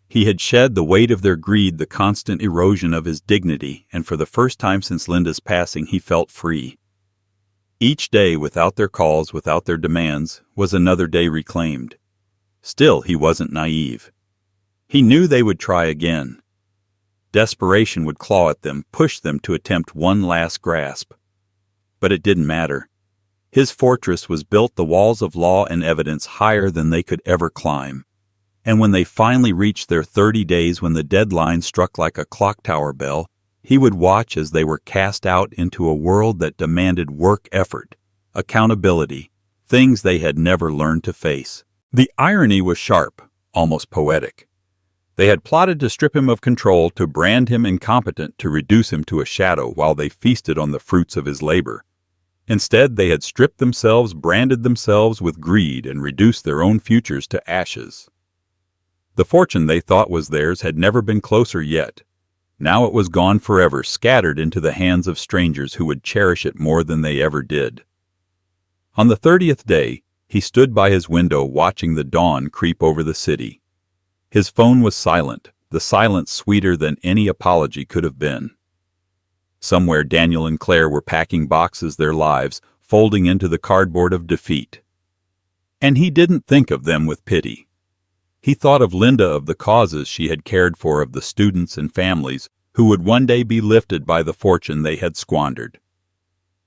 He had shed the weight of their greed, the constant erosion of his dignity, and for the first time since Linda's passing he felt free. Each day, without their calls, without their demands, was another day reclaimed. Still, he wasn't naive. He knew they would try again. Desperation would claw at them, push them to attempt one last grasp. But it didn't matter. His fortress was built, the walls of law and evidence higher than they could ever climb. And when they finally reached their 30 days, when the deadline struck like a clock tower bell, he would watch as they were cast out into a world that demanded work effort, accountability, things they had never learned to face. The irony was sharp, almost poetic. They had plotted to strip him of control, to brand him incompetent, to reduce him to a shadow while they feasted on the fruits of his labor. Instead, they had stripped themselves, branded themselves with greed, and reduced their own futures to ashes. The fortune they thought was theirs had never been closer yet. Now it was gone forever, scattered into the hands of strangers who would cherish it more than they ever did. On the 30th day, he stood by his window watching the dawn creep over the city. His phone was silent, the silence sweeter than any apology could have been. Somewhere Daniel and Claire were packing boxes, their lives, folding into the cardboard of defeat. And he didn't think of them with pity. He thought of Linda, of the causes she had cared for, of the students and families who would one day be lifted by the fortune they had squandered.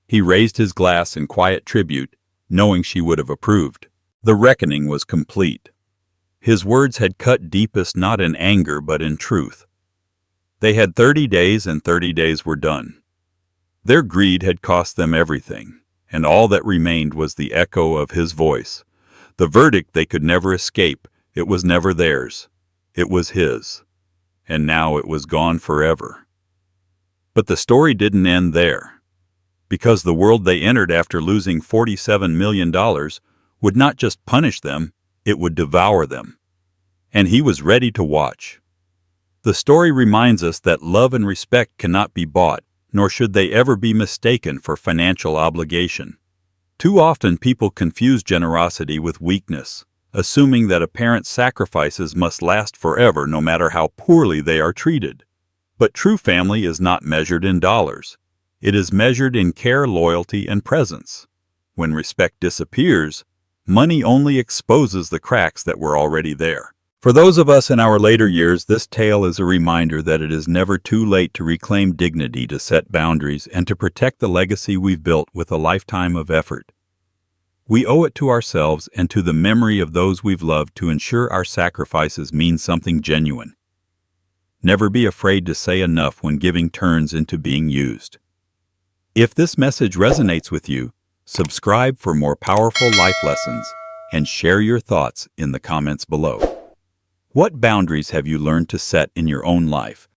He raised his glass in quiet tribute, knowing she would have approved. The reckoning was complete. His words had cut deepest not in anger but in truth. They had 30 days, and 30 days were done. Their greed had cost them everything, and all that remained was the echo of his voice. The verdict they could never escape. It was never theirs. It was his. And now it was gone forever. But the story didn't end there. Because the world they entered after losing $47 million would not just punish them, it would devour them. And he was ready to watch. The story reminds us that love and respect cannot be bought, nor should they ever be mistaken for financial obligation. Too often people confuse generosity with weakness, assuming that a parent's sacrifices must last forever no matter how poorly they are treated. But true family is not measured in dollars. It is measured in care, loyalty, and presence. When respect disappears, money only exposes the cracks that were already there. For those of us in our later years, this tale is a reminder that it is never too late to reclaim dignity, to set boundaries, and to protect the legacy we've built with a lifetime of effort. We owe it to ourselves and to the memory of those we've loved to ensure our sacrifices mean something genuine. Never be afraid to say enough when giving turns into being used. If this message resonates with you, subscribe for more powerful life lessons and share your thoughts in the comments below. What boundaries have you learned to set in your own life?